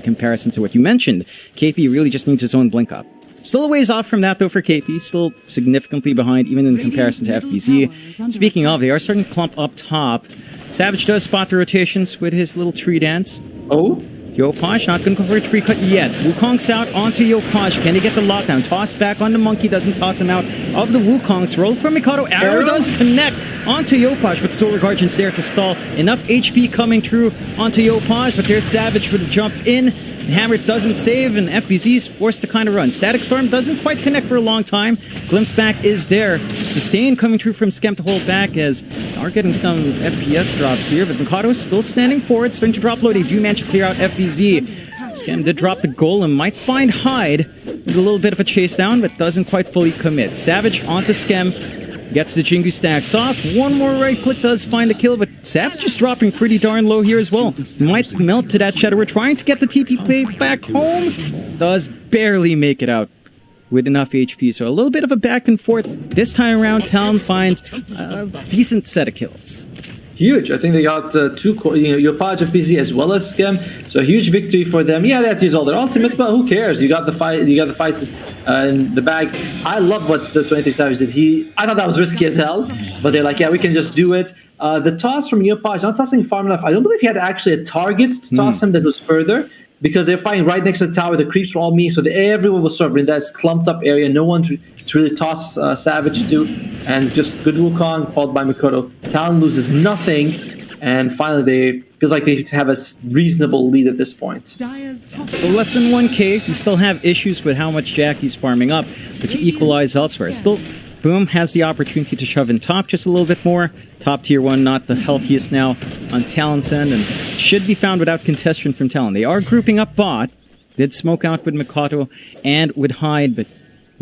in comparison to what you mentioned. KP really just needs his own blink up. Still a ways off from that, though, for KP. Still significantly behind, even in comparison to FBZ. Speaking of, they are starting to clump up top. Savage does spot the rotations with his little tree dance. Oh? Yopaj not going to go for a tree cut yet. Wukong's out onto Yopaj. Can he get the lockdown? Toss back on the Monkey. Doesn't toss him out of the Wukong's. Roll from Mikado. Arrow does connect onto Yopaj, but Solar Guardian's there to stall. Enough HP coming through onto Yopaj, but there's Savage with a jump in. Hammer doesn't save, and FBZ's forced to kind of run. Static Storm doesn't quite connect for a long time. Glimpse back is there. Sustain coming through from Skem to hold back, as they are getting some FPS drops here, but Mikado still standing forward, starting to drop low. They do manage to clear out FBZ. Skem did drop the Golem, might find Hyde with a little bit of a chase down, but doesn't quite fully commit. Savage onto Skem. Gets the Jingu stacks off. One more right click does find a kill, but Savage is dropping pretty darn low here as well. Might melt to that Shadow. We're trying to get the TP play back home. Does barely make it out with enough HP. So a little bit of a back and forth. This time around, Talon finds a decent set of kills. Huge. I think they got two, Yopaj, FBZ as well as Skem. So a huge victory for them. Yeah, they had to use all their ultimates, but who cares? You got the fight. You got the fight in the bag. I love what 23 Savage did. I thought that was risky as hell, but they're like, yeah, we can just do it. The toss from Yopaj, not tossing far enough. I don't believe he had actually a target to toss him that was further, because they're fighting right next to the tower. The creeps were all me, so everyone was sort of in that clumped up area. No one to really toss Savage to, and just good Wukong followed by Mikoto. Talon loses nothing, and finally feels like they have a reasonable lead at this point. So less than 1k. You still have issues with how much Jackie's farming up, but you equalize elsewhere. Still, Boom has the opportunity to shove in top just a little bit more. Top tier 1, not the healthiest now on Talon's end, and should be found without contestation from Talon. They are grouping up bot. Did smoke out with Mikoto and with Hyde, but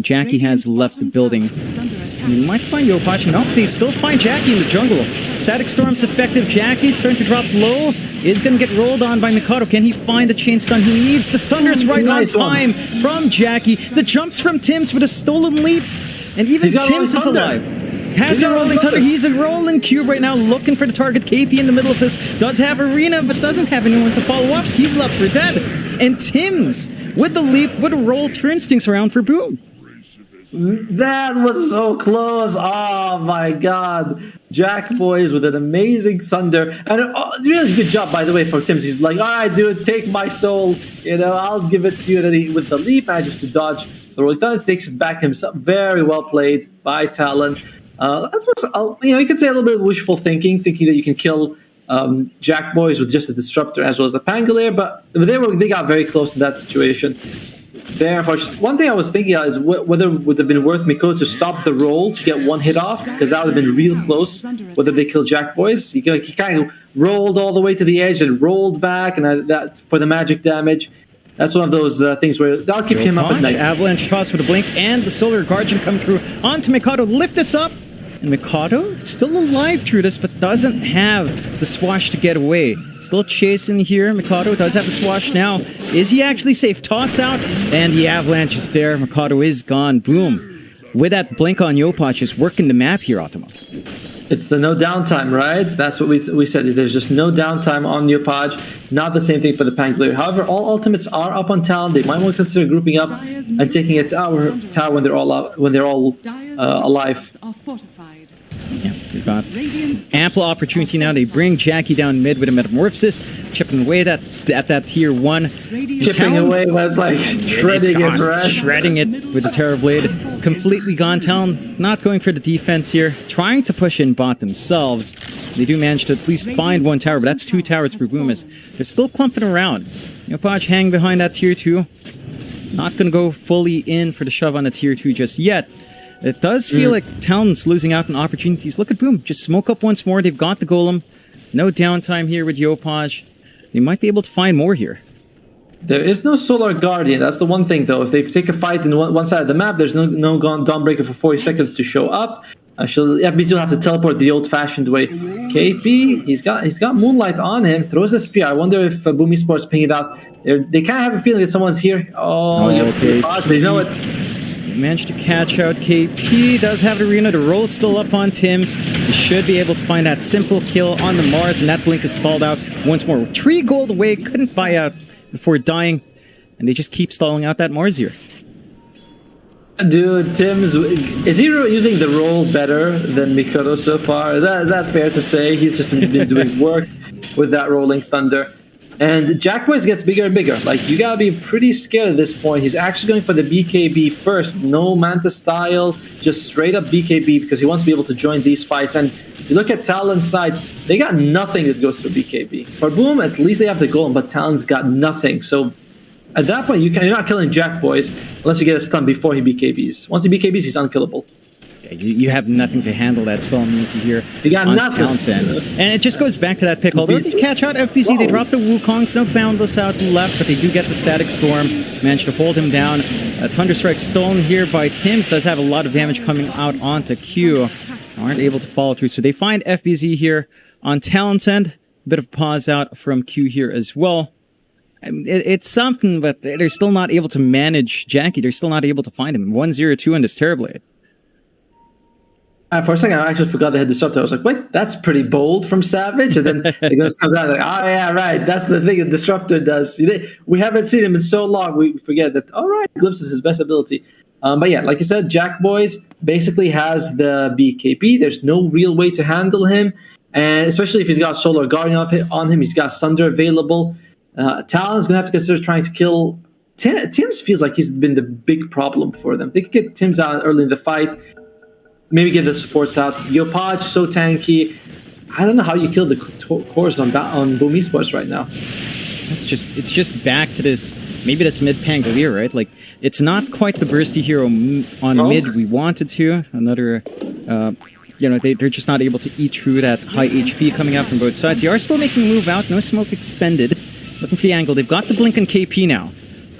Jackie has left the building. You might find Yopaj. No, they still find Jackie in the jungle. Static Storm's effective. Jackie's starting to drop low. Is going to get rolled on by Mikado. Can he find the chain stun he needs? The Sunder's right on time from Jackie. The jumps from Tims with a stolen leap. And even Tims is alive. Has a rolling thunder. He's a rolling cube right now, looking for the target. KP in the middle of this. Does have Arena, but doesn't have anyone to follow up. He's left for dead. And Tims, with the leap, with a roll, turns things around for Boom. That was so close. Oh my god. Jack Boys with an amazing thunder. And really good job, by the way, for Tims. He's like, all right, dude, take my soul. I'll give it to you. And he, with the leap, manages to dodge the rolling thunder, takes it back himself. Very well played by Talon. That was, you could say a little bit of wishful thinking that you can kill Jack Boys with just a disruptor as well as the Pangolier, but they got very close in that situation. There, one thing I was thinking is whether it would have been worth Mikoto to stop the roll to get one hit off, because that would have been real close. Whether they kill Jack Boys, he kind of rolled all the way to the edge and rolled back, and that for the magic damage. That's one of those things where that'll keep him up at night. Avalanche toss with a blink, and the Solar Guardian come through onto Mikado. Lift this up, and Mikado still alive through this, but doesn't have the swash to get away. Still chasing here. Mikado does have the swash now. Is he actually safe? Toss out, and the Avalanche is there. Mikado is gone. Boom. With that blink on Yopaj, just working the map here, Ottomo. It's the no downtime, right? That's what we said. There's just no downtime on Yopaj. Not the same thing for the Pangolier. However, all ultimates are up on Talon. They might want to consider grouping up and taking a tower when they're all up, when they're all alive. Yeah, we've got ample opportunity now. They bring Jackie down mid with a Metamorphosis, chipping away at that tier 1. Chipping away was like shredding it, right? Shredding it with the Terror Blade. Completely gone. Talon not going for the defense here, trying to push in bot themselves. They do manage to at least find one tower, but that's 2 towers for Boomis. They're still clumping around. Yopaj hang behind that tier 2. Not going to go fully in for the shove on the tier 2 just yet. It does feel like Talon's losing out on opportunities. Look at Boom. Just smoke up once more. They've got the Golem. No downtime here with Yopaj. They might be able to find more here. There is no Solar Guardian. That's the one thing, though. If they take a fight in one side of the map, there's no Dawnbreaker for 40 seconds to show up. FBZ will have to teleport the old-fashioned way. KP, he's got Moonlight on him. Throws the spear. I wonder if Boom Esports ping it out. They kind of have a feeling that someone's here. Okay. They know it. Managed to catch out KP. Does have the Arena. The roll's still up on Tims. He should be able to find that simple kill on the Mars, and that blink is stalled out once more. 3 gold away. Couldn't buy out before dying, and they just keep stalling out that Mars here. Dude, Tim's, is he using the role better than Mikoto so far? Is that fair to say? He's just been doing work with that Rolling Thunder. And Jack Boys gets bigger and bigger. Like, you gotta be pretty scared at this point. He's actually going for the BKB first. No Manta style, just straight up BKB because he wants to be able to join these fights. And you look at Talon's side, they got nothing that goes through BKB. For Boom, at least they have the golem, but Talon's got nothing. So at that point, you're not killing Jack Boys unless you get a stun before he BKBs. Once he BKBs, he's unkillable. Yeah, you have nothing to handle that spell immunity here. You got nothing. Townsend. And it just goes back to that pick. Although they catch out FBZ, they drop the Wukong, no Boundless out left, but they do get the Static Storm. Manage to hold him down. Thunderstrike stolen here by Tims. Does have a lot of damage coming out onto Q. Aren't able to follow through. So they find FBZ here on Talon's end. A bit of pause out from Q here as well. I mean, it's something, but they're still not able to manage Jackie. They're still not able to find him. 1-0-2 on this Terrorblade. For a second, I actually forgot they had Disruptor. I was like, wait, that's pretty bold from Savage. And then it just comes out like, oh, yeah, right. That's the thing that Disruptor does. We haven't seen him in so long. We forget that, all right, Glyphs is his best ability. But yeah, like you said, Jack Boys basically has the BKB. There's no real way to handle him. And especially if he's got Solar Guardian on him, he's got Sunder available. Talon's going to have to consider trying to kill... Tims feels like he's been the big problem for them. They could get Tims out early in the fight. Maybe get the supports out. Yopaj, so tanky. I don't know how you kill the cores on Boom Esports right now. It's just back to this. Maybe that's mid Pangolier, right? Like, it's not quite the bursty hero on mid we wanted to. Another, they're just not able to eat through that high HP coming out from both sides. They are still making a move out. No smoke expended. Looking for the angle. They've got the blink and KP now.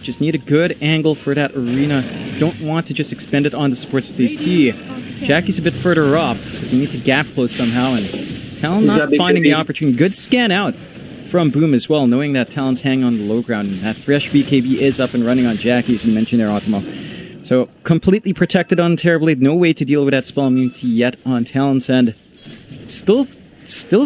Just need a good angle for that arena. Don't want to just expend it on the supports that they see. Jackie's a bit further up. They need to gap close somehow, and Talon not finding the opportunity. Good scan out from Boom as well, knowing that Talon's hanging on the low ground, and that fresh BKB is up and running on Jackie, as you mentioned there, Otimo. So, completely protected on Terrorblade. No way to deal with that spell immunity yet on Talon's end. Still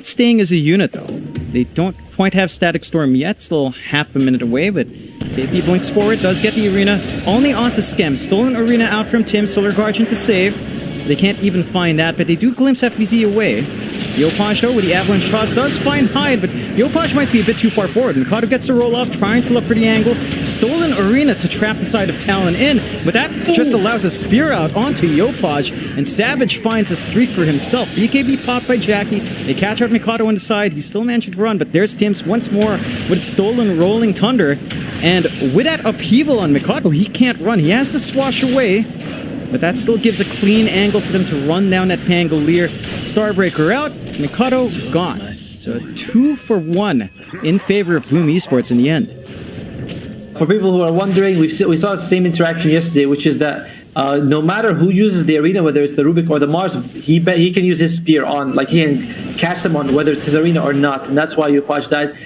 staying as a unit, though. They don't quite have Static Storm yet. Still half a minute away, but KP blinks forward, does get the arena. Only onto Skem. Stolen arena out from Tim. Solar Guardian to save. So they can't even find that, but they do glimpse FBZ away. Yopaj, though, with the Avalanche Toss, does find Hyde, but Yopaj might be a bit too far forward. Mikado gets a roll-off, trying to look for the angle. Stolen arena to trap the side of Talon in, but that just allows a spear out onto Yopaj, and Savage finds a streak for himself. BKB popped by Jackie. They catch out Mikado on the side. He still managed to run, but there's Tims once more with Stolen Rolling Thunder. And with that upheaval on Mikado, he can't run. He has to swash away. But that still gives a clean angle for them to run down that Pangolier. Starbreaker out, Mikado gone. So 2 for 1 in favor of Boom Esports in the end. For people who are wondering, we saw the same interaction yesterday, which is that no matter who uses the arena, whether it's the Rubik or the Mars, he can use his spear on, like he can catch them on whether it's his arena or not, and that's why Yopaj died.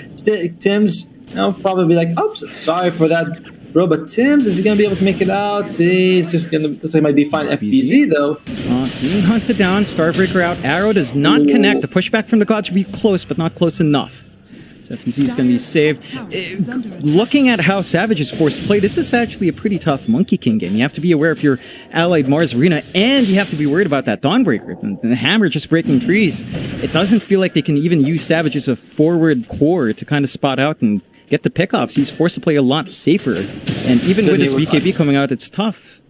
Tim's, probably be like, oops, sorry for that. Bro, but Tims, is he going to be able to make it out? He's just going to, looks like he might be fine. FBZ, though. Being hunted down, Starbreaker out. Arrow does not connect. The pushback from the gods would be close, but not close enough. So FBZ is going to be saved. Looking at how Savage is forced to play, this is actually a pretty tough Monkey King game. You have to be aware of your allied Mars arena, and you have to be worried about that Dawnbreaker. And the Hammer just breaking trees. It doesn't feel like they can even use Savage as a forward core to kind of spot out and get the pickoffs. He's forced to play a lot safer. And even with his BKB coming out, it's tough.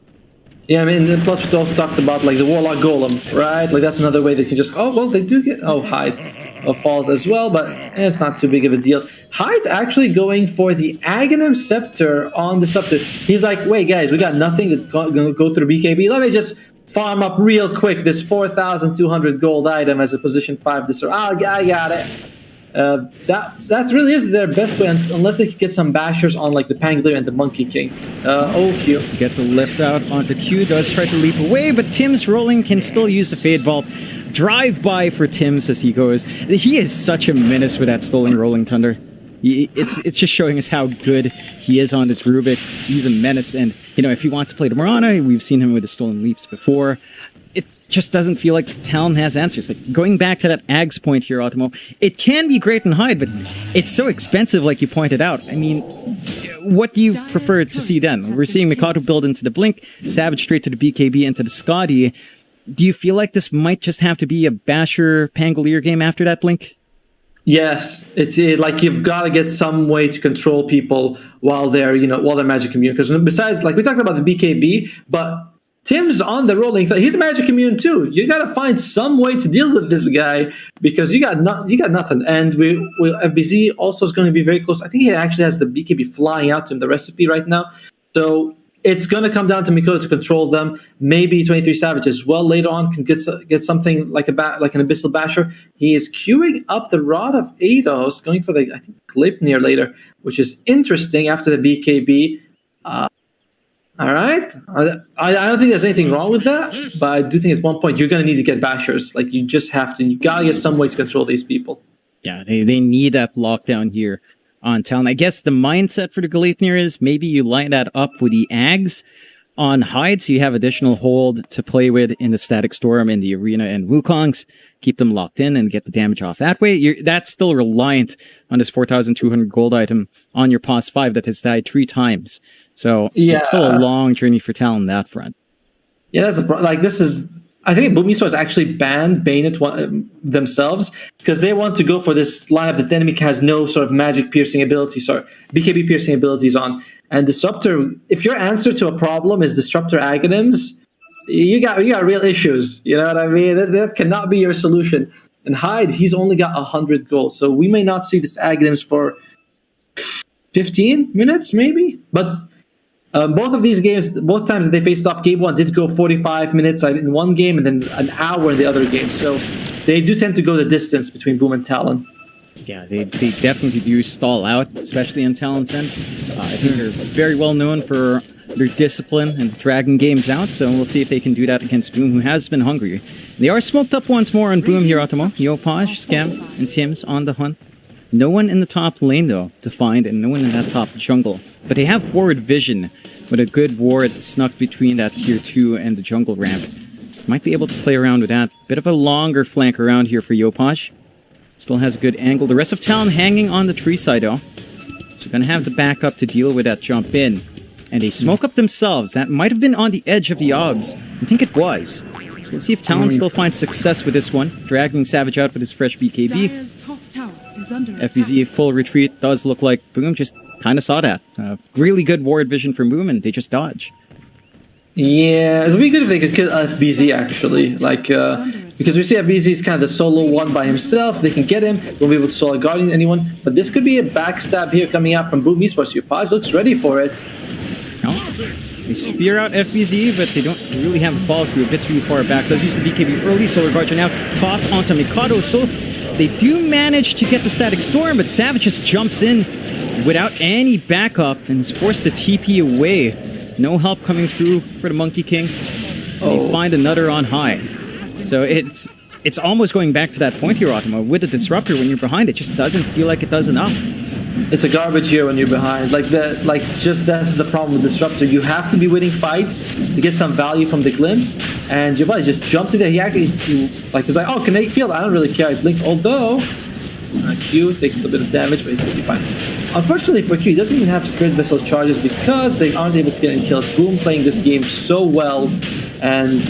Yeah, I mean, and plus we also talked about like the Warlock Golem, right? Like that's another way they can just, they do get, Hyde falls as well, but it's not too big of a deal. Hyde's actually going for the Aghanim Scepter on the Scepter. He's like, wait guys, we got nothing to go through BKB. Let me just farm up real quick this 4,200 gold item as a position 5 disarm. I got it. That really is their best way, unless they could get some bashers on like the Pangolier and the Monkey King. Q. Get the lift out onto Q, does try to leap away, but Tim's rolling can still use the Fade Vault. Drive-by for Tims as he goes. He is such a menace with that Stolen Rolling Thunder. It's just showing us how good he is on this Rubik. He's a menace, and if he wants to play the Marana, we've seen him with the Stolen Leaps before. just doesn't feel like Talon has answers. Like, going back to that Ags point here, Automo, it can be great in Hyde, but it's so expensive, like you pointed out. I mean, what do you prefer to see then? We're seeing Mikado build into the Blink, Savage straight to the BKB into the Scotty. Do you feel like this might just have to be a Basher Pangolier game after that Blink? Yes, it's like you've got to get some way to control people while they're Magic Immune. Because besides, like we talked about the BKB, but Tim's on the rolling. He's Magic Immune too. You got to find some way to deal with this guy because you got nothing. And FBZ also is going to be very close. I think he actually has the BKB flying out to him, the recipe right now. So it's going to come down to Mikado to control them. Maybe 23 Savage as well later on can get something like an Abyssal Basher. He is queuing up the Rod of Eidos, going for the Gleipnir later, which is interesting after the BKB. All right. I don't think there's anything wrong with that, but I do think at one point you're going to need to get Bashers. Like, you just have to. You got to get some way to control these people. Yeah, they need that lockdown here on Talon. I guess the mindset for the Gleipnir is maybe you line that up with the Ags on Hyde, so you have additional hold to play with in the Static Storm, in the Arena, and Wukongs. Keep them locked in and get the damage off that way. That's still reliant on this 4,200 gold item on your POS 5 that has died 3 times. So it's still a long journey for Talon on that front. Yeah, that's this is. I think Boom Esports actually banned Bayonet themselves because they want to go for this lineup that the enemy has no sort of magic piercing abilities or BKB piercing abilities on. And Disruptor, if your answer to a problem is Disruptor Aghanims, you got real issues. You know what I mean? That cannot be your solution. And Hyde, he's only got 100 gold, so we may not see this Aghanims for 15 minutes, maybe. But both of these games, both times that they faced off, game one did go 45 minutes in one game and then an hour in the other game. So they do tend to go the distance between Boom and Talon. Yeah, they definitely do stall out, especially in Talon's end. I think they're very well known for their discipline and dragging games out, so we'll see if they can do that against Boom, who has been hungry. They are smoked up once more on Boom here, Automo. Yopaj, Scam, and Tim's on the hunt. No one in the top lane, though, to find, and no one in that top jungle. But they have forward vision with a good ward snuck between that tier 2 and the jungle ramp. Might be able to play around with that. Bit of a longer flank around here for Yopaj. Still has a good angle. The rest of Talon hanging on the tree side, though. So gonna have the backup to deal with that jump in. And they smoke up themselves. That might have been on the edge of the obs. I think it was. So let's see if Talon still finds success with this one. Dragging Savage out with his fresh BKB. FBZ full retreat does look like Boom just kind of saw that. Really good ward vision from Boom, and they just dodge. Yeah, it would be good if they could kill FBZ, actually. Because we see FBZ is kind of the solo one by himself. They can get him. They'll be able to solo guardian anyone. But this could be a backstab here coming out from Boom Esports. Yopaj looks ready for it. No. They spear out FBZ, but they don't really have a follow through. A bit too far back. Does use the BKB early. Solar Guardian now. Toss onto Mikado. So they do manage to get the Static Storm, but Savage just jumps in without any backup and is forced to TP away. No help coming through for the Monkey King. And they find another on high. So it's almost going back to that point here, Automo. With a Disruptor, when you're behind, it just doesn't feel like it does enough. It's a garbage year when you're behind. That's the problem with Disruptor. You have to be winning fights to get some value from the glimpse. And Yopaj just jumped in there. He's like, oh, kinetic field. I don't really care. I blink. Although Q takes a bit of damage, but he's gonna be fine. Unfortunately for Q, he doesn't even have Spirit Vessel charges because they aren't able to get any kills. Boom playing this game so well, and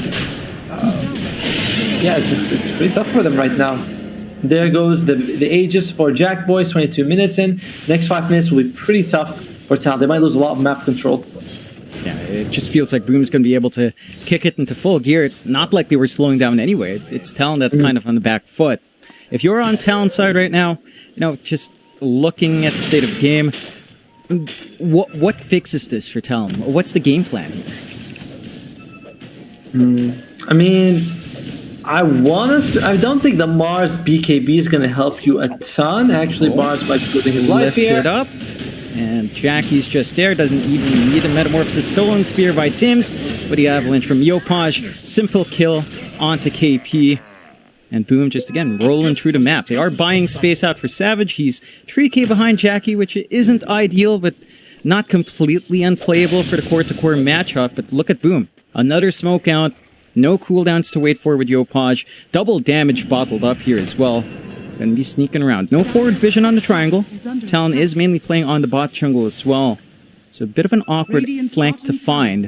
yeah, it's pretty tough for them right now. There goes the Aegis for Jack Boys, 22 minutes in. Next 5 minutes will be pretty tough for Talon. They might lose a lot of map control. Yeah, it just feels like Boom's going to be able to kick it into full gear. Not like they were slowing down anyway. It's Talon that's kind of on the back foot. If you're on Talon's side right now, just looking at the state of the game, what fixes this for Talon? What's the game plan? I mean, I don't think the Mars BKB is going to help you a ton. Actually, Mars might be losing his life here. It up. And Jackie's just there, doesn't even need a Metamorphosis. Stolen Spear by Tims, but the Avalanche from Yopaj. Simple kill onto KP. And Boom just, again, rolling through the map. They are buying space out for Savage. He's 3k behind Jackie, which isn't ideal, but not completely unplayable for the core-to-core matchup. But look at Boom. Another smoke out. No cooldowns to wait for with Yopaj. Double damage bottled up here as well. Gonna be sneaking around. No forward vision on the triangle. Talon is mainly playing on the bot jungle as well. It's a bit of an awkward flank to find.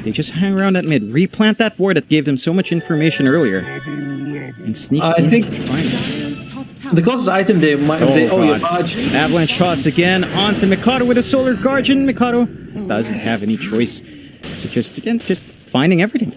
They just hang around at mid. Replant that ward that gave them so much information earlier. And sneak in to find it. The closest item they might... Avalanche shots again onto Mikado with a Solar Guardian. Mikado doesn't have any choice. So just finding everything.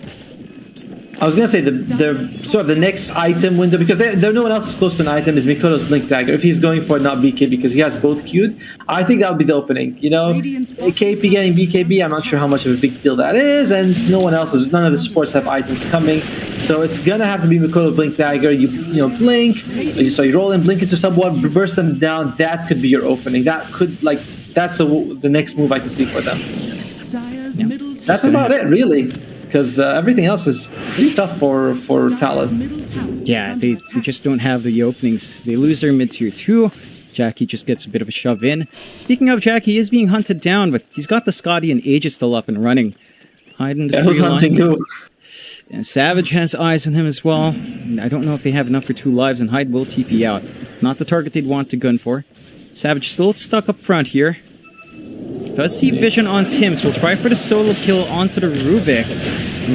I was gonna say the sort of the next item window, because there no one else is close to an item, is Mikoto's Blink Dagger. If he's going for not BK because he has both queued, I think that would be the opening. You know, KP getting BKB, I'm not sure how much of a big deal that is, and none of the supports have items coming, so it's gonna have to be Mikoto's Blink Dagger. You know, blink, so you roll in, blink into someone, burst them down. That could be your opening. That could that's the next move I can see for them. Yeah. That's about it, really. Because everything else is pretty tough for Talon. Yeah, they just don't have the openings. They lose their mid tier 2. Jackie just gets a bit of a shove in. Speaking of Jackie, he is being hunted down, but he's got the Scotty and Aegis still up and running. Hiding the who's hunting who? And Savage has eyes on him as well. I don't know if they have enough for 2 lives, and Hyde will TP out. Not the target they'd want to gun for. Savage still stuck up front here. Does see vision on Tim, so we'll try for the solo kill onto the Rubik.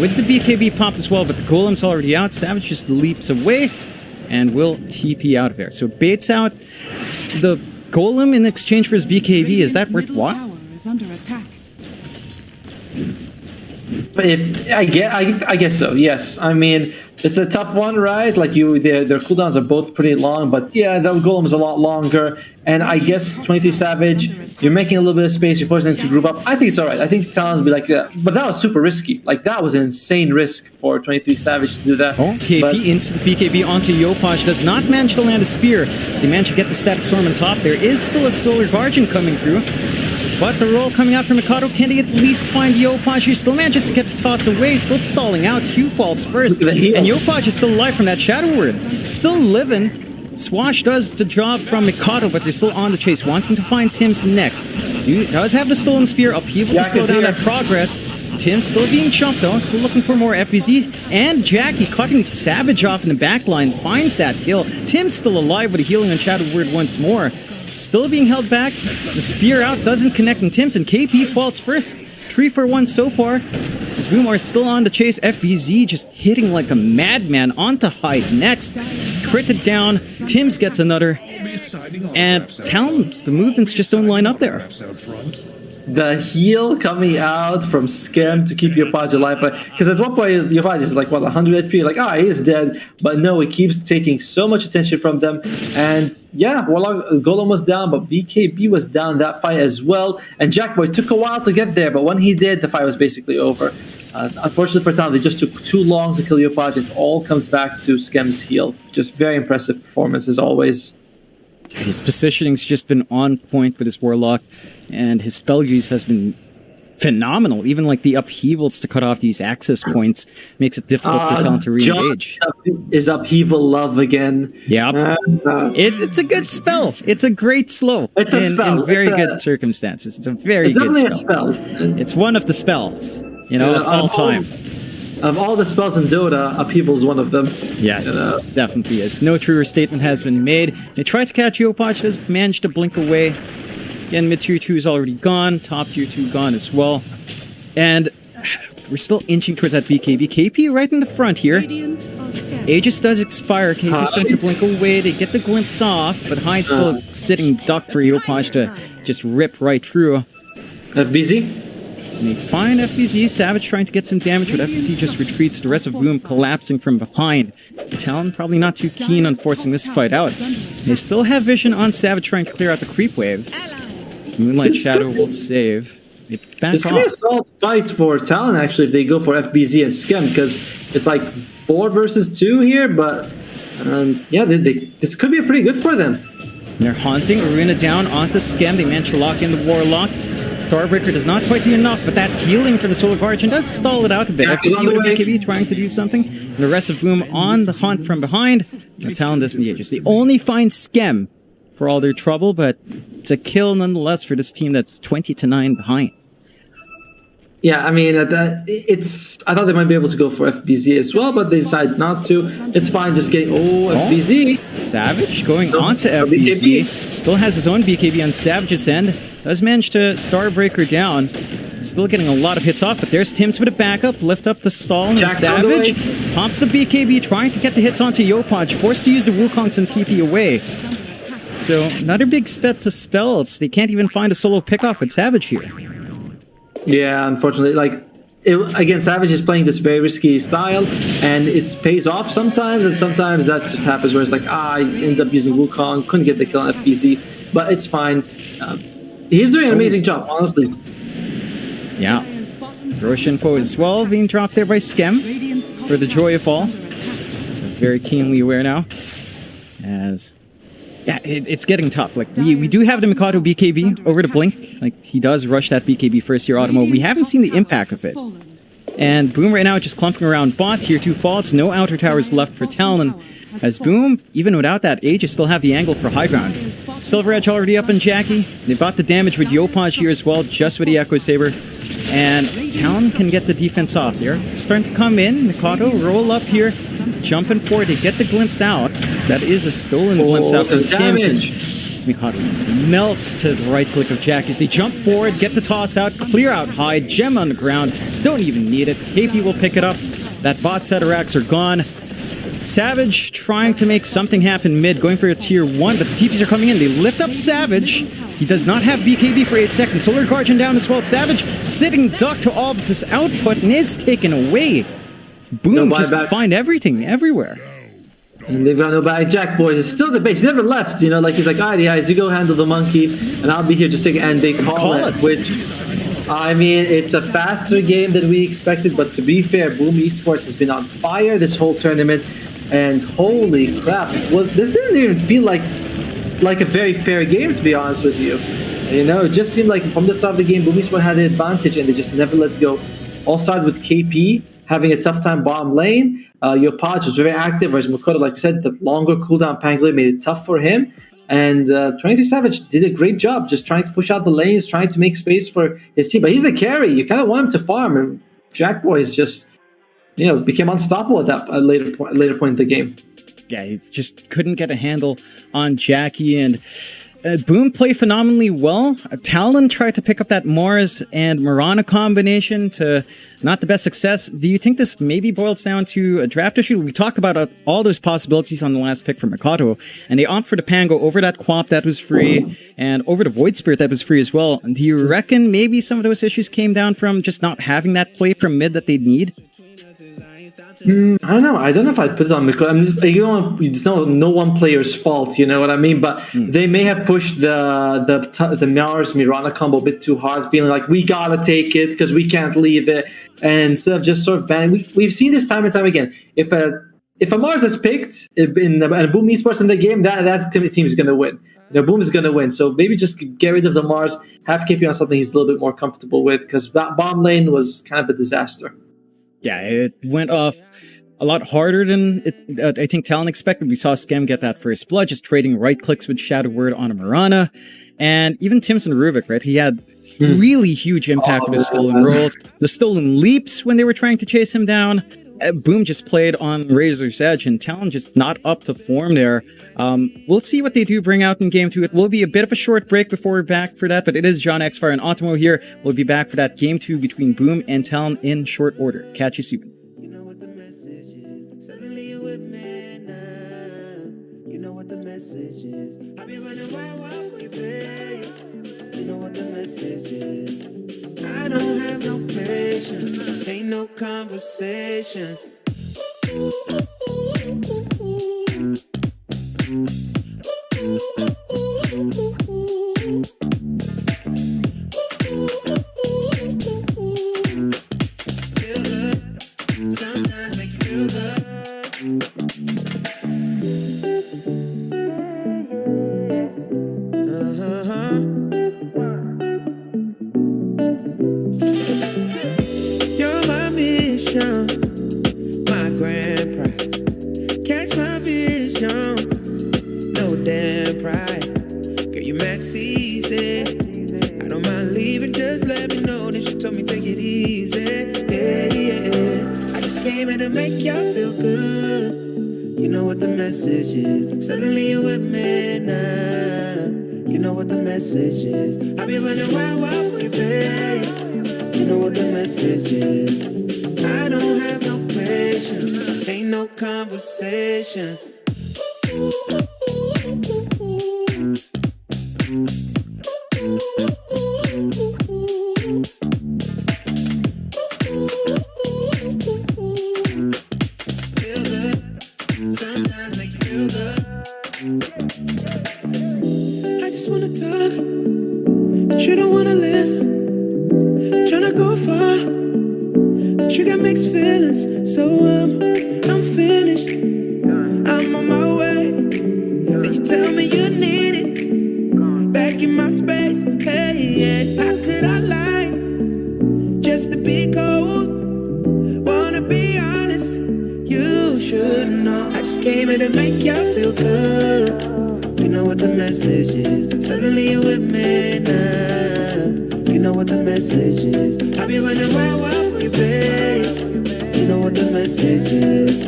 With the BKB popped as well, but the Golem's already out. Savage just leaps away and will TP out of there. So baits out the Golem in exchange for his BKB. Is that worth what? If I guess so, yes. I mean, it's a tough one, right? Like their cooldowns are both pretty long, but yeah, the Golem is a lot longer. And I guess 23 Savage, you're making a little bit of space, you're forcing them to group up. I think it's alright. I think Talon's be like that. But that was super risky. Like, that was an insane risk for 23 Savage to do that. Oh, KP instant BKB onto Yopaj. Does not manage to land a spear. They manage to get the Static Storm on top. There is still a Solar Guardian coming through. But the roll coming out from Mikado, can they at least find Yopaj, who still manages to get the toss away, still stalling out. Q falls first, and Yopaj is still alive from that Shadow Word. Still living. Swash does the job from Mikado, but they're still on the chase, wanting to find Tim's next. He does have the Stolen Spear, upheaval to slow down that progress. Tim still being chumped though, still looking for more FBZ, and Jackie cutting Savage off in the backline, finds that kill. Tim's still alive with a healing on Shadow Word once more. Still being held back. The spear out doesn't connect in Tim's, and KP falls first. 3 for 1 so far. As Boomar is still on the chase, FBZ just hitting like a madman onto Hyde next. Critted down. Tim's gets another. And Talon, the movements just don't line up there. The heal coming out from Scam to keep Yopaj alive, because at one point Yopaj is like, what, 100 HP? Like, he's dead. But no, he keeps taking so much attention from them. And yeah, Warlock Golem was down, but BKB was down in that fight as well. And Jackboy took a while to get there, but when he did, the fight was basically over. Unfortunately for Talon, they just took too long to kill Yopaj. It all comes back to Scam's heal. Just very impressive performance as always. His positioning's just been on point with his Warlock, and his spell use has been phenomenal. Even like the upheavals to cut off these access points makes it difficult for Talon to re-engage. Is upheaval love again? Yeah, it's a good spell. It's a great slow. It's a spell in very good circumstances. It's a very good spell. It's one of the spells, of all time. Of all the spells in Dota, Upheaval is one of them. Yes, definitely is. No truer statement has been made. They tried to catch Yopaj, has managed to blink away. Again, mid tier 2 is already gone. Top tier 2 gone as well. And we're still inching towards that BKB. KP right in the front here. Aegis does expire. KP starting to blink away. They get the glimpse off, but Hyde's still sitting duck for Yopaj to just rip right through. FBZ? And they find FBZ. Savage trying to get some damage, but FBZ just retreats. The rest of Boom collapsing from behind. Talon probably not too keen on forcing this fight out. They still have vision on Savage trying to clear out the creep wave. Moonlight Shadow will save. They back it's going to be a solid fight for Talon, actually, if they go for FBZ and Scam, because it's like 4 versus 2 here, but yeah, this could be pretty good for them. They're haunting. Arena down onto Scam. They manage to lock in the Warlock. Starbreaker does not quite do enough, but that healing for the Solar Guardian does stall it out a bit. FBZ with BKB trying to do something. And the rest of Boom on the hunt from behind. And Talon disengages. They only find Scam for all their trouble, but it's a kill nonetheless for this team that's 20-9 behind. Yeah, I mean, it's. I thought they might be able to go for FBZ as well, but they decided not to. It's fine, just getting FBZ. Savage going on to So FBC. BKB. Still has his own BKB on Savage's end. Does manage to Starbreaker down. Still getting a lot of hits off, but there's Tims with a backup. Lift up the stall, and Jack's on the Savage pops the BKB, trying to get the hits onto Yopaj. Forced to use the Wukongs and TP away. So, another big spet to spells. They can't even find a solo pickoff with Savage here. Yeah, unfortunately, again, Savage is playing this very risky style, and it pays off sometimes, and sometimes that just happens where it's like, I ended up using Wukong, couldn't get the kill on FPC, but it's fine. He's doing an amazing job, honestly. Yeah. Roshan forward as well, being dropped there by Skem for the Joy of All. So very keenly aware now. As yeah, it's getting tough. Like we do have the Mikado BKB over the Blink. Like he does rush that BKB first here, Automo. We haven't seen the impact of it. And Boom right now just clumping around bot. Tier 2 faults, no outer towers left for Talon. As Boom, even without that Aegis, still have the angle for high ground. Silver Edge already up on Jackie. They bought the damage with Yopaj here as well, just with the Echo Saber. And Talon can get the defense off. They're starting to come in. Mikado roll up here, jumping forward to get the glimpse out. That is a stolen glimpse out from Tims. Mikado just melts to the right click of Jackie's. They jump forward, get the toss out, clear out high, gem on the ground. Don't even need it. KP will pick it up. That bot set of racks are gone. Savage trying to make something happen mid, going for a tier 1, but the TPs are coming in. They lift up Savage. He does not have BKB for 8 seconds. Solar Guardian down as well. Savage sitting duck to all of this output and is taken away. Boom, just find everything everywhere. And they've got no back. Jack Boys is still the base. He never left, you know, like he's like, alright guys, you go handle the monkey, and I'll be here just taking, and they call it, which, I mean, it's a faster game than we expected, but to be fair, Boom Esports has been on fire this whole tournament, and holy crap, this didn't even feel like a very fair game, to be honest with you. You know, it just seemed like from the start of the game, Boom Esports had the advantage, and they just never let go. All started with KP having a tough time bottom lane. Yopaj was very active, whereas Mikado, like I said, the longer cooldown Pangolin made it tough for him. And 23 Savage did a great job just trying to push out the lanes, trying to make space for his team. But he's a carry. You kind of want him to farm. And Jack Boys just, you know, became unstoppable at that later point in the game. Yeah, he just couldn't get a handle on Jackie, and Boom played phenomenally well. Talon tried to pick up that Mars and Mirana combination to not the best success. Do you think this maybe boils down to a draft issue? We talked about all those possibilities on the last pick for Mikado, and they opt for the Pango over that Quap that was free and over the Void Spirit that was free as well. Do you reckon maybe some of those issues came down from just not having that play from mid that they'd need? I don't know. I don't know if I'd put it on Mikado. I'm just, you know, it's no one player's fault. You know what I mean? But they may have pushed the Mars Mirana combo a bit too hard, feeling like we gotta take it because we can't leave it. And instead of just sort of banning, we've seen this time and time again. If a Mars is picked in a Boom Esports in the game, that team is gonna win. You know, Boom is gonna win. So maybe just get rid of the Mars, have KP on something he's a little bit more comfortable with, because that bomb lane was kind of a disaster. Yeah, it went off a lot harder than I think Talon expected. We saw Skem get that first blood, just trading right clicks with Shadow Word on a Mirana. And even Timson Rubik, right? He had really huge impact with his stolen rolls. The stolen leaps when they were trying to chase him down. Boom just played on Razor's Edge, and Talon just not up to form there. We'll see what they do bring out in Game 2. It will be a bit of a short break before we're back for that, but it is John Xfire and Automo here. We'll be back for that Game 2 between Boom and Talon in short order. Catch you soon. You know what the message is. Suddenly you with me now. You know what the message is. I be running wild for you, babe. You know what the message is. I don't have no patience. Ain't no conversation. Feel good. Sometimes make you feel You're my mission, my grand prize. Catch my vision, no damn pride. Girl, you max easy. I don't mind leaving, just let me know. Then she told me take it easy. it to make y'all feel good. You know what the message is. Suddenly you with me now. You know what the message is. I be running wild for you, babe. You know what the message is. I don't have no patience. Ain't no conversation. Sometimes make you feel good. I just wanna talk, but you don't wanna listen. Tryna go far, but you got mixed feelings. So I'm finished. I'm on my way. Then you tell me you need it. Back in my space. Hey, yeah. How could I lie? Just to be cold. Wanna be honest. You should know. I just came here to make y'all feel good. You know what the message is. Suddenly you with me now. You know what the message is. I be running wild for you, babe. You know what the message is.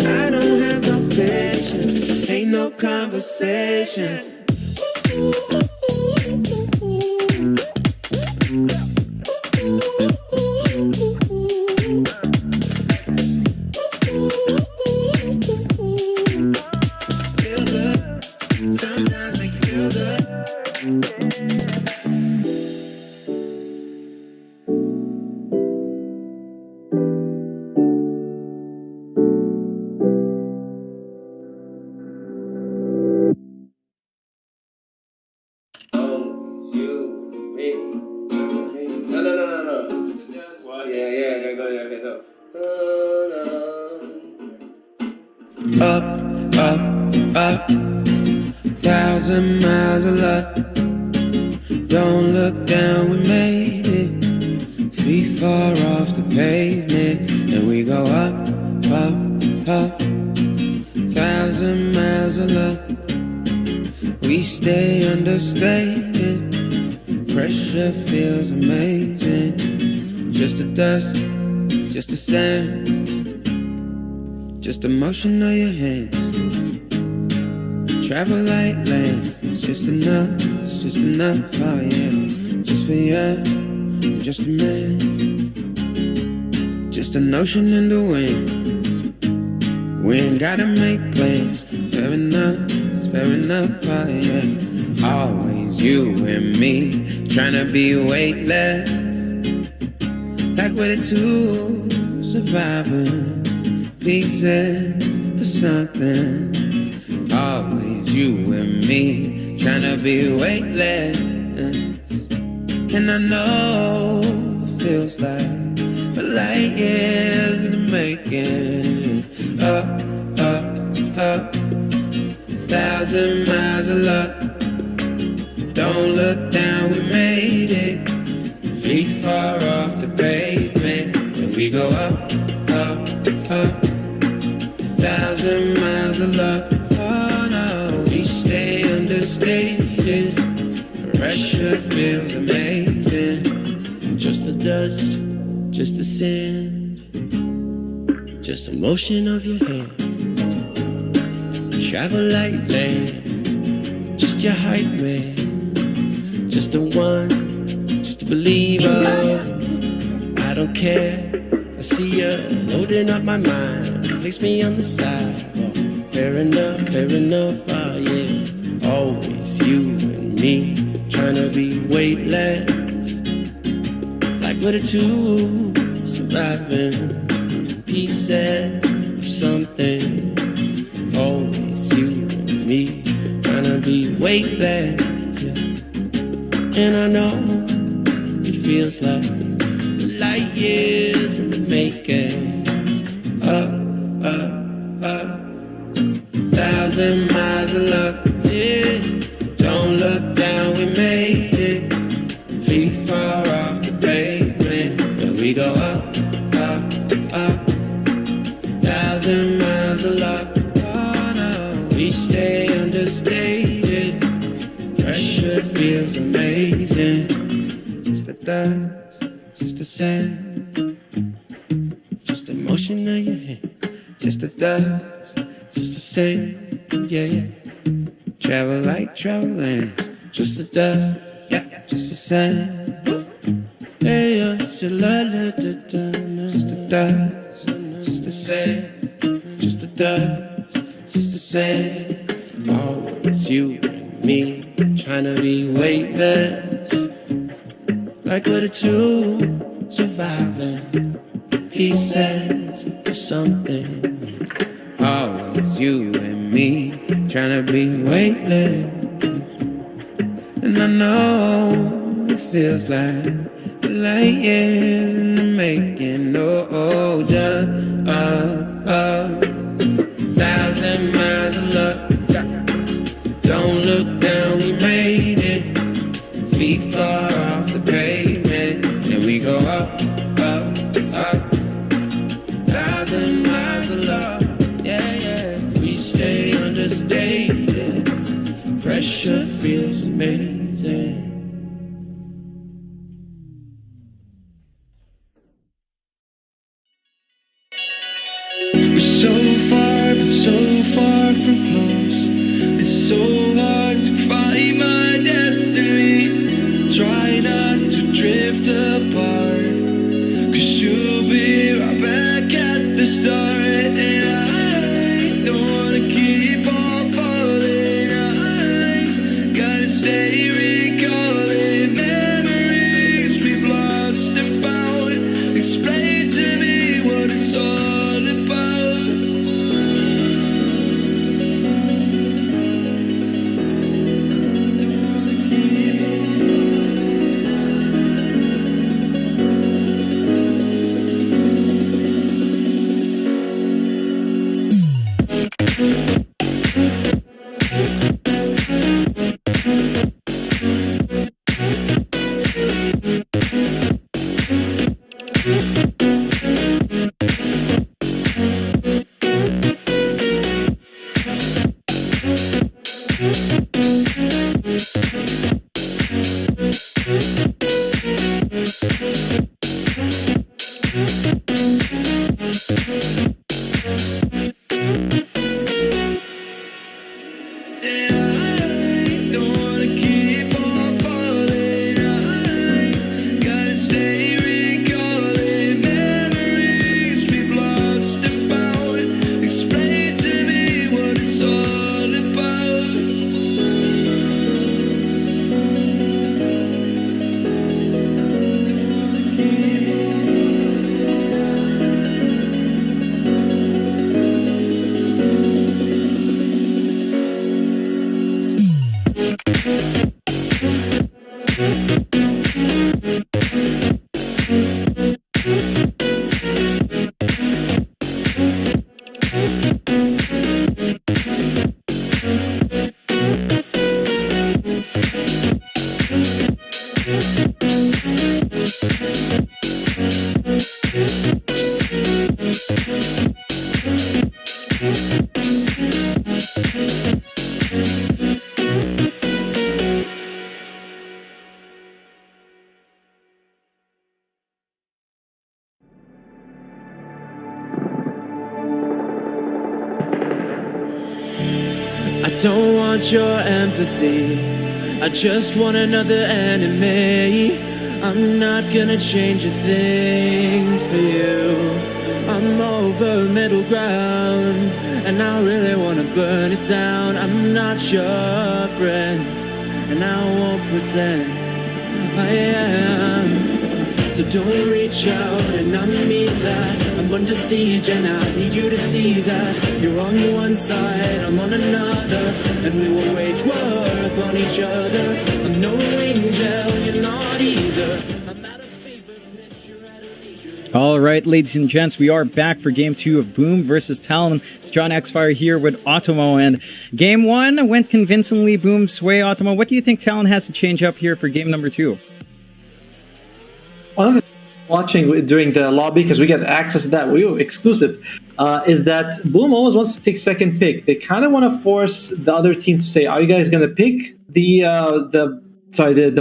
I don't have no patience. Ain't no conversation. Sometimes make you feel good. Oh, you, me. No. Yeah, I gotta go. Up, 1,000 miles of luck. Don't look down, we made it. Feet far off the pavement, and we go up. 1,000 miles of luck. We stay understated. Pressure feels amazing. Just the dust, just the sand, just the motion of your hands. Travel like lands, it's just enough, oh yeah. Just for you, I'm just a man. Just an ocean in the wind. We ain't gotta make plans, fair enough, oh yeah. Always you and me, tryna be weightless. Like we're the two surviving pieces of something. Always you and me, tryna be weightless. And I know it feels like a light years in the making. Up, 1,000 miles of luck. Don't look down, we made it. Feet far off the pavement, and we go up. 1,000 miles of luck. Oh no, we stay understated. Pressure feels amazing. Just the dust, just the sand, just the motion of your hand. Travel like land, just your hype man. Just the one, just a believer. I don't care, I see you loading up my mind. Place me on the sidewalk. Fair enough, oh yeah. Always you and me, tryna be weightless. Like we're the two surviving pieces of something. Always you and me, tryna be weightless, yeah. And I know it feels like light years in the making. Up, 1,000 miles of luck, yeah. Don't look down, we made it. Feet far off the pavement, but we go up. 1,000 miles of luck. Oh no, we stay understated. Pressure feels amazing. Just the dust, just the sand, just the motion. motion of your hand, just the dust, just the same, yeah, yeah. Travel like traveling, just the dust, yeah, just the same. Hey, just the dust, just the same, just the dust, just the same. Always you and me, trying to be weightless, like we're the two surviving pieces of something. Always you and me, trying to be weightless. And I know it feels like light years in the making. Oh, thousand miles of love. Don't look down, we made it. Feet far off the pavement, and we go up, up, up. Thousand miles of love, yeah, yeah. We stay understated. Pressure feels amazing. We're so far, but so far from close. It's so hard to find my destiny. Try not to drift apart, 'cause you'll be right back at the start. And I don't wanna keep on falling. I gotta stay recalling memories we've lost and found. Explain to me what it's all about. I don't want your empathy, I just want another enemy. I'm not gonna change a thing for you. I'm over middle ground, and I really wanna burn it down. I'm not your friend, and I won't pretend I am. So don't reach out and I mean that. I'm under siege and I need you to see that. You're on one side, I'm on another, and we will wage war upon each other. I'm no angel, you're not either. I'm at a fever pitch, you're at a leisure. All right, ladies and gents, we are back for Game 2 of Boom versus Talon. It's John Xfire here with Otomo, and Game 1 went convincingly Boom's way. Otomo, what do you think Talon has to change up here for Game number 2? One of the watching during the lobby, because we get access to that, exclusive, is that Boom always wants to take second pick. They kind of want to force the other team to say, are you guys going to pick the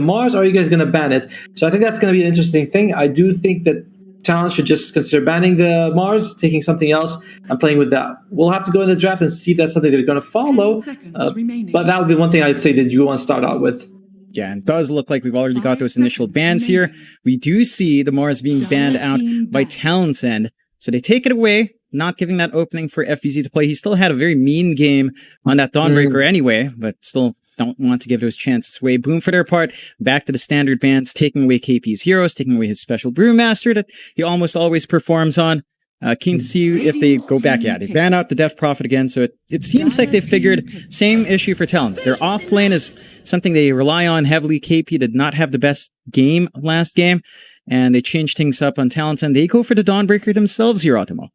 Mars, or are you guys going to ban it? So I think that's going to be an interesting thing. I do think that Talon should just consider banning the Mars, taking something else, and playing with that. We'll have to go in the draft and see if that's something they're going to follow. But that would be one thing I'd say that you want to start out with. Yeah, and it does look like we've already got those initial bans here. We do see the Mars being banned out by Talon's end. So they take it away, not giving that opening for FBZ to play. He still had a very mean game on that Dawnbreaker anyway, but still don't want to give those chances away. Boom, for their part, back to the standard bans, taking away KP's heroes, taking away his special Brewmaster that he almost always performs on. Keen to see if they go back. Yeah, they ban out the Death Prophet again, so it seems like they figured same issue for Talon. Their off lane is something they rely on heavily. KP did not have the best game last game, and they changed things up on Talon's end. They go for the Dawnbreaker themselves here, Automo.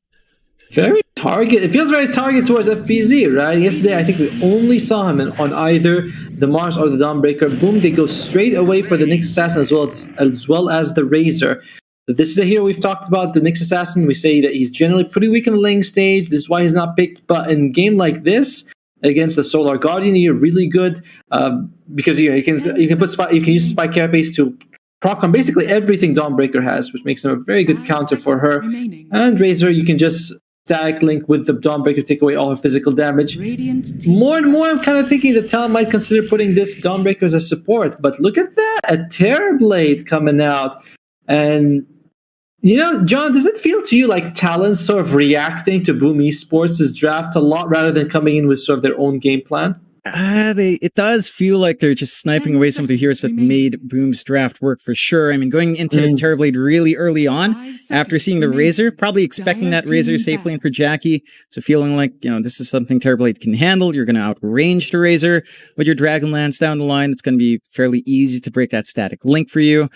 Very target. It feels very target towards FBZ, right? Yesterday, I think we only saw him on either the Mars or the Dawnbreaker. Boom, they go straight away for the Nyx Assassin as well as the Razor. This is a hero we've talked about, the Nyx Assassin. We say that he's generally pretty weak in the laning stage. This is why he's not picked. But in a game like this, against the Solar Guardian, you're really good because you can use Spike Carapace to proc on basically everything Dawnbreaker has, which makes him a very good counter for her. And Razor, you can just stack link with the Dawnbreaker, take away all her physical damage. More and more, I'm kind of thinking that Talon might consider putting this Dawnbreaker as a support. But look at that, a Terrorblade coming out. And, you know, John, does it feel to you like Talon's sort of reacting to Boom Esports' draft a lot rather than coming in with sort of their own game plan? It does feel like they're just sniping away some of the heroes that made Boom's draft work for sure. I mean, going into this Terrorblade really early on, after seeing the Razor, probably expecting that Razor safe lane for Jackie, so feeling like, you know, this is something Terrorblade can handle. You're going to outrange the Razor with your Dragonlance down the line. It's going to be fairly easy to break that static link for you.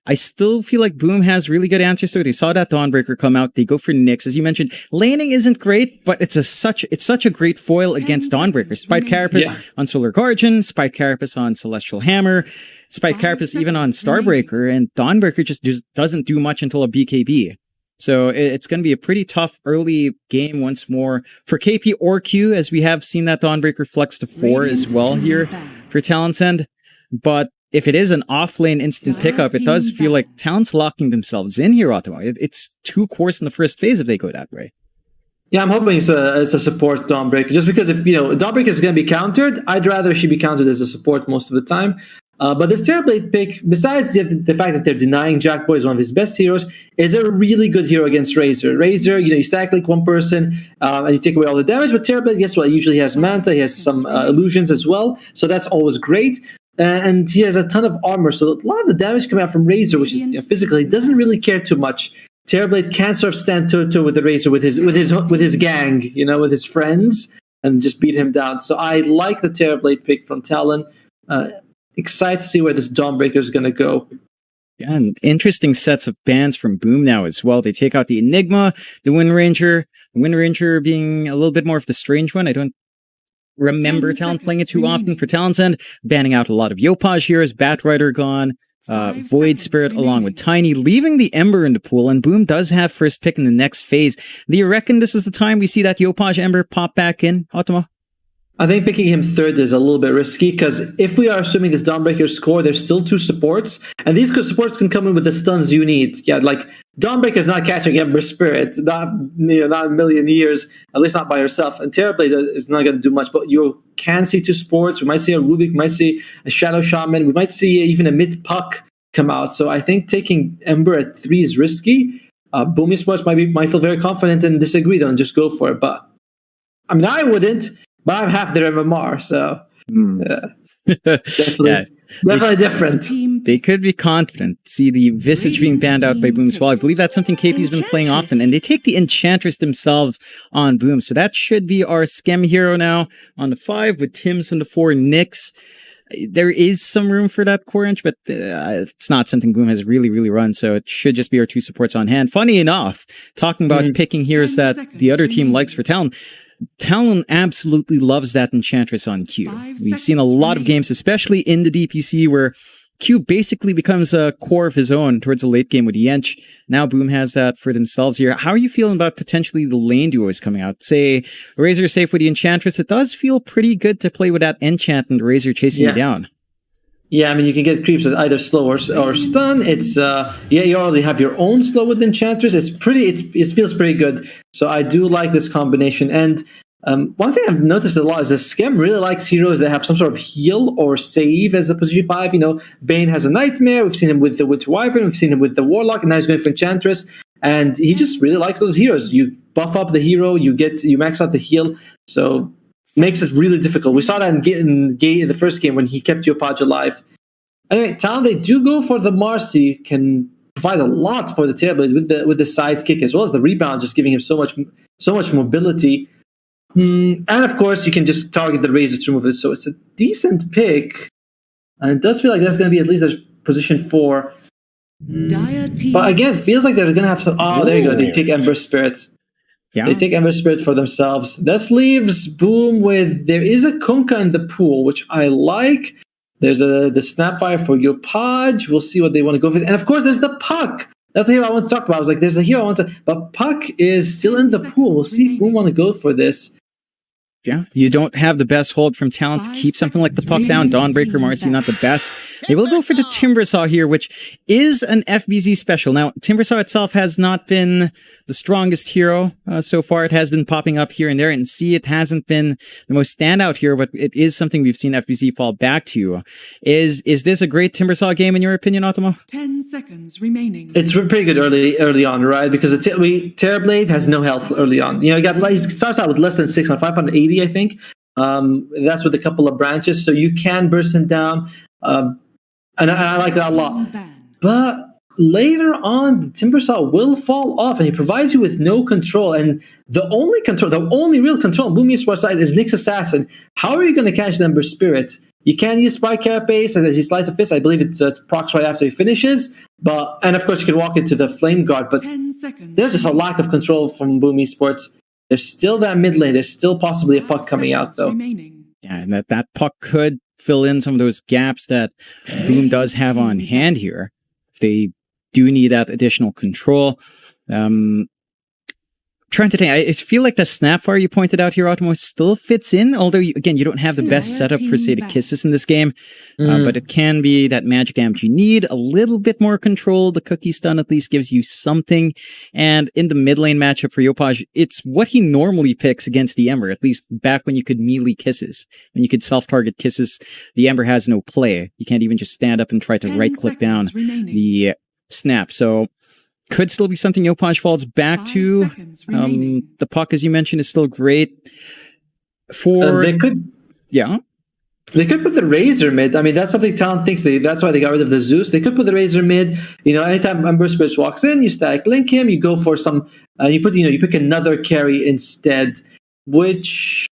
I still feel like Boom has really good answers to it. They saw that Dawnbreaker come out. They go for Nyx. As you mentioned, laning isn't great, but it's such a great foil against Dawnbreaker. Spike Carapace on Solar Guardian, Spike Carapace on Celestial Hammer, Spike Carapace even on Starbreaker, and Dawnbreaker just doesn't do much until a BKB. So it's going to be a pretty tough early game once more for KP or Q, as we have seen that Dawnbreaker flex to 4 as well here for Talon's end. But if it is an off-lane instant pickup, it does feel like Talon's locking themselves in here, Otto. It's 2 cores in the first phase if they go that way. Yeah, I'm hoping it's a support Dawnbreaker. Just because if, you know, Dawnbreaker is going to be countered, I'd rather she be countered as a support most of the time. But this Terrorblade pick, besides the fact that they're denying Jackboy as one of his best heroes, is a really good hero against Razor. Razor, you know, you stack like one person and you take away all the damage, but Terrorblade, guess what? He usually has Manta, he has some illusions as well, so that's always great. And he has a ton of armor, so a lot of the damage coming out from Razor, which is, you know, physically, doesn't really care too much. Terrorblade can sort of stand toe-to-toe with the Razor with his gang, you know, with his friends, and just beat him down. So I like the Terrorblade pick from Talon. Excited to see where this Dawnbreaker is going to go. Yeah, and interesting sets of bans from Boom now as well. They take out the Enigma, the Wind Ranger. The Wind Ranger being a little bit more of the strange one. I don't remember Talon playing it too often for Talon's end. Banning out a lot of Yopaj heroes, Batrider gone, Void Spirit along with Tiny, leaving the Ember in the pool, and Boom does have first pick in the next phase. Do you reckon this is the time we see that Yopaj Ember pop back in, Automo? I think picking him third is a little bit risky, because if we are assuming this Dawnbreaker score, there's still 2 supports, and these supports can come in with the stuns you need. Yeah, like Dawnbreaker's not catching Ember Spirit, not a million years, at least not by herself. And Terrorblade is not going to do much, but you can see 2 supports. We might see a Rubik, we might see a Shadow Shaman, we might see even a mid puck come out. So I think taking Ember at 3 is risky. Boom Esports might feel very confident and disagree though, and just go for it. But I mean, I wouldn't. But I'm half their MMR, so definitely different. They could be confident. See the Visage being banned out by Boom as well. I believe that's something KP's been playing often, and they take the Enchantress themselves on Boom. So that should be our Schem hero now on the 5 with Tim's on the 4, Nyx. There is some room for that core inch, but it's not something Boom has really run, so it should just be our 2 supports on hand. Funny enough, talking about picking heroes that the other team likes for Talon, Talon absolutely loves that Enchantress on Q. We've seen a lot of games, especially in the DPC, where Q basically becomes a core of his own towards the late game with the Ench. Now Boom has that for themselves here. How are you feeling about potentially the lane duos coming out? Say, Razor safe with the Enchantress. It does feel pretty good to play with that Enchant and Razor chasing you down. Yeah, I mean, you can get creeps as either slow or stun. It's you already have your own slow with Enchantress. It feels pretty good. So I do like this combination. And one thing I've noticed a lot is that Skem really likes heroes that have some sort of heal or save as a position 5. You know, Bane has a Nightmare. We've seen him with the Wyvern. We've seen him with the Warlock, and now he's going for Enchantress. And he just really likes those heroes. You buff up the hero, you max out the heal. So makes it really difficult. We saw that in the first game when he kept Yopaj alive. Anyway, Talon, they do go for the Marcy, can provide a lot for the Terrorblade with the sidekick as well as the rebound, just giving him so much mobility. And of course, you can just target the Razor to remove it. So it's a decent pick, and it does feel like that's going to be at least a position 4. But again, it feels like they're going to have some. Oh, there you go. They take Ember Spirit. Yeah. They take Ember Spirit for themselves. That leaves Boom with, there is a Kunkka in the pool, which I like. There's the Snapfire for Yopaj. We'll see what they want to go for. And of course, there's the Puck. That's the hero I want to talk about. I was like, there's a hero I want to... But Puck is still in the pool. We'll see if Boom want to go for this. Yeah, you don't have the best hold from Talon to keep something like the Puck down. Dawnbreaker, Marcy, not the best. They will go for the Timbersaw here, which is an FBZ special. Now, Timbersaw itself has not been the strongest hero so far. It has been popping up here and there, and see, it hasn't been the most standout here, but it is something we've seen FBZ fall back to. Is this a great Timbersaw game in your opinion, Ottomo? 10 seconds remaining. It's pretty good early on, right? Because Terrorblade has no health early on. You know, he starts out with less than 6 on 580, I think. That's with a couple of branches, so you can burst him down. And I like that a lot. But later on, the Timbersaw will fall off, and he provides you with no control. And the only real control on Boom Esports side is Nyx Assassin. How are you going to catch the Ember Spirit? You can use Spike Carapace, and as he slides a fist, I believe it's procs right after he finishes. And of course, you can walk into the Flame Guard. But there's just a lack of control from Boom Esports. There's still that mid lane. There's still possibly a Puck coming out, though. Yeah, and that Puck could fill in some of those gaps that Boom does have on hand here. If they do need that additional control. Trying to think, I feel like the Snapfire you pointed out here, Ottomo, still fits in, although, again, you don't have the best setup for, say, the Kisses in this game, but it can be that magic damage you need, a little bit more control. The Cookie Stun at least gives you something, and in the mid lane matchup for Yopaj, it's what he normally picks against the Ember, at least back when you could melee Kisses. When you could self-target Kisses, the Ember has no play. You can't even just stand up and try to right-click down the snap, so... Could still be something Yopaj falls back to. The Puck, as you mentioned, is still great. They could put the Razor mid. I mean, that's something Talon thinks. That's why they got rid of the Zeus. They could put the Razor mid. You know, anytime Ember Spirit walks in, you static link him. You go for some. You pick another carry instead, which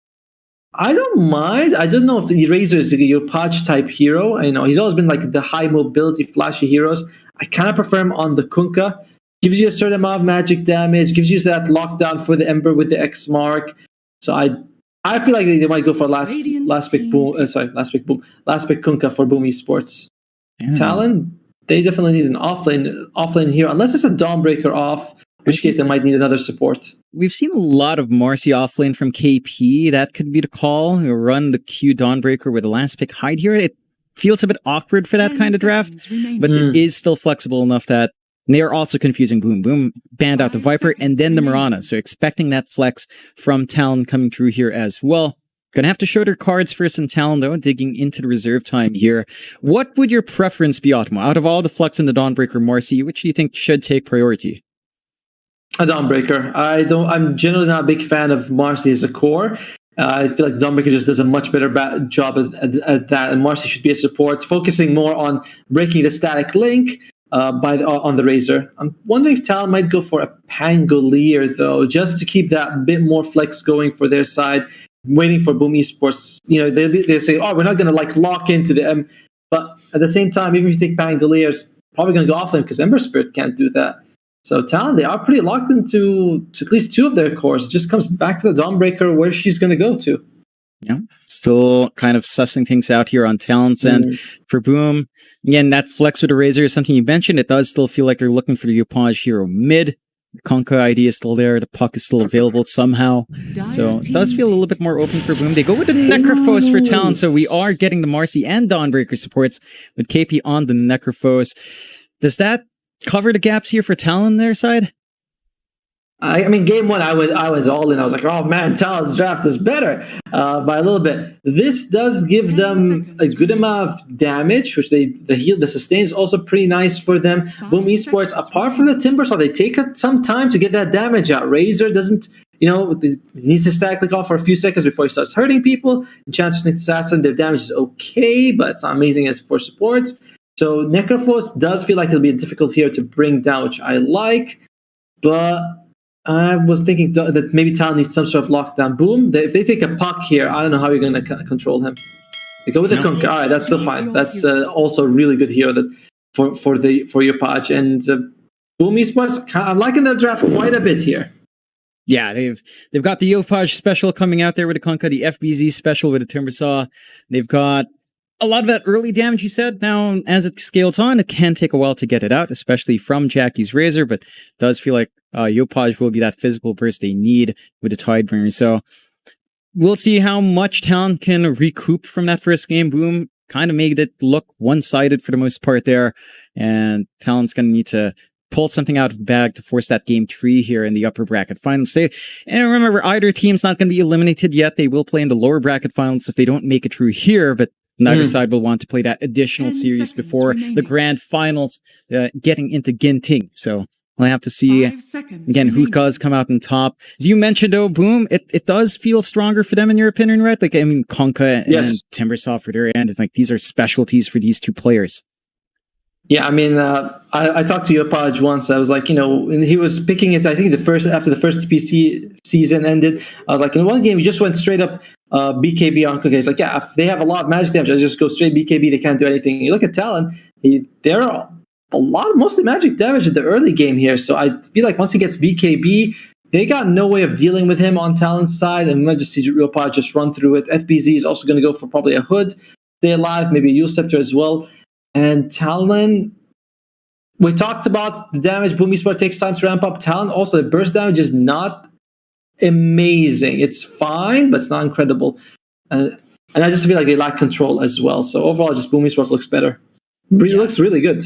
I don't mind. I don't know if the Razor is a Yopaj type hero. I know he's always been like the high mobility, flashy heroes. I kind of prefer him on the Kunkka. Gives you a certain amount of magic damage, gives you that lockdown for the Ember with the X mark. So I feel like they might go for last pick Kunkka for Boom Esports. Yeah. Talon, they definitely need an offlane here, unless it's a Dawnbreaker off, in which case they might need another support. We've seen a lot of Marcy offlane from KP. That could be the call. You run the Q Dawnbreaker with the last pick hide here. It feels a bit awkward for that kind of draft, but it is still flexible enough that they are also confusing Boom. Boom banned out the Viper and then the Mirana, so expecting that flex from Talon coming through here as well. Gonna have to show their cards first in Talon, though, digging into the reserve time here. What would your preference be, Ottomo? Out of all the flex in the Dawnbreaker, Marcy, which do you think should take priority? A Dawnbreaker. I'm generally not a big fan of Marcy as a core. I feel like Dawnbreaker just does a much better job at that, and Marcy should be a support, focusing more on breaking the static link on the Razor. I'm wondering if Talon might go for a Pangolier, though, just to keep that bit more flex going for their side, waiting for Boom Esports. You know, they'll say, oh, we're not going to lock into the M. But at the same time, even if you take Pangolier, it's probably going to go off them because Ember Spirit can't do that. So Talon, they are pretty locked into at least 2 of their cores. It just comes back to the Dawnbreaker where she's going to go to. Yeah, still kind of sussing things out here on Talon's end. For Boom, again, that flex with the Razor is something you mentioned. It does still feel like they're looking for the Yopaj hero mid. Conka ID is still there. The puck is still available somehow. So it does feel a little bit more open for Boom. They go with the Necrophos for Talon. So we are getting the Marcy and Dawnbreaker supports with KP on the Necrophos. Does that cover the gaps here for Talon their side? I mean, game one, I was all in. I was like, oh man, Talon's draft is better by a little bit. This does give them a good amount of damage, which the sustain is also pretty nice for them. Boom Esports, apart from the Timbersaw, they take some time to get that damage out. Razor doesn't, it needs to stack click off for a few seconds before he starts hurting people. Enchantress Assassin, their damage is okay, but it's not amazing as for supports. So Necrophos does feel like it'll be difficult here to bring down, which I like, but I was thinking that maybe Talon needs some sort of lockdown. Boom. If they take a puck here, I don't know how you're going to control him. They go with the Kunkka. All right, that's still fine. That's also a really good hero that for your patch. And Boom Esports, I'm liking their draft quite a bit here. Yeah, they've got the Yopaj special coming out there with the Kunkka, the FBZ special with the Timbersaw. They've got a lot of that early damage, you said. Now, as it scales on, it can take a while to get it out, especially from Jackie's Razor, but it does feel like Yopaj will be that physical burst they need with the Tidebringer. So we'll see how much Talon can recoup from that first game. Boom kind of made it look one-sided for the most part there, and Talon's going to need to pull something out of the bag to force that game 3 here in the upper bracket finals. And remember, either team's not going to be eliminated yet. They will play in the lower bracket finals if they don't make it through here, but neither side will want to play that additional series before the grand finals getting into Ginting. So we'll have to see, again, who does come out on top. As you mentioned, though, Boom, it does feel stronger for them in your opinion, right? Like, I mean, Kunkka and Timbersaw for their end, like, these are specialties for these two players. Yeah, I mean, I talked to Yopaj once. I was like, and he was picking it, I think after the first TPC season ended, I was like, in one game, he just went straight up BKB on Kunkka. He's like, yeah, if they have a lot of magic damage, I just go straight BKB, they can't do anything. You look at Talon, they're mostly magic damage in the early game here. So I feel like once he gets BKB, they got no way of dealing with him on Talon's side, and we might just see Yopaj just run through it. FBZ is also going to go for probably a Hood, stay alive, maybe a Yule Scepter as well. And Talon, we talked about the damage Boom Esports takes time to ramp up. Talon also, the burst damage is not amazing. It's fine, but it's not incredible. And I just feel like they lack control as well. So overall, just Boom Esports looks better. It looks really good.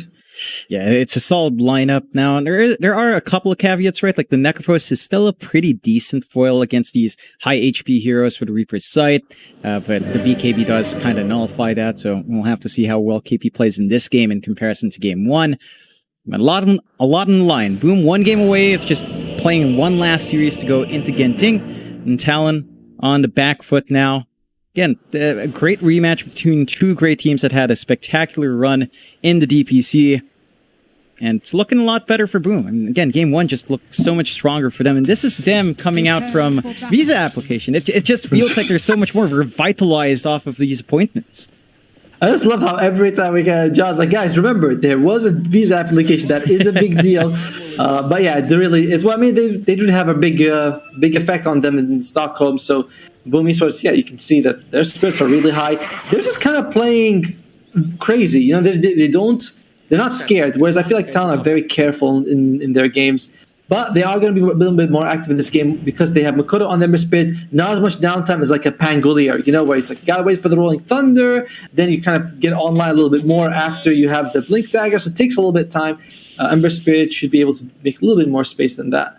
Yeah, it's a solid lineup now. And there are a couple of caveats, right? Like the Necrophos is still a pretty decent foil against these high HP heroes for the Reaper's Sight, but the BKB does kind of nullify that, so we'll have to see how well KP plays in this game in comparison to game 1. A lot on the line. Boom, 1 game away of just playing one last series to go into Ginting, and Talon on the back foot now. Again, a great rematch between two great teams that had a spectacular run in the DPC. And it's looking a lot better for Boom. I mean, again, game 1 just looked so much stronger for them. And this is them coming out from visa application. It just feels like they're so much more revitalized off of these appointments. I just love how every time we get a job, like, guys, remember, there was a visa application. That is a big deal. But yeah, they do have a big effect on them in Stockholm. So Boom Esports, yeah, you can see that their spirits are really high. They're just kind of playing crazy. They're not scared. Whereas I feel like Talon are very careful in their games. But they are going to be a little bit more active in this game because they have Makoto on their spirit. Not as much downtime as like a Pangolier, where it's like, you gotta wait for the Rolling Thunder. Then you kind of get online a little bit more after you have the Blink Dagger. So it takes a little bit of time. Ember Spirit should be able to make a little bit more space than that.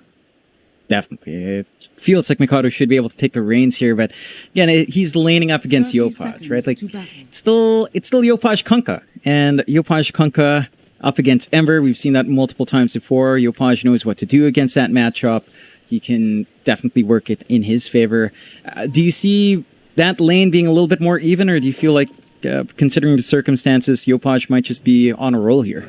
Definitely. It feels like Mikado should be able to take the reins here, but again, he's laning up against Yopaj, right? Like, it's still Yopaj Kunkka, and Yopaj Kunkka up against Ember. We've seen that multiple times before. Yopaj knows what to do against that matchup. He can definitely work it in his favor. Do you see that lane being a little bit more even, or do you feel like, considering the circumstances, Yopaj might just be on a roll here?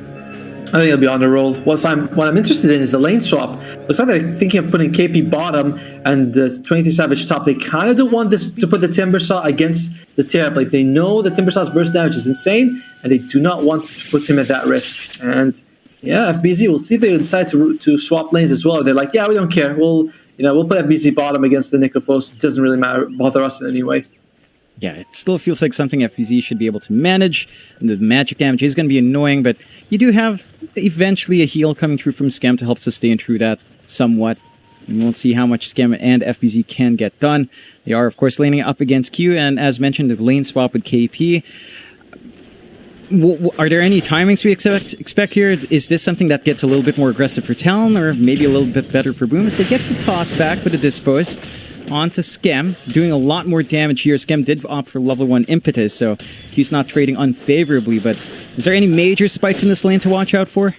I think he'll be on the roll. What I'm interested in is the lane swap. Looks like they're thinking of putting KP bottom and 23 Savage top. They kind of don't want this to put the Timbersaw against the Terrap. Like, they know the Timbersaw's burst damage is insane, and they do not want to put him at that risk. And yeah, FBZ, we'll see if they decide to swap lanes as well. They're like, yeah, we don't care. We'll put FBZ bottom against the Necrophos. It doesn't really bother us in any way. Yeah, it still feels like something FBZ should be able to manage. And the magic damage is going to be annoying, but you do have eventually a heal coming through from Scam to help sustain through that. somewhat. And we'll see how much Scam and FBZ can get done. They are, of course, laning up against Q, and as mentioned, the lane swap with KP. Are there any timings we expect here? Is this something that gets a little bit more aggressive for Talon, or maybe a little bit better for Boom as they get the toss back with a dispose onto Scam, doing a lot more damage here. Scam did opt for level 1 impetus, so Q's not trading unfavorably, but is there any major spikes in this lane to watch out for?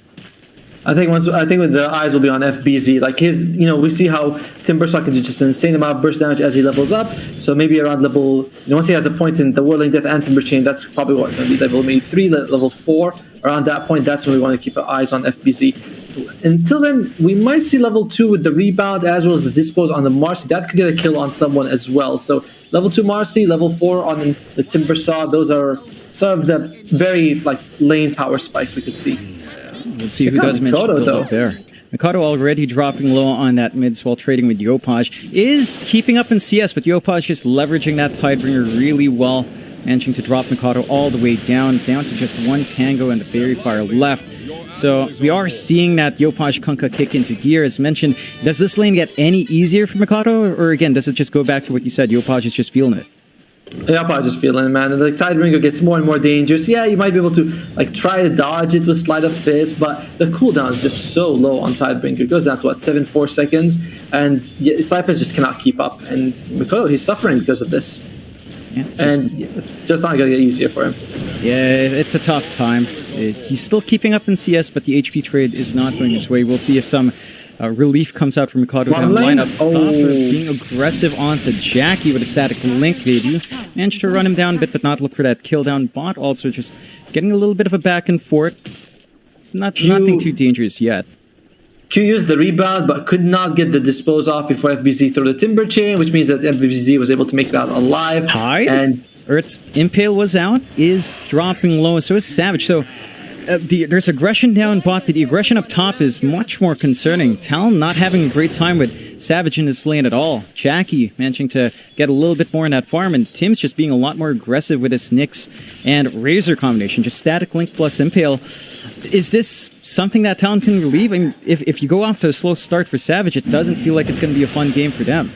I think with the eyes will be on FBZ. Like his, we see how Timbersaw can do just an insane amount of burst damage as he levels up. So maybe around level, once he has a point in the Whirling Death and Timber Chain, that's probably what going to be level maybe 3, level 4. Around that point, that's when we want to keep our eyes on FBZ. Until then, we might see level 2 with the rebound as well as the dispose on the Marcy. That could get a kill on someone as well. So level 2 Marcy, level 4 on the Timbersaw. Those are some of the very lane power spikes we could see. Let's see who does mention build up there. Mikado already dropping low on that mids while trading with Yopaj. Is keeping up in CS, but Yopaj just leveraging that Tidebringer really well. Managing to drop Mikado all the way down to just 1 Tango and the Fairy Fire left. So we are seeing that Yopaj Kunkka kick into gear. As mentioned, does this lane get any easier for Mikado? Or again, does it just go back to what you said? Yopaj is just feeling it. Yeah, I'm just feeling it, man. And the Tidebringer gets more and more dangerous. Yeah, you might be able to try to dodge it with Slide of Fist, but the cooldown is just so low on Tidebringer. It goes down to 7-4 seconds, and Slide of Fist just cannot keep up. And Mikado, he's suffering because of this. Yeah, it's just not gonna get easier for him. Yeah, it's a tough time. He's still keeping up in CS, but the HP trade is not going his way. We'll see if some relief comes out from Mikado down line up top. Being aggressive onto Jackie with a static link. They do manage to run him down a bit, but not look for that kill down. Bot also just getting a little bit of a back and forth. Nothing too dangerous yet. Q used the rebound, but could not get the dispose off before FBZ threw the Timber Chain, which means that FBZ was able to make that alive. Hide? And Earth's Impale was out, is dropping low, so is Savage. So there's aggression down bot, but the aggression up top is much more concerning. Talon not having a great time with Savage in this lane at all. Jackie managing to get a little bit more in that farm, and Tim's just being a lot more aggressive with his Nyx and Razor combination. Just static link plus Impale. Is this something that Talon can relieve? I mean, if you go off to a slow start for Savage, it doesn't feel like it's going to be a fun game for them.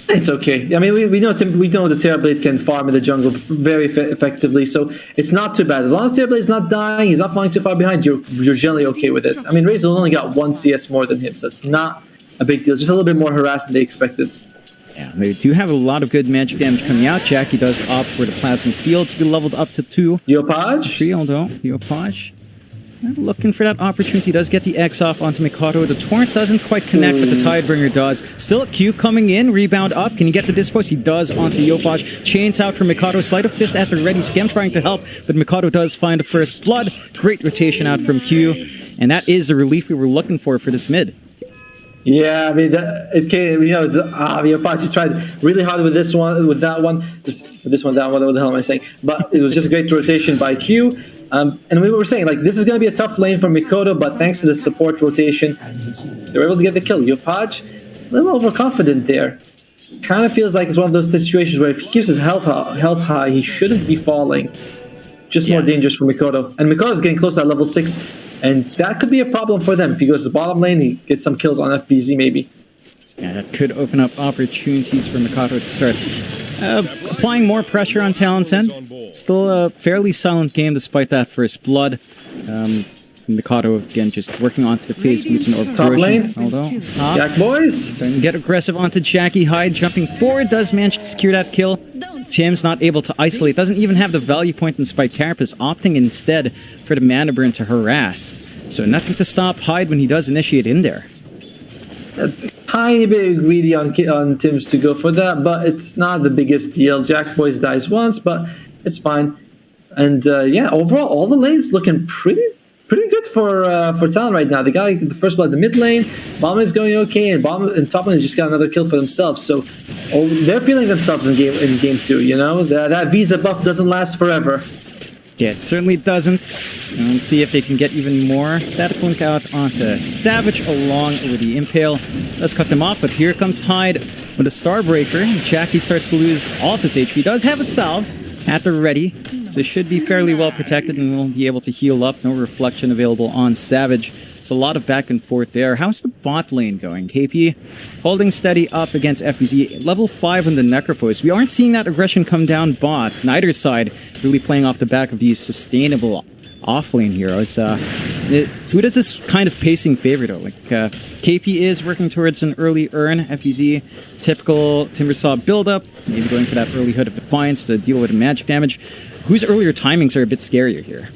It's okay. I mean, we know the Terrorblade can farm in the jungle very effectively, so it's not too bad. As long as Terrorblade's not dying, he's not falling too far behind, you're generally okay with it. I mean, Razor only got 1 CS more than him, so it's not a big deal. Just a little bit more harassed than they expected. Yeah, they do have a lot of good magic damage coming out. Jackie does opt for the Plasma Field to be leveled up to 2. Yopaj? 3, although Yopaj looking for that opportunity, does get the X off onto Mikado. The Torrent doesn't quite connect, but the Tidebringer does. Still Q coming in, rebound up. Can he get the dispose? He does onto Yopaj. Chains out for Mikado. Sleight of Fist at the ready. Scam trying to help, but Mikado does find a first blood. Great rotation out from Q, and that is the relief we were looking for this mid. Yeah, I mean, it came, Yopaj just tried really hard with this one, with that one, what the hell am I saying? But it was just a great rotation by Q. And we were saying, this is going to be a tough lane for Mikado, but thanks to the support rotation, they were able to get the kill. Yopaj, a little overconfident there. Kind of feels like it's one of those situations where if he keeps his health high, he shouldn't be falling. Just more dangerous for Mikado. And Mikado's getting close to that level 6, and that could be a problem for them. If he goes to the bottom lane, he gets some kills on FBZ maybe. Yeah, that could open up opportunities for Mikado to start applying more pressure on Talon's end. Still a fairly silent game despite that first blood. Mikado again just working onto the face mutant or top lane. Jack boys starting to get aggressive onto Jackie. Hyde jumping forward, does manage to secure that kill. Tim's not able to isolate, doesn't even have the value point in Spike Carapace, opting instead for the mana burn to harass. So nothing to stop Hyde when he does initiate in there. A tiny bit greedy on Tim's to go for that, but it's not the biggest deal. Jack Boys dies once, but it's fine. And overall, all the lanes looking pretty good for Talon right now. They got the first blood, the mid lane. Bomb is going okay, and top lane has just got another kill for themselves. So they're feeling themselves in game 2. You know that Visa buff doesn't last forever. Yeah, it certainly doesn't. And let's see if they can get even more. Static link out onto Savage along with the Impale. Let's cut them off, but here comes Hyde with a Starbreaker. Jackie starts to lose all of his HP. Does have a salve at the ready, so should be fairly well protected and will be able to heal up. No reflection available on Savage. It's a lot of back and forth there. How's the bot lane going? KP holding steady up against FBZ. Level 5 on the Necrophos. We aren't seeing that aggression come down bot. Neither side really playing off the back of these sustainable off-lane heroes. Who does this kind of pacing favor though? Like KP is working towards an early earn. FBZ, typical Timbersaw build-up. Maybe going for that early Hood of Defiance to deal with the magic damage. Whose earlier timings are a bit scarier here?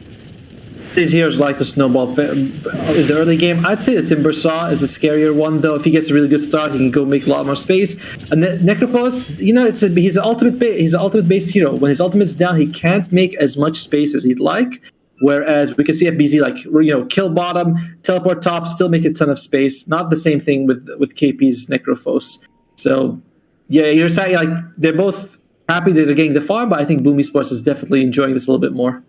These heroes like to snowball in the early game. I'd say the Timbersaw is the scarier one, though. If he gets a really good start, he can go make a lot more space. And Necrophos, you know, he's an ultimate based hero. When his ultimate's down, he can't make as much space as he'd like. Whereas we can see FBZ like, you know, kill bottom, teleport top, still make a ton of space. Not the same thing with KP's Necrophos. So yeah, you're saying like they're both happy that they're getting the farm, but I think Boom Esports is definitely enjoying this a little bit more.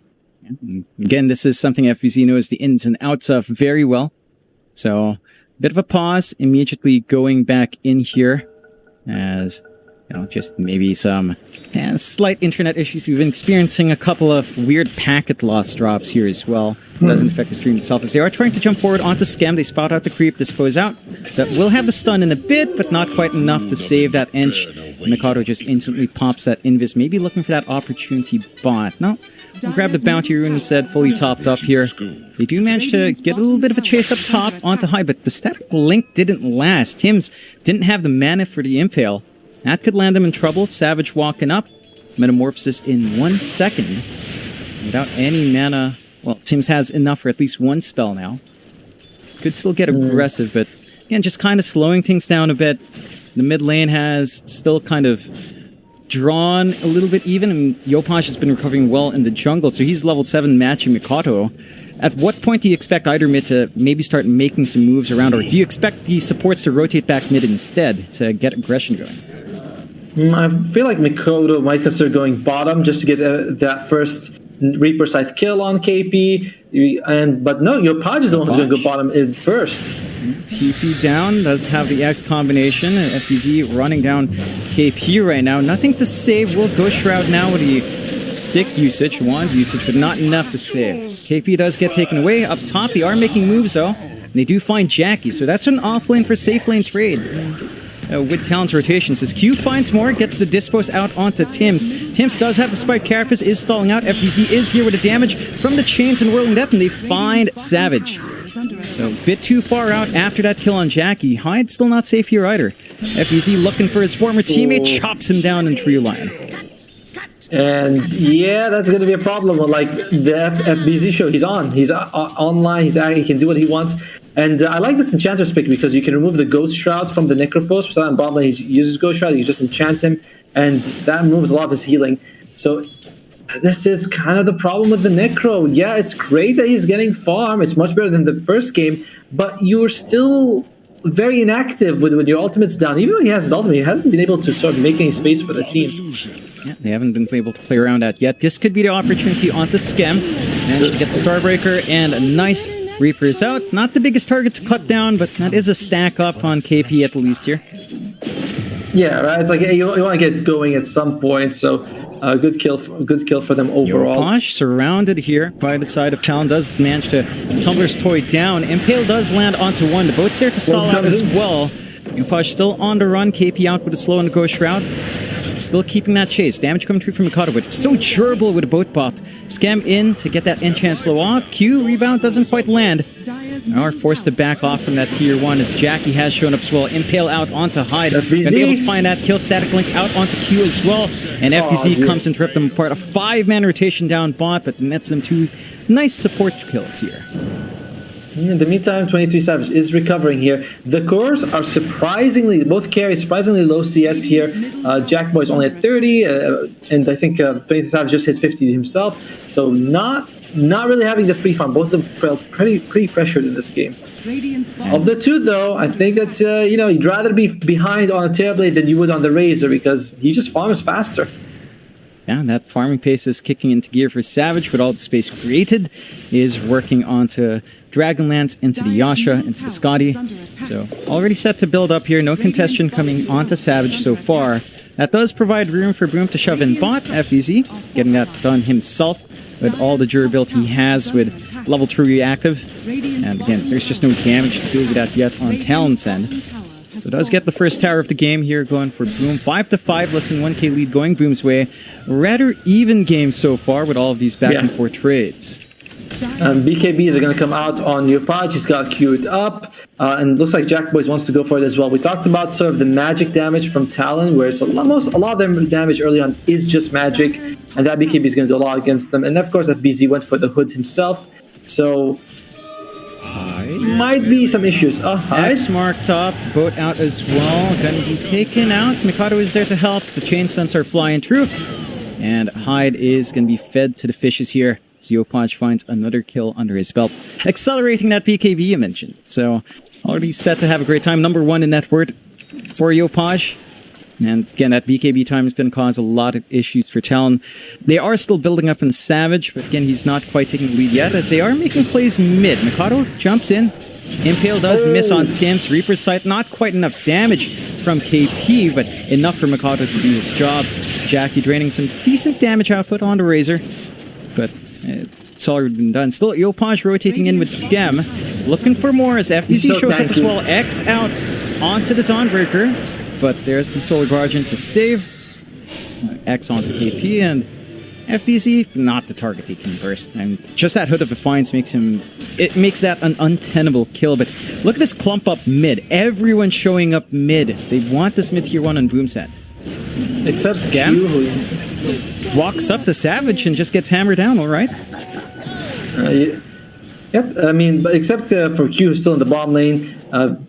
Again, this is something FBZ knows the ins and outs of very well. So a bit of a pause, immediately going back in here as, you know, just maybe some slight internet issues. We've been experiencing a couple of weird packet loss drops here as well. Doesn't affect the stream itself as they are trying to jump forward onto Scam. They spot out the creep, dispose out. That will have the stun in a bit, but not quite enough to save that inch. Mikado just instantly pops that invis, maybe looking for that opportunity bot. No, we'll grab the bounty rune instead, fully topped up here. They do manage to get a little bit of a chase up top onto high, but the static link didn't last. Tims didn't have the mana for the impale. That could land them in trouble. Savage walking up. Metamorphosis in 1 second. Without any mana. Well, Tims has enough for at least one spell now. Could still get aggressive, but again, just kind of slowing things down a bit. The mid lane has still kind of drawn a little bit even, and Yopaj has been recovering well in the jungle, so he's level 7 matching Mikado. At what point do you expect either mid to maybe start making some moves around, or do you expect the supports to rotate back mid instead to get aggression going? I feel like Mikado might consider going bottom just to get that first Reaper Scythe kill on KP. But no, Yopaj is the one who's going to go bottom first. TP down, does have the X combination. FBZ running down KP right now. Nothing to save. Will Ghost Shroud now with the stick usage, wand usage, but not enough to save. KP does get taken away. Up top, they are making moves though. And they do find Jackie, so that's an off lane for safe lane trade. With Talon's rotations, as Q finds more, gets the dispose out onto Tims. Tims does have the spike carapace, is stalling out. FBZ is here with the damage from the chains and whirling death, and they find Savage. So a bit too far out after that kill on Jackie. Hyde still not safe here either. FBZ looking for his former teammate, chops him down in tree line. And yeah, that's going to be a problem. Like the FBZ show, he's on. He's online. He can do what he wants. And I like this Enchanter's pick because you can remove the Ghost Shroud from the Necrophos. So on bottom lane, he uses Ghost Shroud. You just enchant him, and that moves a lot of his healing. So this is kind of the problem with the Necro. Yeah, it's great that he's getting farm. It's much better than the first game, but you're still very inactive when your ultimate's down. Even when he has his ultimate, he hasn't been able to sort of make any space for the team. Yeah, they haven't been able to play around that yet. This could be the opportunity onto Scam. Managed to get the Starbreaker, and a nice Reaper is out. Not the biggest target to cut down, but that is a stack up on KP at the least here. Yeah, right. It's like you want to get going at some point, so good kill for them overall. Yopaj surrounded here by the side of Talon, does manage to Tumbler's Toy down. Impale does land onto one. The boat's there to stall out as well. Yopaj still on the run. KP out with a slow and a Ghost Shroud. Still keeping that chase. Damage coming through from Mikado, but it's so durable with a boat buff. Scam in to get that enchant slow off. Q rebound doesn't quite land. Are forced to back off from that tier 1 as Jackie has shown up as well. Impale out onto Hyde. Gonna be able to find that kill. Static Link out onto Q as well. And FBZ comes and rip them apart. A 5-man rotation down bot, but nets them 2 nice support kills here. In the meantime, 23 Savage is recovering here. The cores are surprisingly, both carry surprisingly low CS here. Jackboy's only at 30, and I think 23 Savage just hits 50 himself. So not really having the free farm. Both of them felt pretty pressured in this game. Of the two, though, I think that you'd rather be behind on a Terrorblade than you would on the Razor because he just farms faster. Yeah, that farming pace is kicking into gear for Savage, with all the space created, is working onto Dragonlance, into the Yasha, into the Scotty. So already set to build up here, no contestation coming onto Savage so far. That does provide room for Broom to shove in bot. FBZ getting that done himself with all the durability he has with level 3 active. And again, there's just no damage to do that yet on Talon's end. So does get the first tower of the game here going for Boom. 5-5, less than 1k lead going Boom's way. Rather even game so far with all of these back and forth trades. BKBs are going to come out on Yopaj. He's got queued up. And looks like Jackboys wants to go for it as well. We talked about sort of the magic damage from Talon, where a lot of their damage early on is just magic. And that BKB is going to do a lot against them. And of course, FBZ went for the hood himself. So might be some issues. X marked up, boat out as well. Gonna be taken out. Mikado is there to help. The chain stunts are flying through. And Hyde is gonna be fed to the fishes here. So Yopaj finds another kill under his belt, accelerating that BKB you mentioned. So already set to have a great time. Number 1 in net worth for Yopaj. And again, that BKB time is going to cause a lot of issues for Talon. They are still building up in Savage, but again, he's not quite taking the lead yet, as they are making plays mid. Mikado jumps in. Impale does miss on Tim's. Reaper's Sight, not quite enough damage from KP, but enough for Mikado to do his job. Jackie draining some decent damage output onto Razor, but it's already been done. Still, Yopaj rotating in with Skem, looking for more as FBC shows up as well. X out onto the Dawnbreaker. But there's the Solar Guardian to save. X onto KP, and FBZ, not the target he can burst. And just that Hood of Defiance makes that an untenable kill. But look at this clump up mid. Everyone's showing up mid. They want this mid tier 1 on Boomset. Except Scam walks up to Savage and just gets hammered down, alright? Yep, I mean, but except for Q, who's still in the bottom lane.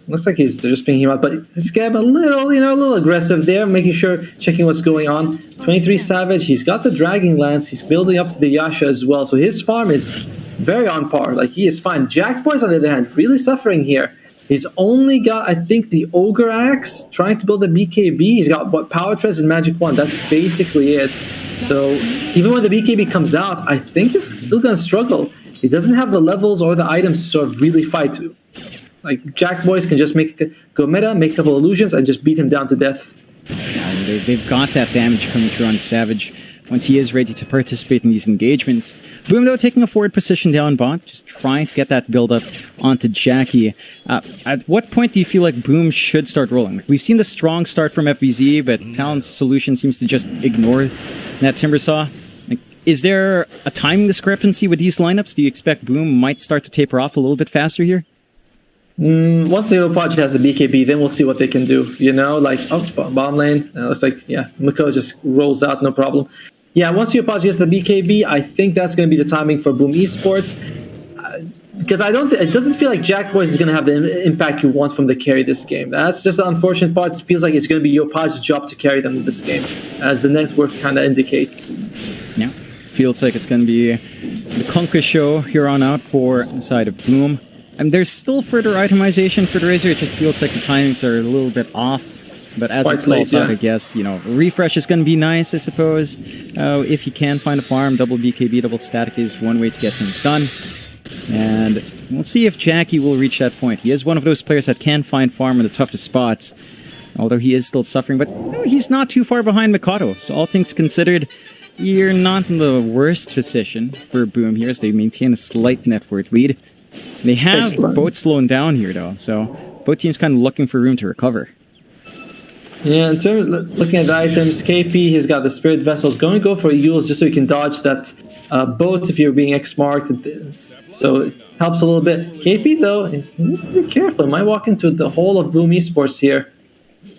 Looks like they're just picking him out, but Scab a little aggressive there, making sure, checking what's going on. 23 Savage, he's got the Dragon Lance, he's building up to the Yasha as well, so his farm is very on par, like he is fine. Jackboy's on the other hand, really suffering here. He's only got, I think, the Ogre Axe, trying to build a BKB. He's got what, Power Treads and Magic Wand, that's basically it. So even when the BKB comes out, I think he's still going to struggle. He doesn't have the levels or the items to sort of really fight. Like, Jack Boys can just go meta, make a couple illusions, and just beat him down to death. Yeah, they've got that damage coming through on Savage once he is ready to participate in these engagements. Boom, though, taking a forward position down bot, just trying to get that build-up onto Jackie. At what point do you feel like Boom should start rolling? We've seen the strong start from FVZ, but Talon's solution seems to just ignore that Timbersaw. Is there a timing discrepancy with these lineups? Do you expect Boom might start to taper off a little bit faster here? Once the Opaj has the BKB, then we'll see what they can do. You know, like, bottom lane. Looks like, yeah, Mako just rolls out, no problem. Yeah, once the Opaj gets the BKB, I think that's going to be the timing for Boom Esports. Because it doesn't feel like Jackboys is going to have the impact you want from the carry this game. That's just the unfortunate part. It feels like it's going to be Opaj's job to carry them in this game, as the next word kind of indicates. Yeah. Feels like it's going to be the Conquer show here on out for the side of Boom. And there's still further itemization for the Razor. It just feels like the timings are a little bit off. But as it stalls out, I guess, you know, refresh is going to be nice, I suppose. If you can find a farm, double BKB, double static is one way to get things done. And we'll see if Jackie will reach that point. He is one of those players that can find farm in the toughest spots. Although he is still suffering, but he's not too far behind Mikado. So all things considered, you're not in the worst position for Boom here as they maintain a slight net worth lead. They have both slowing down here though, so both teams kind of looking for room to recover. Yeah, in terms of looking at the items, KP, he's got the Spirit Vessels. Going to go for Yules just so he can dodge that boat if you're being X-marked. So it helps a little bit. KP though, he needs to be careful. He might walk into the whole of Boom Esports here.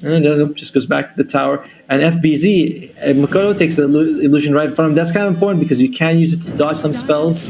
And it just goes back to the tower. And FBZ, Makoto takes the illusion right in front of him. That's kind of important because you can use it to dodge some spells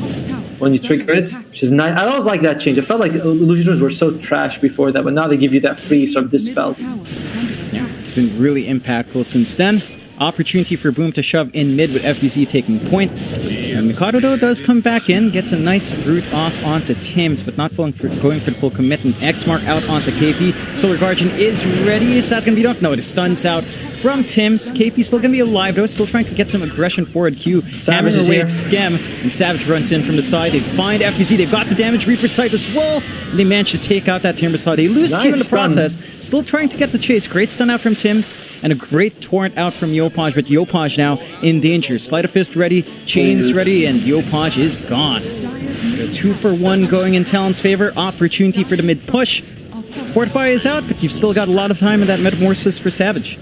when you trigger it, which is nice. I always like that change. I felt like illusioners were so trash before that, but now they give you that free sort of dispel. Yeah, it's been really impactful since then. Opportunity for Boom to shove in mid with FBZ taking point. And Mikado though does come back in, gets a nice route off onto Tim's, but not going for the full commit. And X-Mark out onto KP. Solar Guardian is ready. Is that going to be enough? No, it stuns out from Tim's. KP still going to be alive though, still trying to get some aggression forward. Q hammers away at Skem, and Savage runs in from the side. They find FBZ. They've got the damage. Reaper Sight as well. And they manage to take out that Timbersaw. They lose Q in the process. Still trying to get the chase. Great stun out from Tim's, and a great torrent out from Yopaj, but Yopaj now in danger. Sleight of Fist ready, chains ready, and Yopaj is gone. The 2-for-1 going in Talon's favor. Opportunity for the mid push. Fortify is out, but you've still got a lot of time in that Metamorphosis for Savage.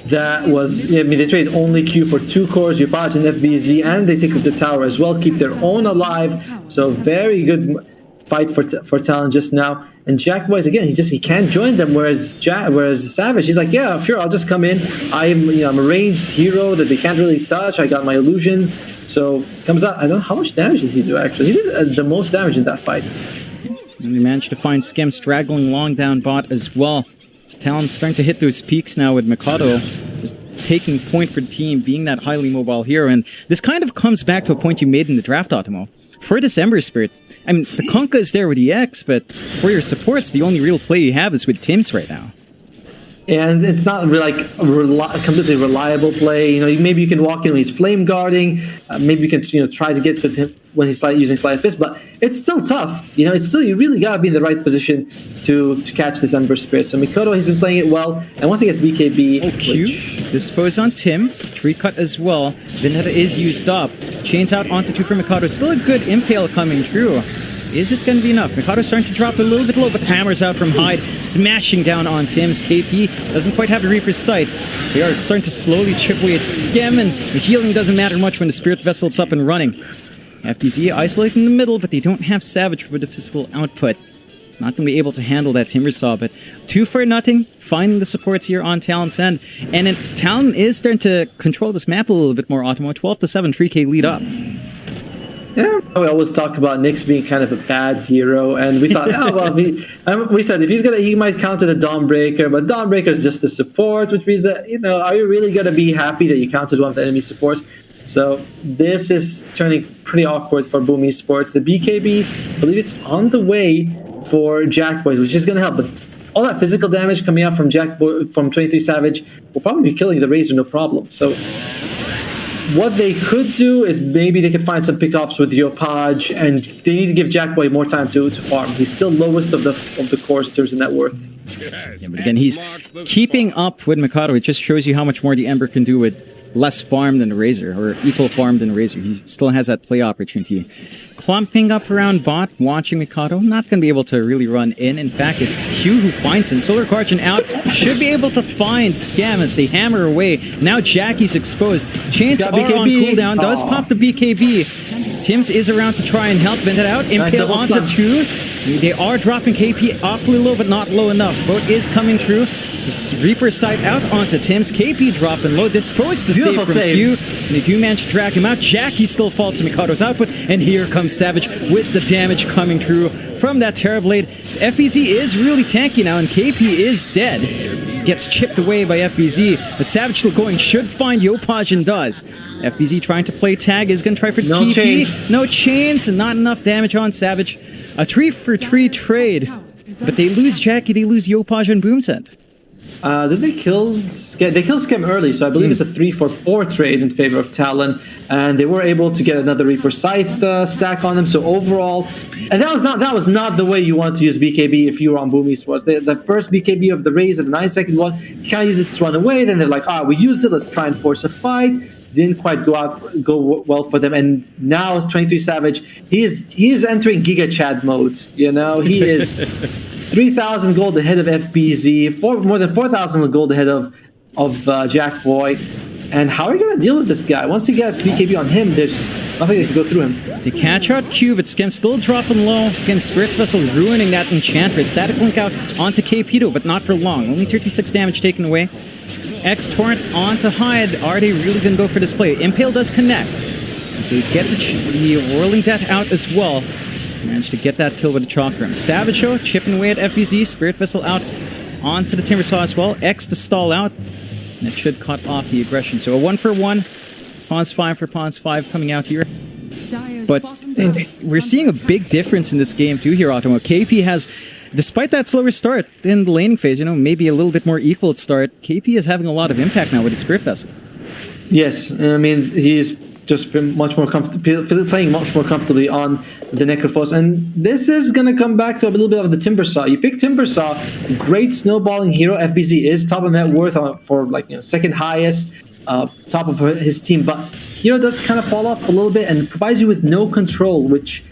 That was, I mean, they trade only Q for 2 cores, Upaj and FBZ, and they take up the tower as well, keep their own alive. So very good fight for Talon just now. And Jack Boys, again, he can't join them, whereas Savage, he's like, yeah, sure, I'll just come in. I'm a ranged hero that they can't really touch. I got my illusions. So comes out, I don't know, how much damage did he do actually? He did the most damage in that fight. And we managed to find Skem straggling long down bot as well. Talon's starting to hit those peaks now with Mikado, just taking point for the team, being that highly mobile hero. And this kind of comes back to a point you made in the draft, Automo. For this Ember Spirit, I mean, the Conka is there with the X, but for your supports, the only real play you have is with Tims right now. And it's not really like a completely reliable play. You know, maybe you can walk in when he's flame guarding. Maybe you can, try to get with him when he's using Sleight of Fist. But it's still tough. You know, it's still, you really gotta be in the right position to catch this Ember Spirit. So Mikado, he's been playing it well. And once he gets BKB, Q dispose on Tims, 3-cut as well. Vendetta is used up. Chains out onto 2 for Mikado. Still a good impale coming through. Is it going to be enough? Mikado's starting to drop a little bit low, but hammers out from Hyde, smashing down on Tims. KP doesn't quite have the Reaper's Sight. They are starting to slowly chip away at Skem, and the healing doesn't matter much when the Spirit Vessel's up and running. FBZ isolated in the middle, but they don't have Savage for the physical output. It's not going to be able to handle that Timbersaw, but 2-for-0, finding the supports here on Talon's end. And then Talon is starting to control this map a little bit more, Automo. 12-7, 3K lead up. Yeah, we always talk about Nyx being kind of a bad hero, and we thought, we said if he might counter the Dawnbreaker, but Dawnbreaker is just a support, which means that, are you really going to be happy that you countered one of the enemy supports? So this is turning pretty awkward for Boom Esports. The BKB, I believe it's on the way for Jack Boys, which is going to help, but all that physical damage coming out from from 23 Savage will probably be killing the Razor no problem. So what they could do is maybe they could find some pickoffs with Yopaj, and they need to give Jackboy more time to farm. He's still lowest of the cores in terms of net worth. Yeah, but again, he's keeping up with Mikado. It just shows you how much more the Ember can do with less farm than the Razor, or equal farm than the Razor. He still has that play opportunity. Clumping up around bot, watching Mikado, not going to be able to really run in. In fact, it's Hugh who finds him. Solar Guardian out, should be able to find Skem as they hammer away. Now Jackie's exposed. Chains are on cooldown, does pop the BKB. Tims is around to try and help Vendetta out. Impale onto 2. They are dropping KP awfully low, but not low enough. Boat is coming through. It's Reaper's Sight out onto Tims. KP dropping low. Disposed the save from Q. And they do manage to drag him out. Jackie still falls to Mikado's output. And here comes Savage with the damage coming through from that Terrorblade. FBZ is really tanky now, and KP is dead. Gets chipped away by FBZ. But Savage still going. Should find Yopaj and does. FBZ trying to play tag. Is going to try for TP. Chains. No chains. And not enough damage on Savage. A 3-for-3 trade. But they lose Jackie. They lose Yopaj and Boomset. Did they kill Skem? They killed Skem early, so I believe it's a 3-for-4 trade in favor of Talon, and they were able to get another Reaper Scythe stack on them. So overall, and that was not the way you want to use BKB if you were on Boom Esports. The first BKB of the Raze, the 9-second one, you can't use it to run away. Then they're like, we used it. Let's try and force a fight. Didn't quite go well for them, and now it's 23 Savage. He is entering Giga Chad mode. He is 3,000 gold ahead of FBZ, more than 4,000 gold ahead of Jackboy. And how are you going to deal with this guy? Once he gets BKB on him, there's nothing that can go through him. They catch out Q, but Skem still dropping low. Again, Spirit Vessel ruining that Enchantress. Static Link out onto KP, but not for long. Only 36 damage taken away. X-Torrent onto Hyde. Are they really going to go for this play? Impale does connect. As they get the Whirling Death out as well. Managed to get that kill with the Chakram. Savage show, chipping away at FBZ. Spirit Vessel out onto the Timbersaw as well. X to stall out. And it should cut off the aggression. So a 1-for-1. Pawns 5 for Pawns 5 coming out here. But we're seeing a big difference in this game too here, Automo. KP has, despite that slower start in the laning phase, maybe a little bit more equal at start, KP is having a lot of impact now with his Spirit Vessel. Yes, I mean, he's just been much more playing much more comfortably on the Necrophos, and this is gonna come back to a little bit of the Timbersaw. You pick Timbersaw, great snowballing hero. FBZ is top of net worth for second highest, top of his team, but hero does kind of fall off a little bit and provides you with no control, which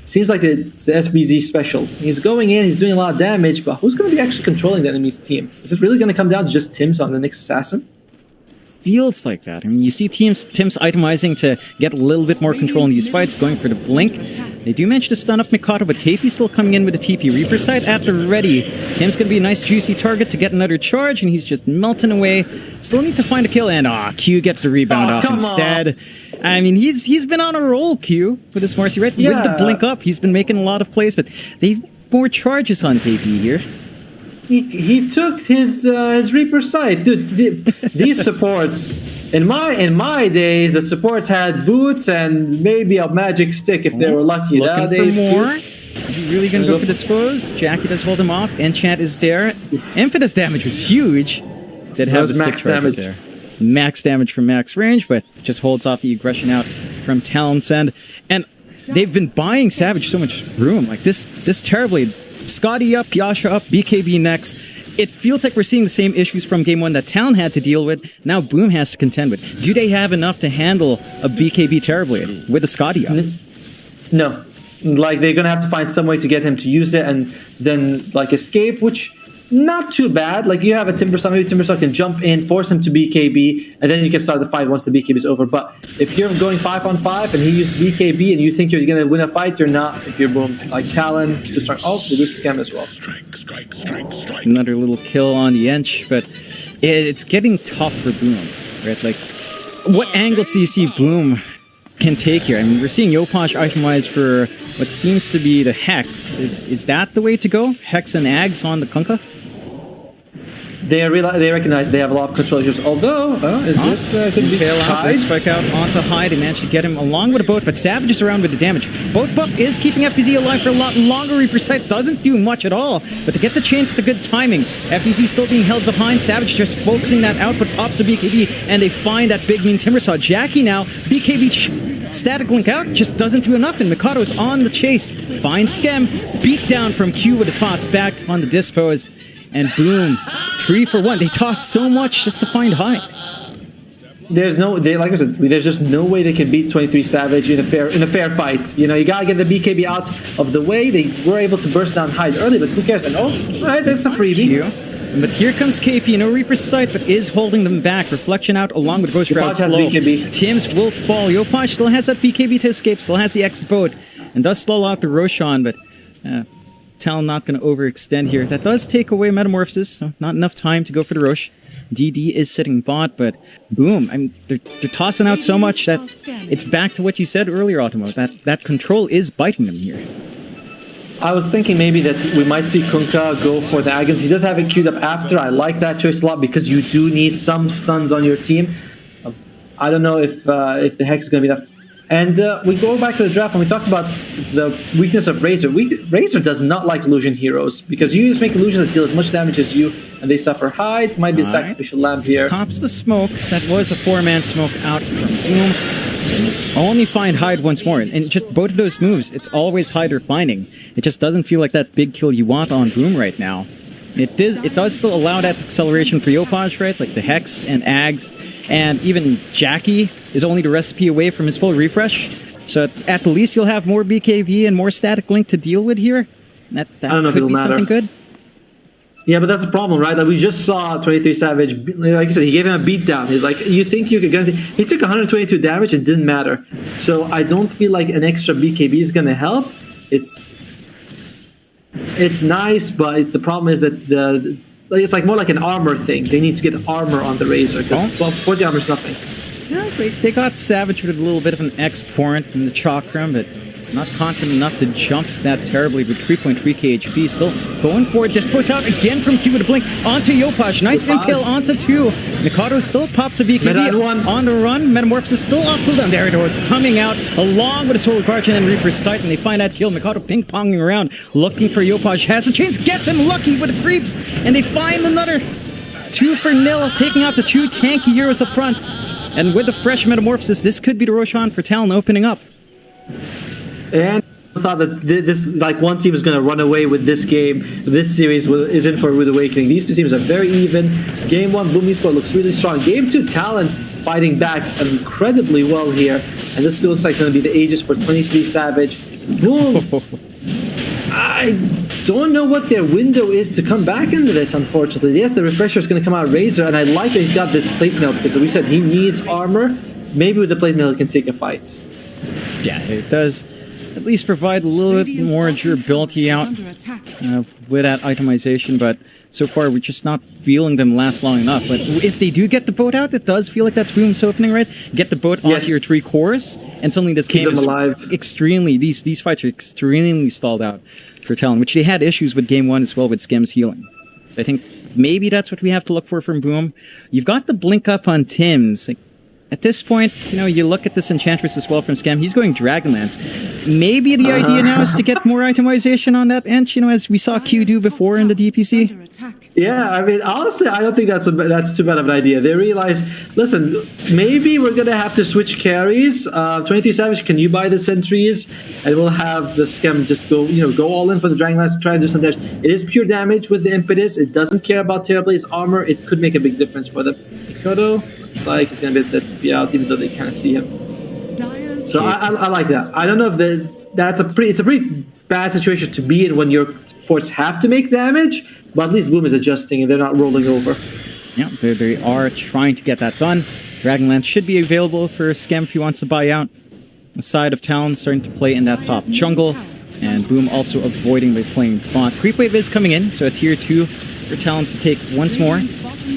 seems like it's the SBZ special. He's going in, he's doing a lot of damage, but who's going to be actually controlling the enemy's team? Is it really going to come down to just Tim's on the next assassin? Feels like that. I mean, you see Tim's itemizing to get a little bit more control in these fights, going for the blink. They do manage to stun up Mikado, but KP still coming in with a TP. Reaper side at the ready. Tim's going to be a nice juicy target to get another charge, and he's just melting away. Still need to find a kill, and Q gets the rebound off instead. I mean, he's been on a roll, Q, with his Marcy, right? Yeah. With the blink up, he's been making a lot of plays, but they've more charges on KP here. He took his Reaper side, dude. These supports, in my days, the supports had boots and maybe a magic stick if they were lucky. Looking Nowadays, for more. Is he really going to go for dispose? Jackie does hold him off. Enchant is there. Impetus damage was huge. Did have the stick charges there. Max damage from max range, but just holds off the aggression out from Talon's end. And they've been buying Savage so much room. Like this terribly. Scotty up, Yasha up, BKB next. It feels like we're seeing the same issues from game 1 that Talon had to deal with. Now Boom has to contend with. Do they have enough to handle a BKB terribly with a Scotty up? No. Like, they're gonna have to find some way to get him to use it and then like escape, which not too bad. Like, you have a Timbersaw, maybe Timbersaw can jump in, force him to BKB, and then you can start the fight once the BKB is over. But if you're going 5-on-5 and he uses BKB and you think you're gonna win a fight, you're not. If you're Boom, like Talon, to start. Oh, they do scam as well. Another little kill on the Ench, but it's getting tough for Boom, right? Like, what angles do you see Boom can take here? I mean, we're seeing Yopaj itemize for what seems to be the Hex. Is that the way to go? Hex and Ags on the Kunkka? They recognize they have a lot of control issues. Although, this could be Hyde. Spike out onto Hyde. They managed to get him along with a boat, but Savage is around with the damage. Boat buff is keeping FBZ alive for a lot longer. Reaper Sight doesn't do much at all, but to get the chance to good timing. FBZ still being held behind. Savage just focusing that out, but pops the BKB, and they find that big mean Timbersaw. Jackie now, BKB static link out, just doesn't do enough, and Mikado's on the chase. Finds Skem, beat down from Q with a toss back on the dispose. And Boom, 3 for 1. They toss so much just to find Hyde. Like I said, there's just no way they can beat 23 Savage in a fair fight. You know, you gotta get the BKB out of the way. They were able to burst down Hyde early, but who cares? And right, that's a freebie. But here comes KP, no Reaper's Sight, but is holding them back. Reflection out along with Ghost Shroud slow. Tim's will fall. Yopaj still has that BKB to escape, still has the X boat, and does slow out the Roshan, but Talon not going to overextend here. That does take away Metamorphosis, so not enough time to go for the Rosh. DD is sitting bot, but Boom, I mean, they're tossing out so much that it's back to what you said earlier, Automo. That control is biting them here. I was thinking maybe that we might see Kunkka go for the Agons. He does have it queued up after. I like that choice a lot because you do need some stuns on your team. I don't know if the Hex is going to be enough. And we go back to the draft and we talk about the weakness of Razor. Razor does not like illusion heroes because you just make illusions that deal as much damage as you and they suffer. Hyde might be a sacrificial lamb here. Pops the smoke. That was a 4-man smoke out from Boom. Only find Hyde once more. And just both of those moves, it's always Hyde or finding. It just doesn't feel like that big kill you want on Boom right now. It does still allow that acceleration for Yopaj, right? Like the Hex and Ags. And even Jackie is only the recipe away from his full refresh. So at the least you'll have more BKB and more static link to deal with here. That I don't know could if be it'll something matter. good. Yeah, but that's the problem, right? Like we just saw 23 Savage, like you said, he gave him a beatdown. He's like, you think you could get it? He took 122 damage, it didn't matter. So I don't feel like an extra BKB is going to help. It's nice, but the problem is that it's like more like an armor thing. They need to get armor on the Razor because well, 40 armor is nothing. Yeah, they got Savage with a little bit of an X torrent in the Chakram, but not confident enough to jump that terribly with 3.3 KHP. Still going for it. Dispose out again from Q with a blink onto Yopaj. Nice impale onto 2. Mikado still pops a BKB on the run. Metamorphosis still off cooldown. There it was coming out along with a Soul Guardian and Reaper's Sight, and they find that kill. Mikado ping-ponging around looking for Yopaj. Has a chance, gets him lucky with the creeps, and they find another 2-0, taking out the 2 tanky heroes up front. And with the fresh Metamorphosis, this could be the Roshan for Talon opening up. And I thought that this, like, one team is going to run away with this game. This series is in for a rude awakening. These two teams are very even. Game 1, Boom Esports looks really strong. Game 2, Talon fighting back incredibly well here. And this looks like it's going to be the ages for 23 Savage. Boom. I don't know what their window is to come back into this, unfortunately. Yes, the refresher is going to come out Razor, and I like that he's got this plate mail because we said he needs armor. Maybe with the plate mail he can take a fight. Yeah, it does at least provide a little bit more durability out with that itemization, but so far we're just not feeling them last long enough. But if they do get the boat out, it does feel like that's Boom's opening, right? Get the boat onto your 3 cores, and suddenly this game is extremely, these fights are extremely stalled out for Talon, which they had issues with game 1 as well with Skem's healing. So I think maybe that's what we have to look for from Boom. You've got the blink up on Tim's. Like, at this point, you look at this Enchantress as well from Scam. He's going Dragonlance. Maybe the idea now is to get more itemization on that end, as we saw Q do before in the DPC. Yeah, I mean, honestly, I don't think that's too bad of an idea. They realize, listen, maybe we're gonna have to switch carries. 23 Savage, can you buy the sentries? And we'll have the Scam just go all in for the Dragonlance, try and do some damage. It is pure damage with the impetus. It doesn't care about Terrorblade armor. It could make a big difference for them. Mikoto, it's like he's gonna be out, even though they can't see him. So I like that. I don't know if it's a pretty bad situation to be in when your supports have to make damage, but at least Boom is adjusting and they're not rolling over. Yeah, they are trying to get that done. Dragonlance should be available for Scam if he wants to buy out. The side of Talon starting to play in that top jungle, and Boom also avoiding by playing bot. Creep wave is coming in, so a tier 2 for Talon to take once more.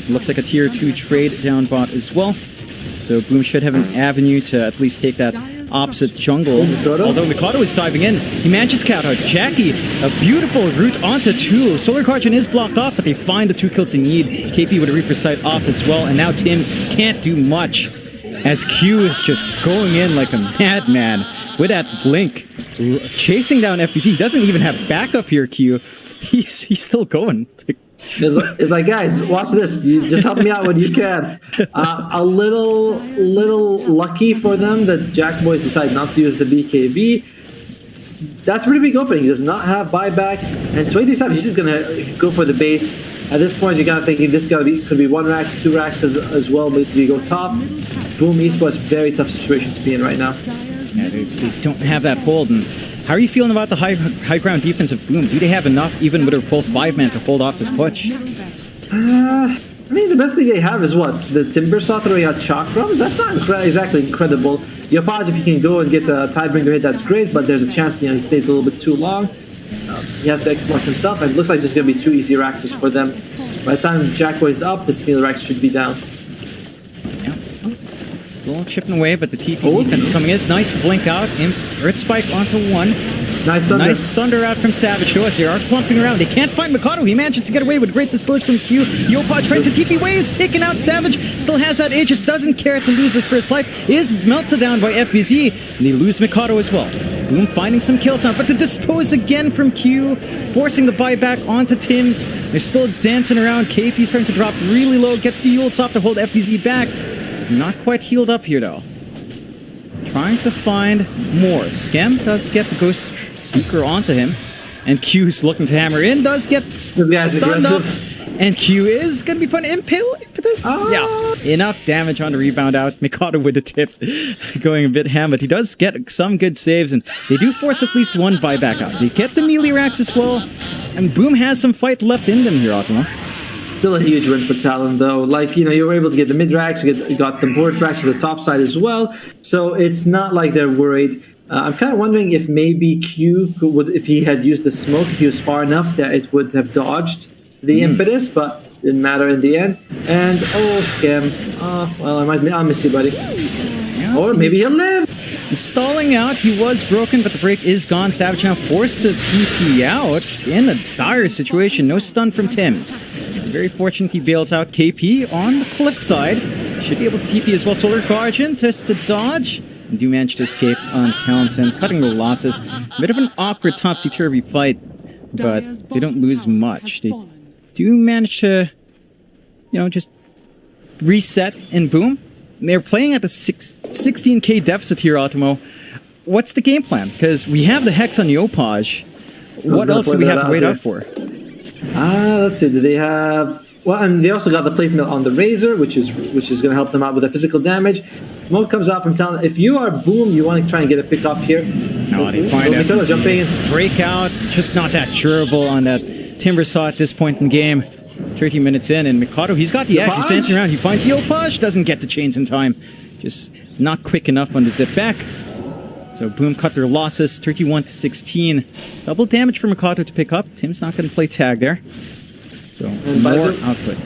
Looks like a tier 2 trade down bot as well. So Boom should have an avenue to at least take that opposite jungle. Although Mikado is diving in, he manages to count out Jackie. A beautiful route onto 2. Solar Guardian is blocked off, but they find the 2 kills they need. KP with a Reaper Sight off as well, and now Tim's can't do much as Q is just going in like a madman with that blink. Chasing down FBZ. He doesn't even have backup here, Q. He's still going. It's like, guys, watch this. You just help me out when you can. A little lucky for them that Jack Boys decide not to use the BKB. That's a pretty big opening. He does not have buyback, and 23 Savage, he's just gonna go for the base. At this point, you gotta thinking this could be 1 racks, 2 racks as well. But we go top. Boom, Esports, very tough situation to be in right now. Yeah, they don't have that hold. And how are you feeling about the high ground defense of Boom? Do they have enough, even with a full 5-man, to hold off this push? I mean, the best thing they have is what? The Timber Saw where you had Chakrams? That's not exactly incredible. Yopaj, if you can go and get a Tidebringer hit, that's great, but there's a chance he stays a little bit too long. He has to export himself, and it looks like it's going to be 2 easy racks for them. By the time Jackboy is up, this meal racks should be down. Still chipping away, but the TP defense coming in. It's nice blink out. Earth Spike onto 1. Nice Thunder. Nice Thunder out from Savage to us. They are clumping around. They can't find Mikado. He manages to get away with great dispose from Q. Yopaj trying to TP away. Is taken out. Savage still has that Aegis. Doesn't care to lose his first life. Is melted down by FBZ. And they lose Mikado as well. Boom finding some kills now, but the dispose again from Q, forcing the buyback onto Tim's. They're still dancing around. KP starting to drop really low. Gets the Yulesoft to hold FBZ back. Not quite healed up here, though. Trying to find more. Scam does get the Ghost Seeker onto him. And Q's looking to hammer in. Does get stunned up. And Q is going to be putting impetus. Yeah. Enough damage on the rebound out. Mikado with the tip. Going a bit ham, but he does get some good saves. And they do force at least 1 buyback out. They get the melee racks as well. And Boom has some fight left in them here, Optima. Still a huge win for Talon, though. Like, you were able to get the mid racks, you got the board racks to the top side as well. So it's not like they're worried. I'm kind of wondering if maybe Q would, if he had used the smoke, if he was far enough that it would have dodged the impetus, but didn't matter in the end. And Scam. Well, I'll miss you, buddy. Yeah, or maybe he'll live. Stalling out, he was broken, but the break is gone. Savage now forced to TP out in a dire situation. No stun from Tim's. Very fortunate he bails out KP on the cliff side. Should be able to TP as well. Solar Guardian just to dodge. And do manage to escape on Talon, cutting the losses. A bit of an awkward topsy-turvy fight, but they don't lose much. They do manage to, just reset and boom. They're playing at the 16k deficit here, Otimo. What's the game plan? Because we have the Hex on Yopaj. What else do we have to wait out for? Let's see. Do they have? Well, and they also got the plate mill on the Razor, which is going to help them out with the physical damage. Smoke comes out from Talon. If you are Boom, you want to try and get a pick off here. Now they find Mikado FBZ. jumping in. Breakout, just not that durable on that Timber Saw at this point in the game. 30 minutes in, and Mikado, he's got the axe, he's dancing around. He finds the Opage, doesn't get the chains in time. Just not quick enough on the zip back. So Boom cut their losses, 31-16. Double damage for Mikado to pick up. Tim's not going to play tag there. So more output.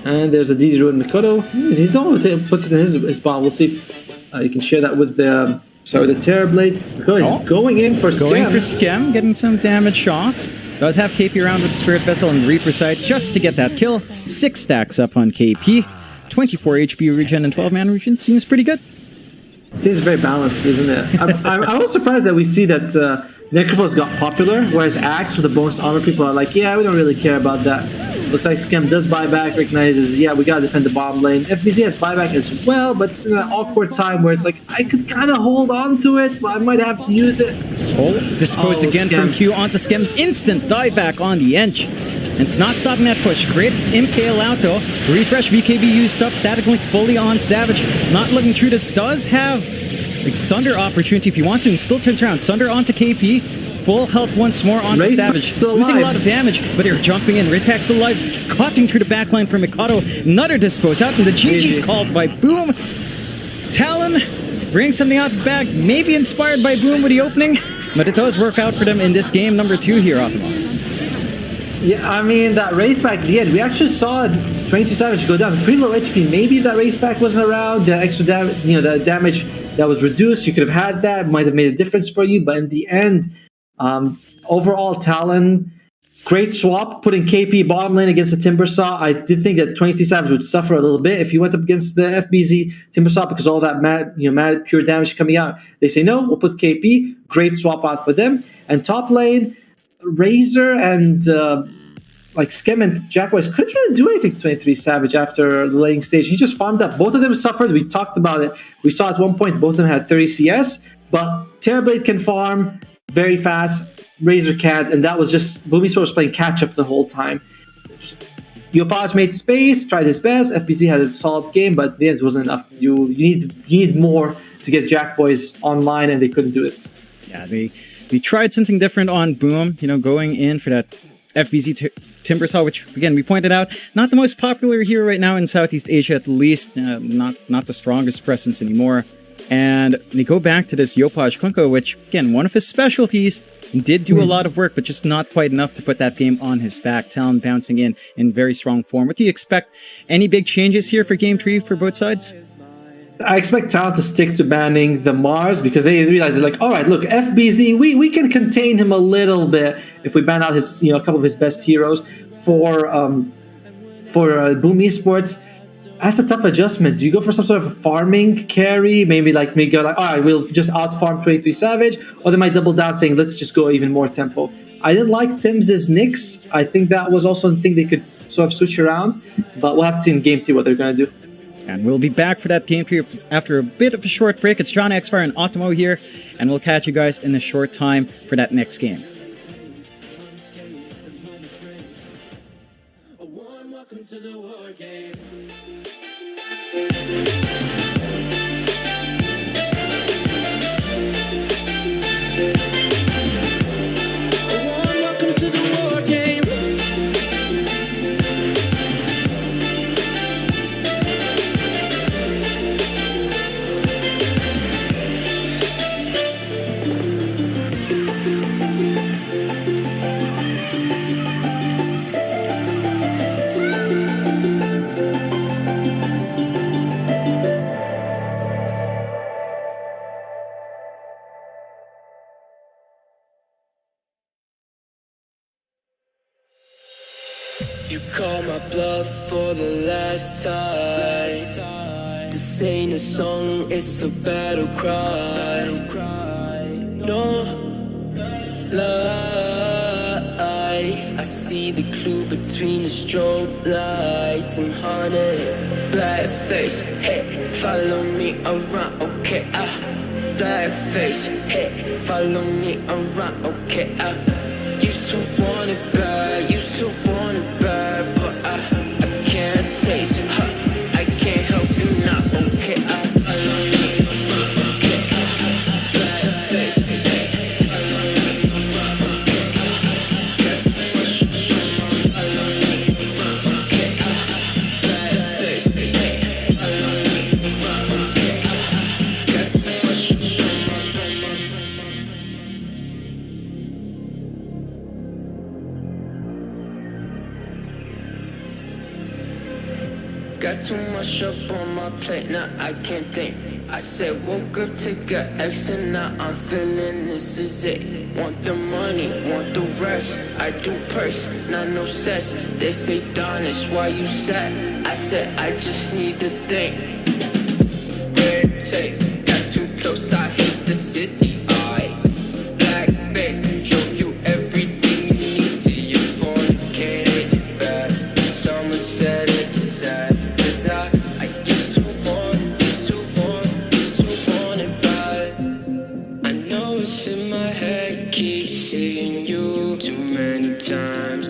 And there's a DD ruin Mikado. He's not puts it in his bomb. We'll see if you can share that with the the Terrorblade. Mikado is going in for Scam. Going for Scam, getting some damage off. Does have KP around with Spirit Vessel and Reaper Sight just to get that kill. 6 stacks up on KP. 24 HP regen and 12 mana regen. Seems pretty good. Seems very balanced, isn't it? I'm also surprised that we see that Necrophos got popular, whereas Axe with the bonus armor, people are like, yeah, we don't really care about that. Looks like Scam does buyback, recognizes, yeah, we gotta defend the bottom lane. FBZ has buyback as well, but it's in an awkward time where it's like, I could kind of hold on to it, but I might have to use it. Dispose again Scam. from Q onto Scam. Instant dieback on the Ench. And it's not stopping that push. Great impale out though. Refresh BKB used up. Static Link fully on Savage. Not looking through this. Does have like Sunder opportunity if you want to, and still turns around. Sunder onto KP. Full health once more onto Savage. Losing a lot of damage, but they're jumping in. Ridpack's alive. Cutting through the backline for Mikado. Another dispose out, and the GG's called by Boom. Talon brings something out of the bag. Maybe inspired by Boom with the opening, but it does work out for them in this game number 2 here, Optimal. Yeah, I mean, that Wraith Pack at the end, we actually saw 22 Savage go down. Pretty low HP. Maybe if that Wraith Pack wasn't around, the extra damage, the damage that was reduced, you could have had that. Might have made a difference for you. But in the end, overall, Talon, great swap, putting KP bottom lane against the Timbersaw. I did think that 23 Savage would suffer a little bit if he went up against the FBZ Timbersaw because all that mad pure damage coming out. They say, no, we'll put KP. Great swap out for them. And top lane, Razor and Skem and Jackboys couldn't really do anything to 23 Savage after the laning stage. He just farmed up. Both of them suffered. We talked about it. We saw at one point both of them had 30 CS, but Terrorblade can farm very fast. Razor can't, and that was just Boomy was playing catch up the whole time. Yopaj made space, tried his best. FBZ had a solid game, but the end wasn't enough. You need more to get Jackboys online, and they couldn't do it. Yeah, we tried something different on Boom, going in for that FBZ Timbersaw, which, again, we pointed out, not the most popular hero right now in Southeast Asia, at least. Not the strongest presence anymore. And they go back to this Yopaj Kunko, which, again, one of his specialties, did do a lot of work, but just not quite enough to put that game on his back. Talon bouncing in very strong form. What do you expect? Any big changes here for Game 3 for both sides? I expect Talon to stick to banning the Mars because they realize they're like, all right, look, FBZ, we can contain him a little bit if we ban out his, a couple of his best heroes for Boom Esports. That's a tough adjustment. Do you go for some sort of farming carry? Maybe go like, all right, we'll just out farm 23 Savage, or they might double down saying, let's just go even more tempo. I didn't like Tim's Nyx. I think that was also a thing they could sort of switch around, but we'll have to see in Game 3 what they're going to do. And we'll be back for that game period after a bit of a short break. It's John Xfire and Ottomo here, and we'll catch you guys in a short time for that next game. Welcome to the war game. Welcome to the war game. You call my bluff for the last time. This ain't a song, it's a battle cry. No life. I see the clue between the strobe lights. I'm haunted. Black face, hey, follow me around, okay, black face, hey, follow me around, okay, used to want it bad, used to want it bad, but I can't taste it, I can't help you now, okay, follow me around, okay, black face. Got too much up on my plate, now I can't think. I said woke up, take a X, and now I'm feeling this is it. Want the money, want the rest. I do purse, not no cess. They say Darnish, why you sad? I said I just need to think. Red tape, got too close, I hate the city. I black face, show you everything you need to your phone. Can't hate it bad. Someone said it's sad. Cause I used to want it bad. I know it's in my head, keep seeing you too many times.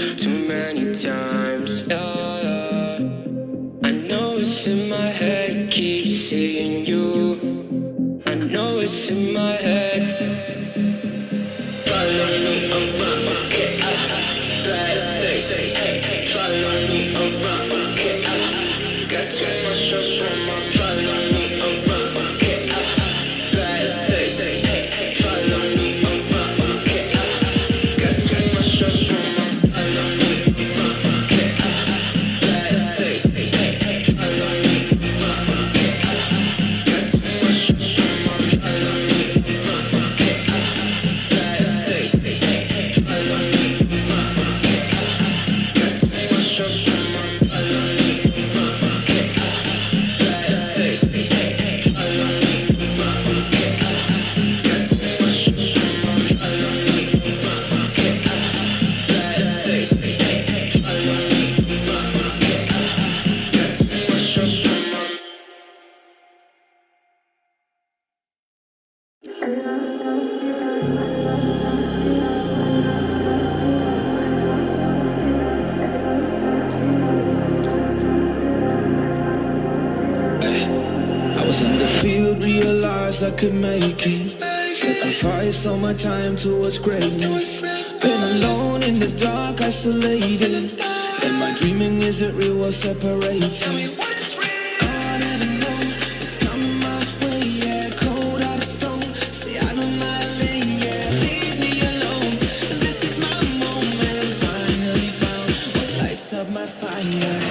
Yeah. I know it's in my head, keep seeing you. I know it's in my head. Follow me around, okay, black face, hey. Follow me around, okay, got too much up on my. Follow me around, okay, black face, hey. Follow me around, okay, got too much up on my. Follow me around, okay, black face, hey. Follow me around, okay, got too much up on my. Follow me around, okay, black face, hey. Follow me around, okay, got too much up on my. Follow me around, okay, black face, hey. Follow me around, okay, got too much up on my. Follow me around, okay, black face, hey. Follow me around, okay, got too much up on my. I was in the field, realized I could make it. Sacrificed all my time towards greatness. Been alone in the dark, isolated. And my dreaming isn't real, what separates me. I never know it's coming my way, yeah. Cold out of stone, stay out of my lane, yeah. Leave me alone. This is my moment, finally found what lights up my fire.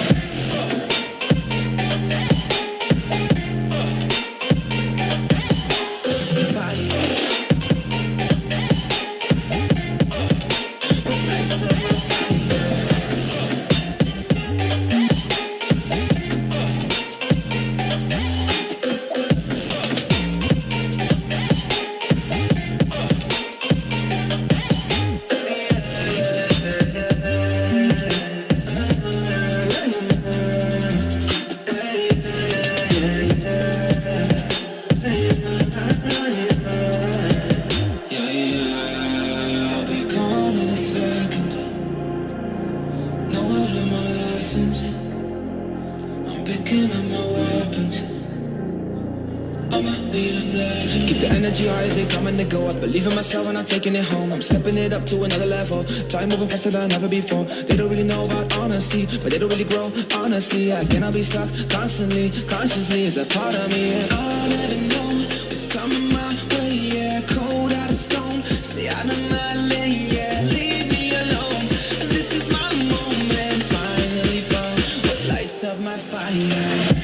I'll be gone in a second. No, I've learned my lessons. I'm picking up my weapons. I'ma be a legend. Keep the energy high as they come and they go. I believe in myself and I'm taking it home. I'm stepping it up to another level. Time moving faster than ever before. They don't really know about honesty, but they don't really grow. Honestly, I cannot be stuck constantly. Consciously is a part of me. And I'll never know it's coming my way. Yeah, cold out of stone, stay out of my lane. Yeah, leave me alone. This is my moment. Finally found what lights up my fire.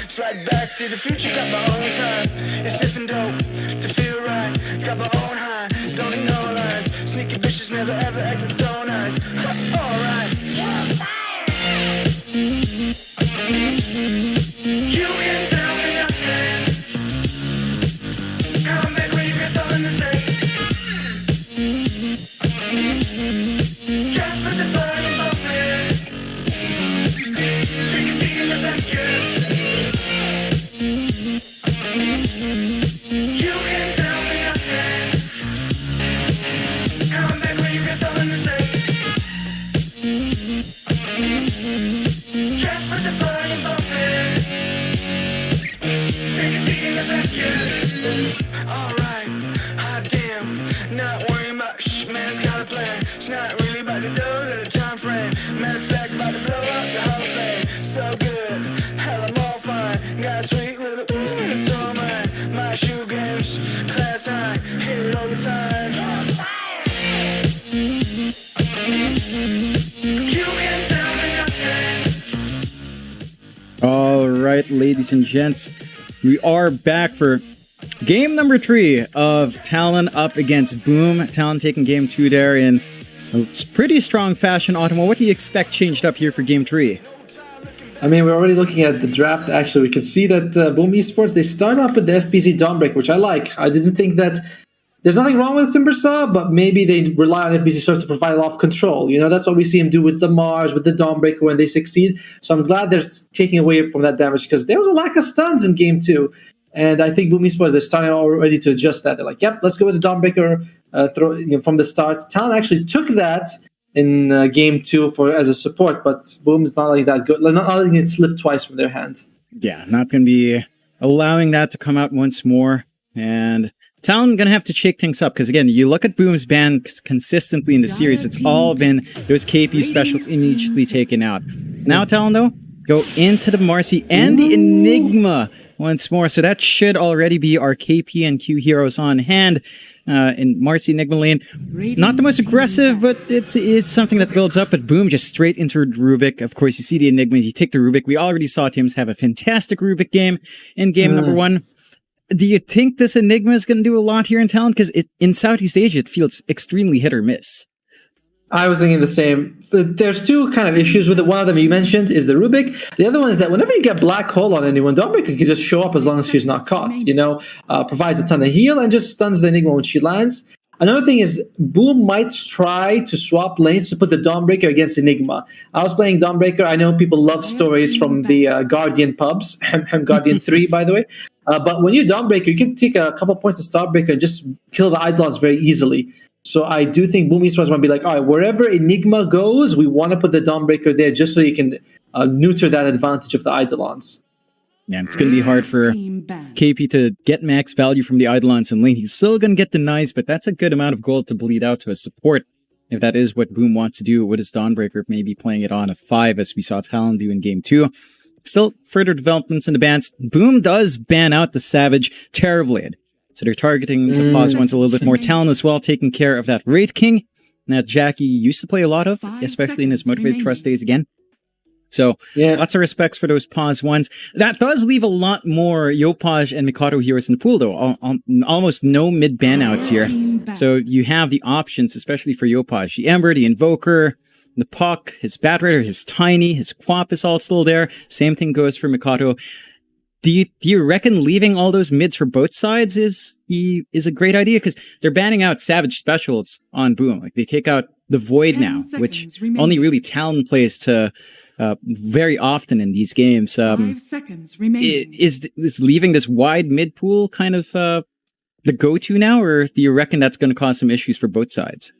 Slide back See the future, got my own time. It's sniffing dope to feel right. Got my own high, don't need no lies. Sneaky bitches never ever act with so nice. Alright. You can tell me nothing. Come back when you got something to say. Just put the volume up, man. Drink a seat in the back, yeah. You can tell me nothing. Come back when you got something to say. Just put the volume up, man. Drink a seat in the back, yeah. Alright, hot damn. Not worrying about man's got a plan. It's not really about the dough or the time frame. Matter of fact, about to blow up the whole thing. So good, hell I'm all fine. Got a sweet little ooh and it's all mine. My shoe games, class high, hit it all the time. You can tell me nothing. All right, ladies and gents, we are back for game number 3 of Talon up against Boom. Talon taking game 2 there in a pretty strong fashion. Ottoman, what do you expect changed up here for game 3? I mean, we're already looking at the draft. Actually, we can see that Boom Esports, they start off with the FBZ Dawnbreaker, which I like. I didn't think that there's nothing wrong with Timbersaw, but maybe they rely on FBZ Surf to provide a lot of control. You know, that's what we see him do with the Mars, with the Dawnbreaker when they succeed. So I'm glad they're taking away from that damage because there was a lack of stuns in game 2. And I think Boom Esports, they're starting already to adjust that. They're like, yep, let's go with the Dawnbreaker from the start. Talon actually took that in game 2 as a support, but Boom is not like that good. Not letting it slip twice from their hand. Yeah, not going to be allowing that to come out once more. And Talon going to have to shake things up because, again, you look at Boom's ban consistently in the series. It's all been those KP specials immediately taken out. Now, Talon, though, go into the Marcy and the Enigma once more. So that should already be our KP and Q heroes on hand in Marcy Enigma lane. Not the most aggressive, but it is something that builds up. But Boom, just straight into Rubik. Of course, you see the Enigma, you take the Rubik. We already saw Tims have a fantastic Rubik game in game number 1. Do you think this Enigma is going to do a lot here in Talon? Because in Southeast Asia, it feels extremely hit or miss. I was thinking the same. There's two kind of issues with it. One of them you mentioned is the Rubik. The other one is that whenever you get Black Hole on anyone, Dawnbreaker can just show up as long as she's not caught, you know, provides a ton of heal and just stuns the Enigma when she lands. Another thing is Boom might try to swap lanes to put the Dawnbreaker against Enigma. I was playing Dawnbreaker. I know people love stories from the Guardian pubs. Guardian 3, by the way. But when you're Dawnbreaker, you can take a couple points of Starbreaker and just kill the Eidolons very easily. So I do think Boom Esports might be like, all right, wherever Enigma goes, we want to put the Dawnbreaker there just so you can neuter that advantage of the Eidolons. Yeah, it's going to be hard for KP to get max value from the Eidolons in lane. He's still going to get denies, but that's a good amount of gold to bleed out to a support. If that is what Boom wants to do with his Dawnbreaker, maybe playing it on a 5 as we saw Talon do in game 2. Still further developments in the bans. Boom does ban out the Savage Terrorblade. So they're targeting the pause ones a little bit more. Talon as well, taking care of that Wraith King that Jackie used to play a lot of, especially in his Motivated Trust days again. So lots of respects for those pause ones. That does leave a lot more Yopaj and Mikado heroes in the pool, though. Almost no mid-ban outs here. So you have the options, especially for Yopaj. The Ember, the Invoker, the Puck, his Bat Raider, his Tiny, his Quap is all still there. Same thing goes for Mikado. Do you reckon leaving all those mids for both sides is a great idea? Because they're banning out Savage Specials on Boom. Like they take out the Void now, which only really Talon plays to very often in these games. 5 seconds remaining. Is leaving this wide mid pool kind of the go-to now, or do you reckon that's going to cause some issues for both sides?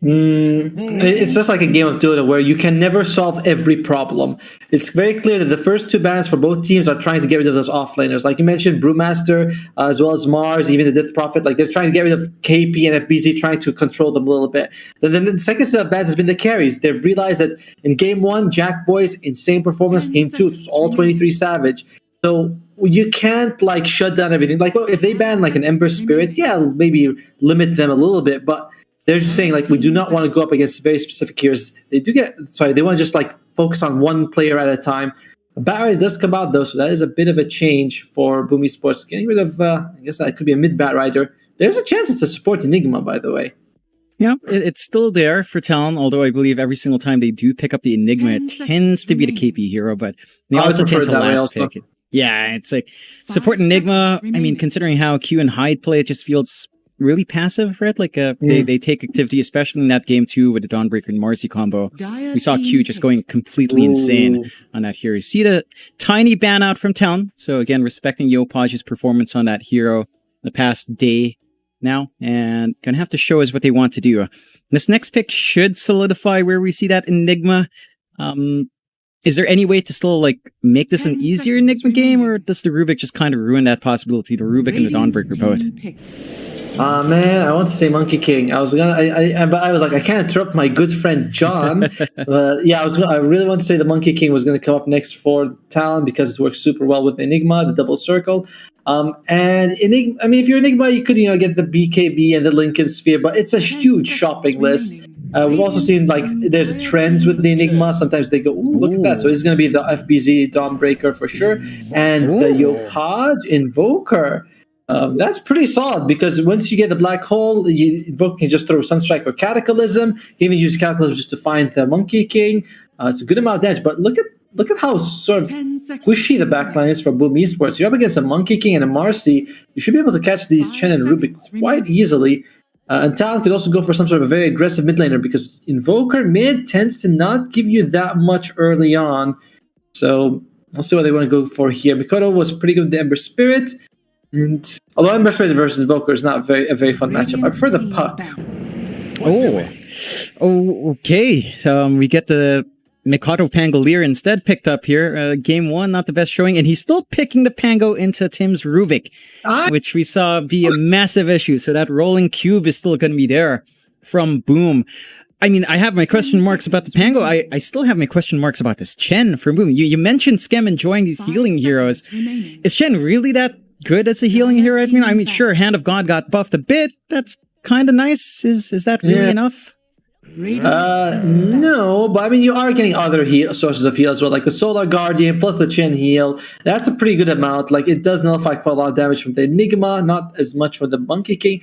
It's just like a game of Dota where you can never solve every problem. It's very clear that the first 2 bans for both teams are trying to get rid of those offlaners. Like you mentioned, Brewmaster, as well as Mars, even the Death Prophet, like they're trying to get rid of KP and FBZ, trying to control them a little bit. Then the second set of bans has been the carries. They've realized that in game 1, Jack Boy's insane performance, game 2, it's all 23 Savage. So you can't like shut down everything. Like if they ban like an Ember Spirit, yeah, maybe limit them a little bit, but they're just saying, like, we do not want to go up against very specific heroes. They want to just, like, focus on one player at a time. Bat Rider does come out though, so that is a bit of a change for Boom Esports. Getting rid of, I guess that could be a mid Bat Rider. There's a chance it's a support Enigma, by the way. Yeah, it's still there for Talon, although I believe every single time they do pick up the Enigma, it tends to be the KP hero, but they also take the last pick. Yeah, it's like support Enigma. I mean, considering how Q and Hyde play, it just feels really passive, right? Like they take activity, especially in that game too with the Dawnbreaker and Marcy combo. We saw Q just going completely insane on that hero. You see the tiny ban out from Talon. So again, respecting Yopaj's performance on that hero the past day now, and gonna have to show us what they want to do. This next pick should solidify where we see that Enigma. Is there any way to still like make this an easier Enigma game, or does the Rubik just kind of ruin that possibility? The Rubik and the Dawnbreaker both. Man, I want to say Monkey King. I was gonna, but I was like, I can't interrupt my good friend John. Yeah, I really want to say the Monkey King was going to come up next for Talon because it works super well with Enigma, the double circle. And Enigma, I mean, if you're Enigma, you could get the BKB and the Lincoln Sphere, but it's a huge shopping list. We've also seen like there's trends with the Enigma. Sometimes they go, ooh, look at that. So it's going to be the FBZ Dawnbreaker for sure, and the Yopaj Invoker. That's pretty solid because once you get the black hole, Invoker can just throw Sunstrike or Cataclysm. You can even use Cataclysm just to find the Monkey King. It's a good amount of damage, but look at how sort of squishy the backline is for Boom Esports. You're up against a Monkey King and a Marcy. You should be able to catch these Chen and Rubik quite easily. And Talon could also go for some sort of a very aggressive mid laner because Invoker mid tends to not give you that much early on. So we'll see what they want to go for here. Mikoto was pretty good with the Ember Spirit. And although Ember Spirit versus Invoker is not a very fun matchup, I prefer the Puck. Oh, okay. So we get the Mikado Pangolier instead picked up here. Game 1, not the best showing, and he's still picking the Pango into Tim's Rubik, which we saw be a massive issue. So that rolling cube is still going to be there from Boom. I mean, I have my question marks about the Pango. I still have my question marks about this Chen from Boom. You mentioned Skem enjoying these healing heroes. Is Chen really that good as a healing hero? I mean, sure, Hand of God got buffed a bit. That's kind of nice. Is that really enough? No, but I mean, you are getting other sources of heal as well, like the Solar Guardian plus the Chen heal. That's a pretty good amount. Like, it does nullify quite a lot of damage from the Enigma, not as much for the Monkey King.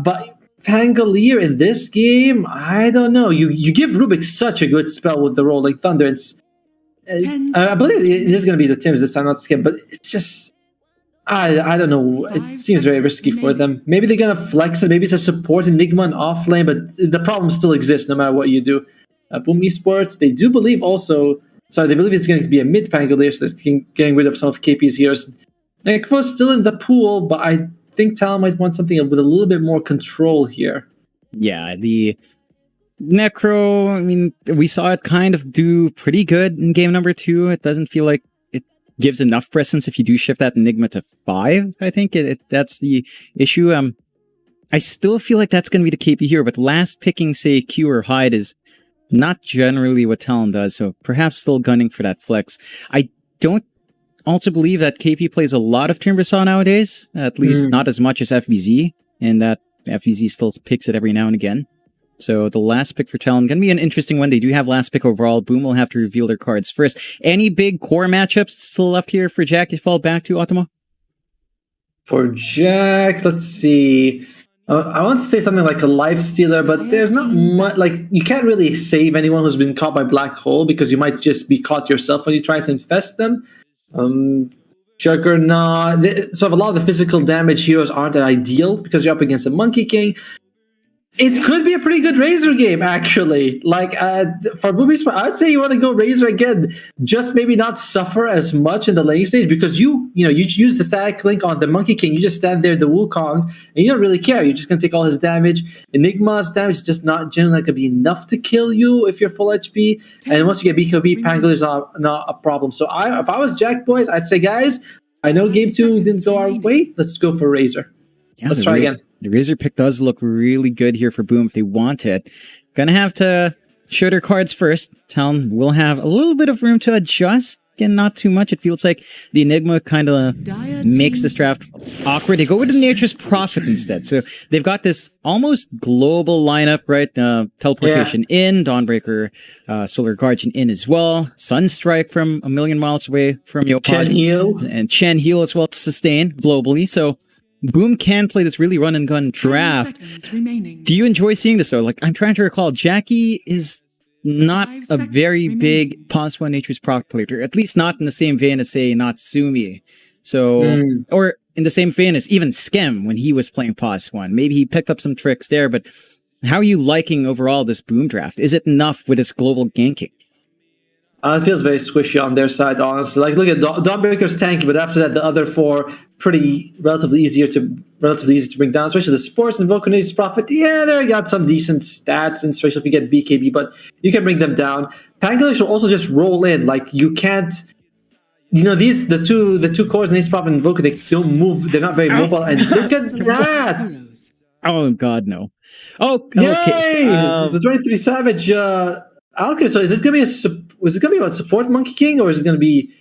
But Pangolier in this game, I don't know. You give Rubik such a good spell with the Rolling Thunder. I believe it is going to be the Tims this time, not Skim, but it's just... I don't know. It seems very risky for them. Maybe they're going to flex it. Maybe it's a support Enigma and off lane, but the problem still exists no matter what you do. Boom Esports, they do believe also... Sorry, they believe it's going to be a mid Pangolier, so they're getting rid of some of KP's heroes. Nekvo's still in the pool, but I think Talon might want something with a little bit more control here. Yeah, the Necro, I mean, we saw it kind of do pretty good in game number 2. It doesn't feel like gives enough presence if you do shift that Enigma to 5. I think that's the issue. I still feel like that's going to be the KP here, but last picking, say, Q or Hyde is not generally what Talon does, so perhaps still gunning for that flex. I don't also believe that KP plays a lot of Timbersaw nowadays, at least not as much as FBZ, and that FBZ still picks it every now and again. So the last pick for Talon, going to be an interesting one. They do have last pick overall. Boom will have to reveal their cards first. Any big core matchups still left here for Jack to fall back to, Ottomo? For Jack, let's see. I want to say something like a Life Stealer, but there's not much. Like, you can't really save anyone who's been caught by Black Hole because you might just be caught yourself when you try to infest them. Juggernaut. So a lot of the physical damage heroes aren't ideal because you're up against a Monkey King. It could be a pretty good Razor game, actually. Like, for Boobies, I'd say you want to go Razor again. Just maybe not suffer as much in the laning stage because you use the static link on the Monkey King. You just stand there, the Wukong, and you don't really care. You're just going to take all his damage. Enigma's damage is just not generally going to be enough to kill you if you're full HP. And once you get BKB, Pangolier's not a problem. So if I was Jack Boys, I'd say, guys, I know game 2 didn't go our way. Let's go for Razor. Yeah, let's try again. The Razor pick does look really good here for Boom if they want it. Gonna have to show their cards first. Talon will have a little bit of room to adjust. Again, not too much. It feels like the Enigma kind of makes this draft awkward. They go with the Nature's Prophet instead. So they've got this almost global lineup, right? Teleportation in, Dawnbreaker, Solar Guardian in as well. Sunstrike from a million miles away from Yopaj. Chen Heal. And Chen Heal as well to sustain globally. So Boom can play this really run and gun 10 draft. seconds remaining. Do you enjoy seeing this though? Like, I'm trying to recall, Jackie is not 5 a seconds very remaining. big Pos 1 Nature's Prophet player, at least not in the same vein as, say, Natsumi. So, or in the same vein as even Skem when he was playing Pos 1. Maybe he picked up some tricks there, but how are you liking overall this Boom draft? Is it enough with this global ganking? It feels very squishy on their side, honestly. Like, look at Dawnbreaker's tanky, but after that, the other four relatively easy to bring down. Especially the Sports and Vulcanese Prophet. Yeah, they got some decent stats, and especially if you get BKB, but you can bring them down. Pangolier should also just roll in. Like, you can't. You know, the two cores in Ace Prophet and Vulcan, they don't move. They're not very mobile. And look at that. Heroes. Oh God, no! Oh, Yay! okay. It's the 23 Savage Alchemist. So is it gonna be about support Monkey King, or is it gonna be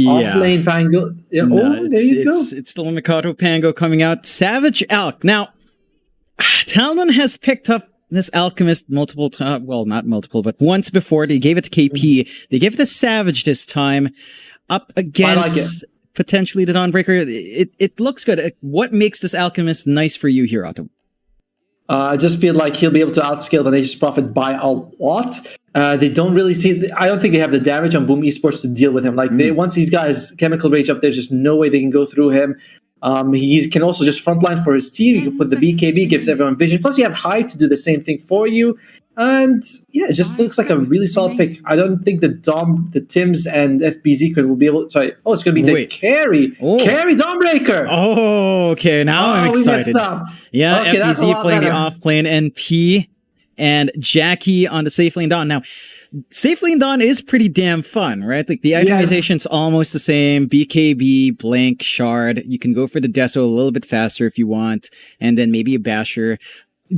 off lane Pango? Yeah. No, There you go. It's still a Mikado Pango coming out. Savage Alch. Now, Talon has picked up this Alchemist multiple times. Well, not multiple, but once before. They gave it to KP. They gave it to Savage this time. Up against potentially the Dawnbreaker. It looks good. What makes this Alchemist nice for you here, Otto? I just feel like he'll be able to outscale the Nature's Prophet by a lot. They don't really see. I don't think they have the damage on Boom Esports to deal with him. Like once these guys Chemical Rage up, there's just no way they can go through him. He can also just frontline for his team. You can put the BKB, gives everyone vision. Plus, you have High to do the same thing for you. And yeah, it just looks like a really solid pick. I don't think the Tims and FBZ will be able. Sorry, it's going to be the carry Dawnbreaker. Oh, okay. Now I'm excited. We messed up. Yeah, okay, FBZ playing the off lane, NP and Jackie on the safe lane Dawn. Now, safe lane Dawn is pretty damn fun, right? Like the itemization's almost the same. BKB, Blank, Shard. You can go for the Deso a little bit faster if you want, and then maybe a Basher.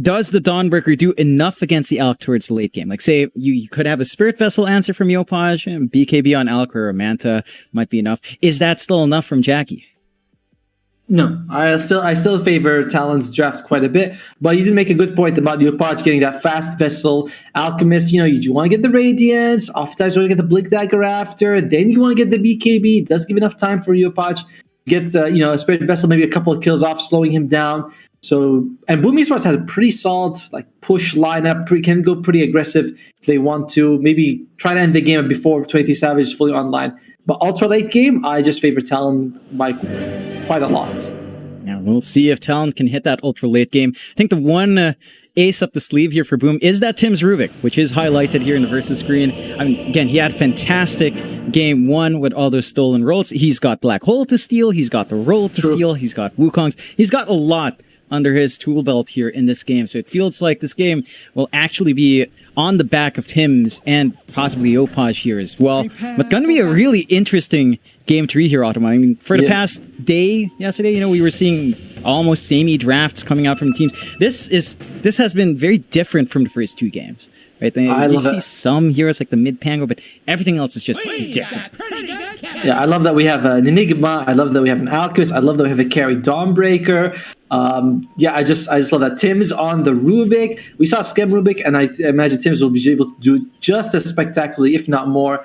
Does the Dawnbreaker do enough against the Alk towards the late game? Like, say, you could have a Spirit Vessel answer from Yopaj, and BKB on Alk or a Manta might be enough. Is that still enough from Jackie? No, I still favor Talon's draft quite a bit, but you did make a good point about Yopaj getting that fast vessel. Alchemist, you want to get the Radiance, oftentimes you want to get the Blink Dagger after, then you want to get the BKB. It does give enough time for Yopaj to get a Spirit Vessel, maybe a couple of kills off, slowing him down. So, and Boom Esports has a pretty solid push lineup, can go pretty aggressive if they want to. Maybe try to end the game before 23 Savage is fully online. But ultra late game, I just favor Talon by quite a lot. Now, we'll see if Talon can hit that ultra late game. I think the one ace up the sleeve here for Boom is that Tim's Rubik, which is highlighted here in the versus screen. I mean, again, he had fantastic game one with all those stolen rolls. He's got Black Hole to steal. He's got the roll to steal. He's got Wukongs. He's got a lot under his tool belt here in this game. So it feels like this game will actually be on the back of Tim's and possibly Yopaj here as well. But going to be a really interesting game 3 here, Otto. I mean, for the past day, yesterday, we were seeing almost samey drafts coming out from teams. This has been very different from the first 2 games. Right? You see some heroes like the mid Pango, but everything else is just different. Yeah, I love that we have an Enigma. I love that we have an Alchemist. I love that we have a carry Dawnbreaker. I just love that Tim's on the Rubik. We saw Skem Rubik, and I imagine Tim's will be able to do just as spectacularly, if not more.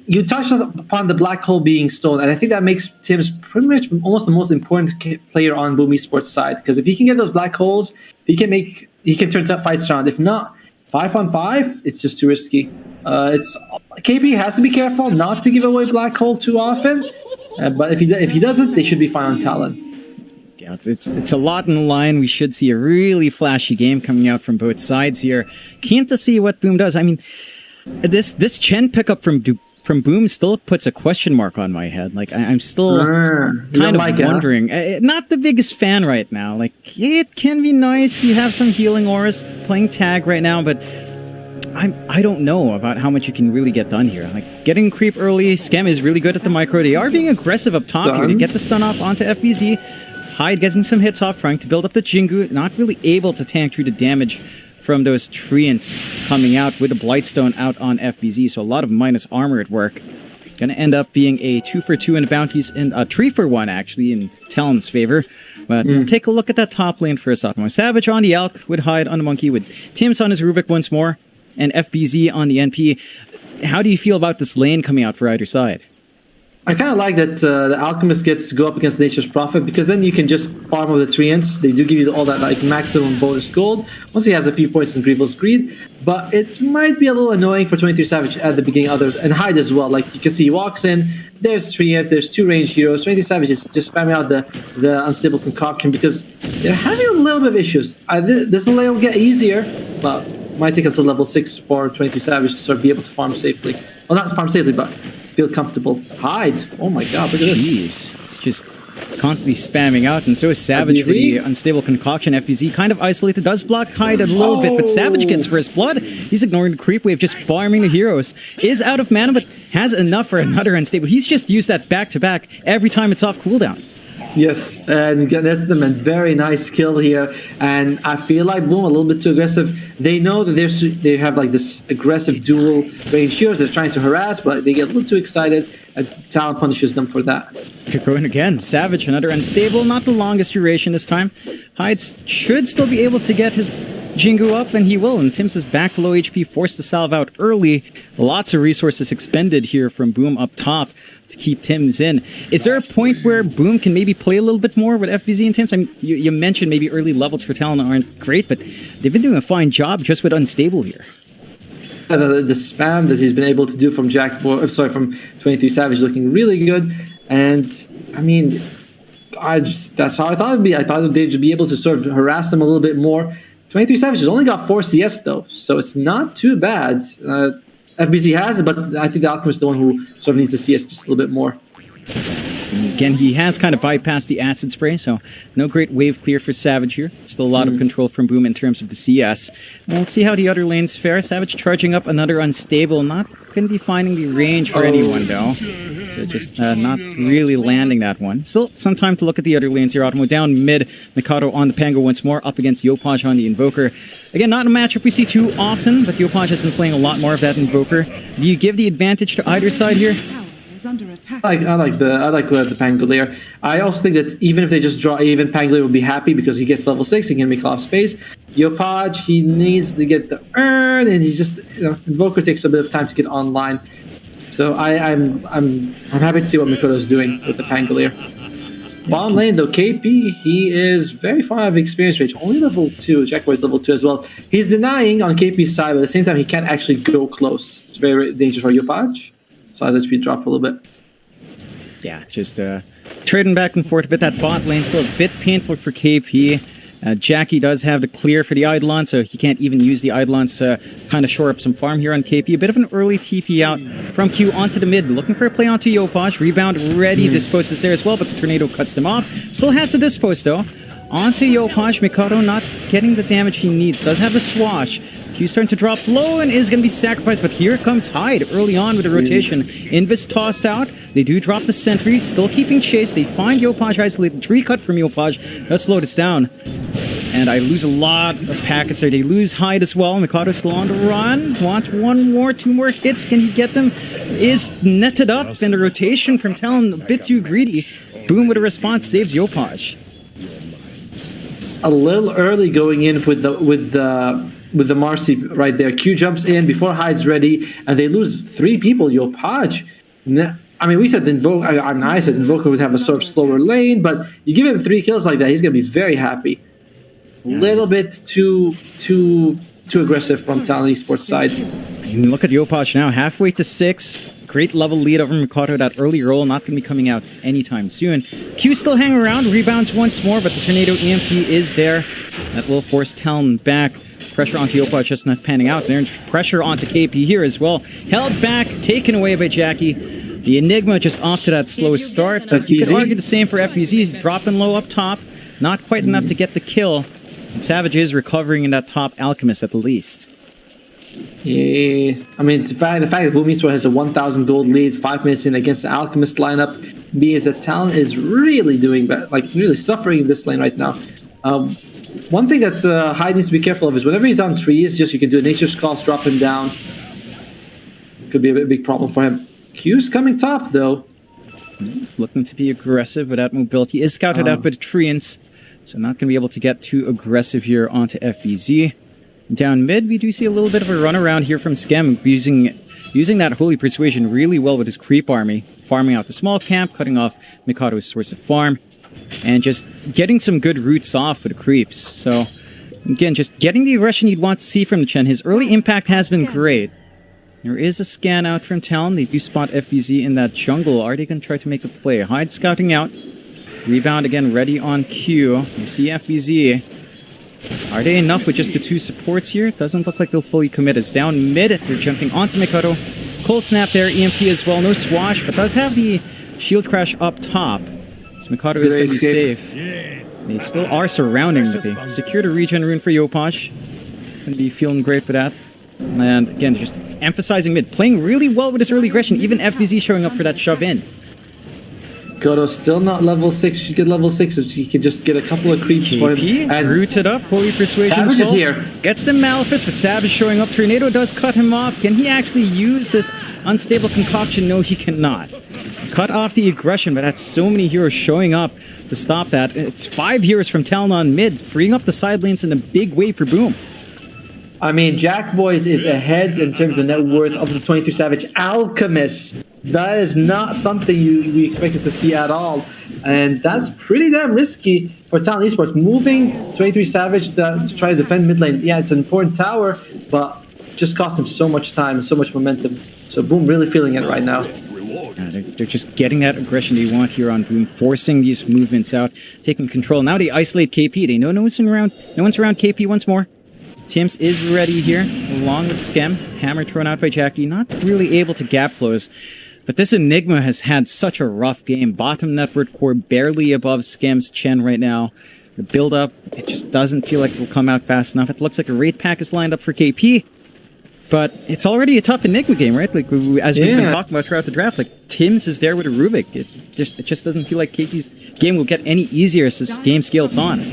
You touched upon the Black Hole being stolen, and I think that makes Tim's pretty much almost the most important player on Boom Esports side, because if he can get those Black Holes, he can turn tough fights around. If not, 5-on-5, it's just too risky. KP has to be careful not to give away Black Hole too often, but if he doesn't, they should be fine on Talon. Yeah, it's a lot in the line. We should see a really flashy game coming out from both sides here. Keen to see what Boom does. I mean, this Chen pickup from Boom still puts a question mark on my head. Like, I'm still kind of wondering. Not the biggest fan right now. Like, it can be nice. You have some healing auras playing tag right now, but I don't know about how much you can really get done here. Like, getting creep early, Skem is really good at the micro. They are being aggressive up top here to get the stun off onto FBZ. Hyde getting some hits off, trying to build up the Jingu. Not really able to tank through the damage from those treants coming out with the Blightstone out on FBZ. So a lot of minus armor at work. Gonna end up being a 2-for-2 in the bounties, and a 3-for-1 actually in Talon's favor. But take a look at that top lane first off. Savage on the Elk with Hyde on the Monkey, with Tims on his Rubik once more, and FBZ on the NP. How do you feel about this lane coming out for either side? I kind of like that the Alchemist gets to go up against Nature's Prophet, because then you can just farm with the treants. They do give you all that like maximum bonus gold once he has a few points in Grievel's Greed. But it might be a little annoying for 23 Savage at the beginning, and Hyde as well. Like you can see, he walks in, there's treants, there's 2 ranged heroes. 23 Savage is just spamming out the unstable concoction because they're having a little bit of issues. This lane will get easier, but might take until level 6 for 23 Savage to sort of be able to farm safely. Well, not farm safely, but feel comfortable. Hyde. Oh my god, look at this. Jeez. It's just constantly spamming out, and so is Savage for the unstable concoction. FBZ kind of isolated, does block Hyde a little bit, but Savage gets first blood. He's ignoring the creep wave, just farming the heroes. Is out of mana, but has enough for another unstable. He's just used that back-to-back every time it's off cooldown. Yes, and that's them a very nice kill here. And I feel like Boom a little bit too aggressive. They know that they have like this aggressive dual range heroes they're trying to harass, but they get a little too excited, and Talon punishes them for that. They're going again. Savage, another unstable, not the longest duration this time. Hyde should still be able to get his Jingu up, and he will. And Tims is back to low HP, forced to salve out early. Lots of resources expended here from Boom up top to keep Tims in. Is there a point where Boom can maybe play a little bit more with FBZ and Tims? I mean, you mentioned maybe early levels for Talon aren't great, but they've been doing a fine job just with unstable here. The spam that he's been able to do from from 23 Savage looking really good. And I mean, that's how I thought it'd be. I thought they'd just be able to sort of harass them a little bit more. 23 Savage has only got 4 CS though, so it's not too bad. FBZ has it, but I think the Alchemist is the one who sort of needs the CS just a little bit more. Again, he has kind of bypassed the acid spray, so no great wave clear for Savage here. Still a lot of control from Boom in terms of the CS. Well, let's see how the other lanes fare. Savage charging up another unstable. Not going to be finding the range for anyone, though. So just not really landing that one. Still some time to look at the other lanes here. Automo down mid. Mikado on the Pango once more, up against Yopaj on the Invoker. Again, not a matchup we see too often, but Yopaj has been playing a lot more of that Invoker. Do you give the advantage to either side here? Under attack. I like the Pangolier. I also think that even if they just draw even, Pangolier will be happy because he gets level 6. He can make a lot of space. Yopaj, he needs to get the earn, and he's just Invoker takes a bit of time to get online. So I'm happy to see what Mikoto's doing with the Pangolier. Bottom lane though, KP, he is very far out of experience range. Only level 2. Jackboy is level 2 as well. He's denying on KP's side, but at the same time he can't actually go close. It's very dangerous for Yopaj. So I speed drop a little bit. Yeah, just trading back and forth a bit. That bot lane still a bit painful for KP. Jackie does have the clear for the Eidolon, so he can't even use the Eidolons to kind of shore up some farm here on KP. A bit of an early TP out from Q onto the mid. Looking for a play onto Yopaj. Rebound ready. Dispose is there as well, but the Tornado cuts them off. Still has the Dispose though. Onto Yopaj. Mikado not getting the damage he needs. Does have the Swash. Q's starting to drop low and is going to be sacrificed, but here comes Hyde early on with a rotation. Invis tossed out. They do drop the sentry, still keeping chase. They find Yopaj isolated. Tree cut from Yopaj. Let's slow this down. And I lose a lot of packets there. They lose Hyde as well. Mikado still on the run. Wants 2 more hits. Can he get them? Is netted up, and the rotation from Talon a bit too greedy. Boom with a response saves Yopaj. A little early going in with the Marcy right there. Q jumps in before Hyde's ready, and they lose 3 people. Yopaj. I mean, we said I said Invoker would have a sort of slower lane, but you give him 3 kills like that, he's going to be very happy. Little bit too aggressive from Talon Esports side. And look at Yopaj now, halfway to 6. Great level lead over Mikado. That early roll not going to be coming out anytime soon. Q still hanging around, rebounds once more, but the Tornado EMP is there. That will force Talon back. Pressure onto Yopaj just not panning out. There's pressure onto KP here as well. Held back, taken away by Jackie. The Enigma just off to that slow start. But you could argue the same for FBZ. He's dropping low up top. Not quite enough to get the kill. And Savage is recovering in that top Alchemist at the least. Yeah, I mean, the fact that Boom Esports has a 1,000 gold lead 5 minutes in against the Alchemist lineup means that Talon is really doing bad, like really suffering in this lane right now. One thing that Hyde needs to be careful of is whenever he's on trees, just you can do a Nature's Calls, drop him down. Could be a big problem for him. Q's coming top, though. Looking to be aggressive, but that mobility is scouted out by the Treants, so not going to be able to get too aggressive here onto FBZ. Down mid, we do see a little bit of a runaround here from Skem, using that Holy Persuasion really well with his creep army, farming out the small camp, cutting off Mikado's source of farm, and just getting some good roots off with the creeps. So, again, just getting the aggression you'd want to see from the Chen. His early impact has been great. There is a scan out from Talon. They do spot FBZ in that jungle. Are they going to try to make a play? Hyde scouting out. Rebound again, ready on Q. You see FBZ. Are they enough with just the two supports here? It doesn't look like they'll fully commit. It's down mid. They're jumping onto Mikado. Cold snap there, EMP as well. No swash, but does have the shield crash up top. So Mikado is going to be safe. They still are surrounding, but they secured a regen rune for Yopaj. Going to be feeling great for that. And again, just emphasizing mid. Playing really well with his early aggression. Even FBZ showing up for that shove in. Kodo still not level 6. She get level 6 if she could just get a couple of creeps for him. And rooted up. Holy Persuasion Savage is here. Gets the Malefice, but Savage showing up. Tornado does cut him off. Can he actually use this unstable concoction? No, he cannot. Cut off the aggression, but that's so many heroes showing up to stop that. It's 5 heroes from Talon on mid, freeing up the side lanes in a big way for Boom. I mean, Jack Boys is ahead in terms of net worth of the 22 Savage. Alchemist, that is not something we expected to see at all. And that's pretty damn risky for Talon Esports. Moving 23 Savage to try to defend mid lane. Yeah, it's an important tower, but just cost him so much time, so much momentum. So Boom really feeling it right now. They're just getting that aggression they want here on Boom, forcing these movements out, taking control. Now they isolate KP. They know no one's around KP once more. Tims is ready here, along with Skem. Hammer thrown out by Jackie, not really able to gap close. But this Enigma has had such a rough game. Bottom network core barely above Skem's Chen right now. The build-up, it just doesn't feel like it will come out fast enough. It looks like a raid pack is lined up for KP. But it's already a tough Enigma game, right? Like, as we've been talking about throughout the draft, like, Tims is there with a Rubik. It just doesn't feel like KP's game will get any easier as this game scales on.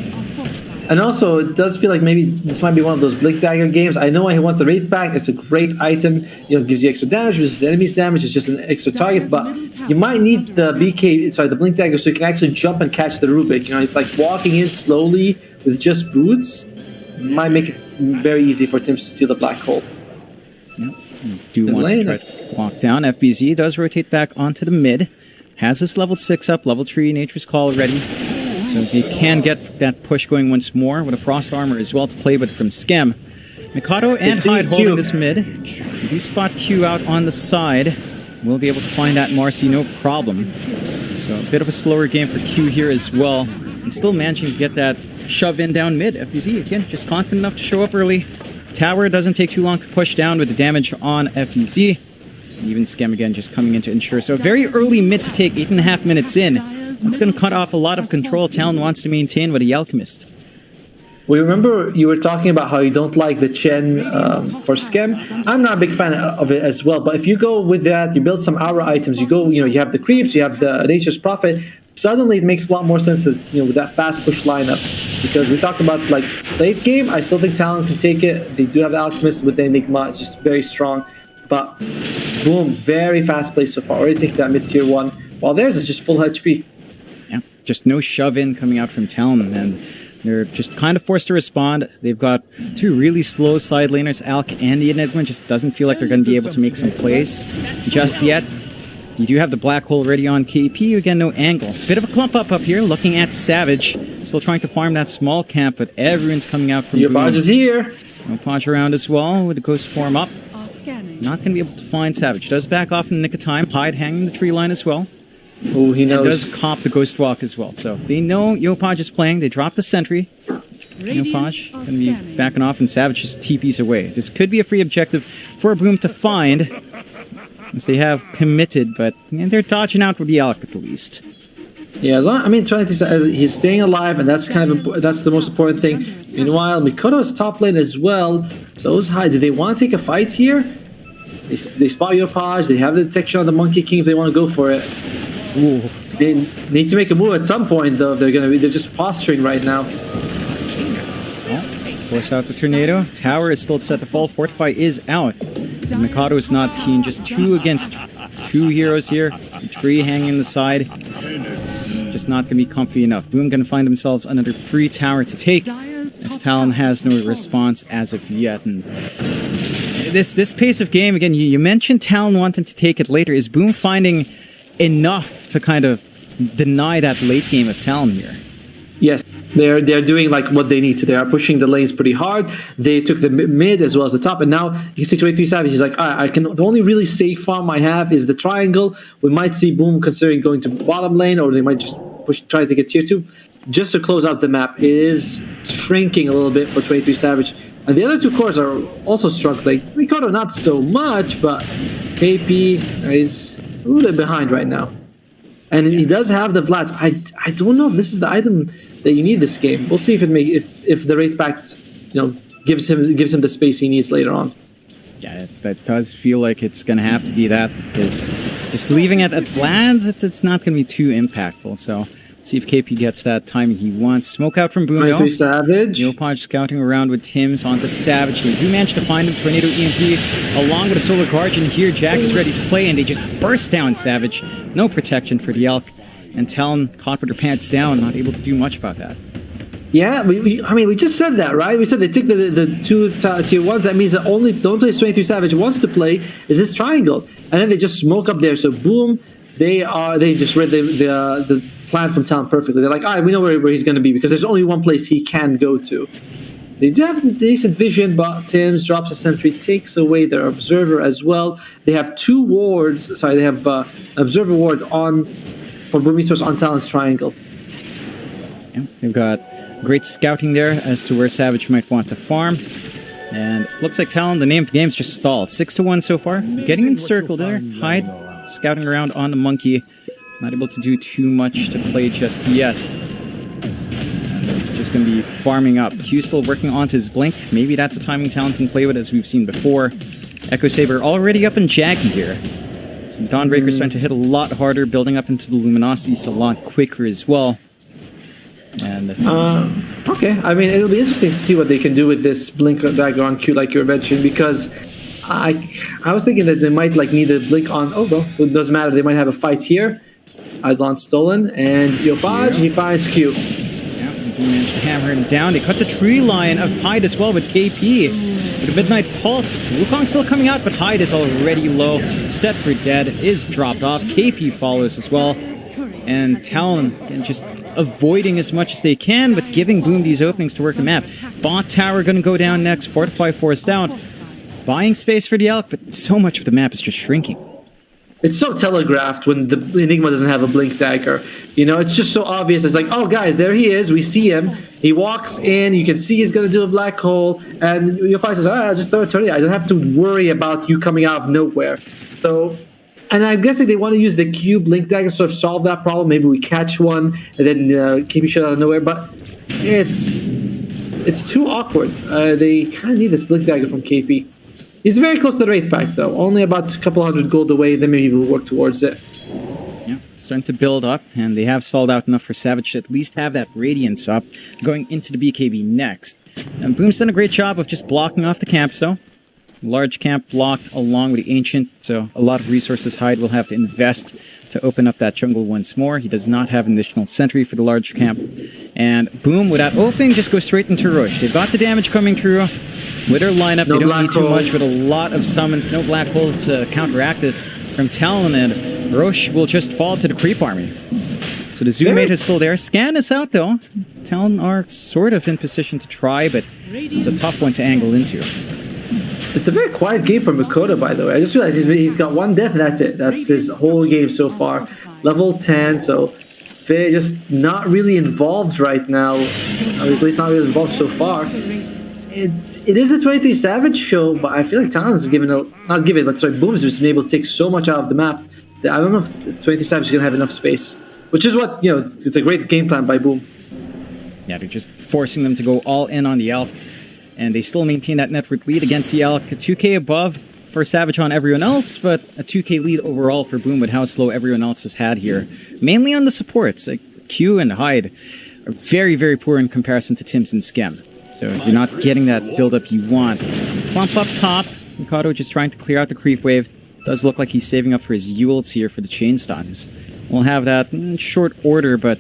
And also, it does feel like maybe this might be one of those Blink Dagger games. I know he wants the Wraith back. It's a great item. You know, it gives you extra damage, versus the enemy's damage. It's just an extra target. But you might need the the Blink Dagger, so you can actually jump and catch the Rubik. You know, it's like walking in slowly with just boots. Might make it very easy for Tim to steal the black hole. Yep. Do want to try to walk down. FBZ does rotate back onto the mid. Has his level 6 up, level 3 Nature's Call ready. So they can get that push going once more with a Frost Armor as well to play with from Skem. Mikado and Hyde holding this mid. We do spot Q out on the side. We'll be able to find that Marcy, no problem. So a bit of a slower game for Q here as well. And still managing to get that shove in down mid. FBZ, again, just confident enough to show up early. Tower doesn't take too long to push down with the damage on FBZ. Even Skem again just coming in to ensure. So a very early mid to take, 8.5 minutes in. It's going to cut off a lot of control Talon wants to maintain with the Alchemist. We remember you were talking about how you don't like the Chen for Skem. I'm not a big fan of it as well, but if you go with that, you build some aura items, you have the creeps, you have the Nature's Prophet, suddenly it makes a lot more sense that, with that fast push lineup. Because we talked about, like, late game, I still think Talon can take it. They do have the Alchemist with the Enigma, it's just very strong. But, Boom, very fast play so far. Already taking that mid-tier 1, while theirs is just full HP. Yeah, just no shove-in coming out from Talon, and they're just kind of forced to respond. They've got two really slow side laners, Alk and the Enigma. Just doesn't feel like they're going to be able to make some plays just yet. You do have the black hole ready on KP. Again, no angle. Bit of a clump up here, looking at Savage. Still trying to farm that small camp, but everyone's coming out from Boom. Yopaj is here. Yopaj around as well with the ghost form up. Not going to be able to find Savage. Does back off in the nick of time. Hyde hanging the tree line as well. Oh, he knows. And does cop the Ghost Walk as well. So they know Yopaj is playing. They drop the sentry. Yopaj going to be backing off, and Savage just TPs away. This could be a free objective for Boom to find, as they have committed, but they're dodging out with the Alk at the least. Yeah, he's staying alive, and that's that's the most important thing. Meanwhile, Mikado is top lane as well. So is Hyde. Do they want to take a fight here? They spot Yopaj. They have the detection on the Monkey King if they want to go for it. Ooh. They need to make a move at some point, though. They're just posturing right now. Force out the tornado. Tower is still set to fall. Fortify is out. And Mikado is not keen. Just 2 against 2 heroes here. Tree hanging on the side. Just not going to be comfy enough. Boom going to find themselves another free tower to take, as Talon has no response as of yet. And this pace of game, again, you mentioned Talon wanting to take it later. Is Boom finding enough to kind of deny that late game of Talon here? Yes, they're doing like what they need to. They are pushing the lanes pretty hard. They took the mid as well as the top, and now you can see 23 Savage. He's like, I can. The only really safe farm I have is the triangle. We might see Boom considering going to bottom lane, or they might just try to get tier 2 just to close out the map. It is shrinking a little bit for 23 Savage, and the other two cores are also struggling. Mikado not so much, but KP is a little bit behind right now. And he does have the Vlads. I don't know if this is the item that you need this game. We'll see if if the Wraith Pact, gives him the space he needs later on. Yeah, that does feel like it's going to have to be that, because just leaving it at Vlad's, it's not going to be too impactful. So see if KP gets that timing he wants. Smoke out from Bruno. 23 Savage. Neopaj scouting around with Tim's onto Savage. They do manage to find him. Tornado EMP along with a Solar Guardian here. Jack is ready to play, and they just burst down Savage. No protection for the Elk. And Talon caught with their pants down, not able to do much about that. Yeah, we just said that, right? We said they took the two tier 1s. That means that only the only place 23 Savage wants to play is this triangle. And then they just smoke up there. So boom, they just read the plan from Talon perfectly. They're like, all right, we know where he's going to be, because there's only one place he can go to. They do have decent vision, but Tim's drops a sentry, takes away their observer as well. They have 2 wards. Sorry, they have observer ward for Boom Esports on Talon's triangle. Yeah, they've got great scouting there as to where Savage might want to farm. And looks like Talon, the name of the game's just stalled. 6-1 so far. Getting encircled there. Hyde scouting around on the Monkey. Not able to do too much to play just yet. Just going to be farming up. Q still working onto his Blink. Maybe that's a timing Talon can play with, as we've seen before. Echo Saber already up in Jackie here. So Dawnbreaker's starting to hit a lot harder, building up into the Luminosities a lot quicker as well. And okay, I mean, it'll be interesting to see what they can do with this Blink dagger on Q, like you mentioned, because I was thinking that they might need a Blink on. Oh well, it doesn't matter. They might have a fight here. Eidolon stolen, and Yopaj, he finds Q. Yeah, they managed to hammer him down. They cut the tree line of Hyde as well with KP. With a Midnight Pulse, Wukong still coming out, but Hyde is already low. Set for dead, is dropped off. KP follows as well. And Talon just avoiding as much as they can, but giving Boom these openings to work the map. Bot tower going to go down next. Fortify force down. Buying space for the Elk, but so much of the map is just shrinking. It's so telegraphed when the Enigma doesn't have a Blink dagger. It's just so obvious. It's like, oh, guys, there he is. We see him. He walks in. You can see he's going to do a black hole. And your fight says, I'll just throw a tornado. I don't have to worry about you coming out of nowhere. So, and I'm guessing they want to use the Q Blink dagger to sort of solve that problem. Maybe we catch one and then KP shot out of nowhere. But it's too awkward. They kind of need this Blink dagger from KP. He's very close to the Wraith Pact, though. Only about a couple hundred gold away, then maybe we'll work towards it. Yeah, starting to build up, and they have stalled out enough for Savage to at least have that Radiance up, going into the BKB next. And Boom's done a great job of just blocking off the camps, though. Large camp blocked along with the Ancient, so a lot of resources Hyde will have to invest to open up that jungle once more. He does not have an additional sentry for the large camp. And Boom, without opening, just goes straight into Roche. They've got the damage coming through. With their lineup, they don't need too much with a lot of summons. No black hole to counteract this from Talon, and Roche will just fall to the creep army. So the Zoom mate is still there. Scan is out, though. Talon are sort of in position to try, but it's a tough one to angle into. It's a very quiet game for Makoto, by the way. I just realized he's got 1 death, and that's it. That's his whole game so far. Level 10, so Faye just not really involved right now. At least not really involved so far. It is a 23 Savage show, but I feel like Talon's Boom's just been able to take so much out of the map that I don't know if 23 Savage is going to have enough space. Which is what, it's a great game plan by Boom. Yeah, they're just forcing them to go all in on the Elk. And they still maintain that network lead against the Elk. A 2k above for Savage on everyone else, but a 2k lead overall for Boom with how slow everyone else has had here. Mainly on the supports. Like Q and Hyde are very, very poor in comparison to Tims and Skem. So you're not getting that build-up you want. Clump up top. Mikado just trying to clear out the creep wave. Does look like he's saving up for his Yules here for the chain stuns. We'll have that in short order, but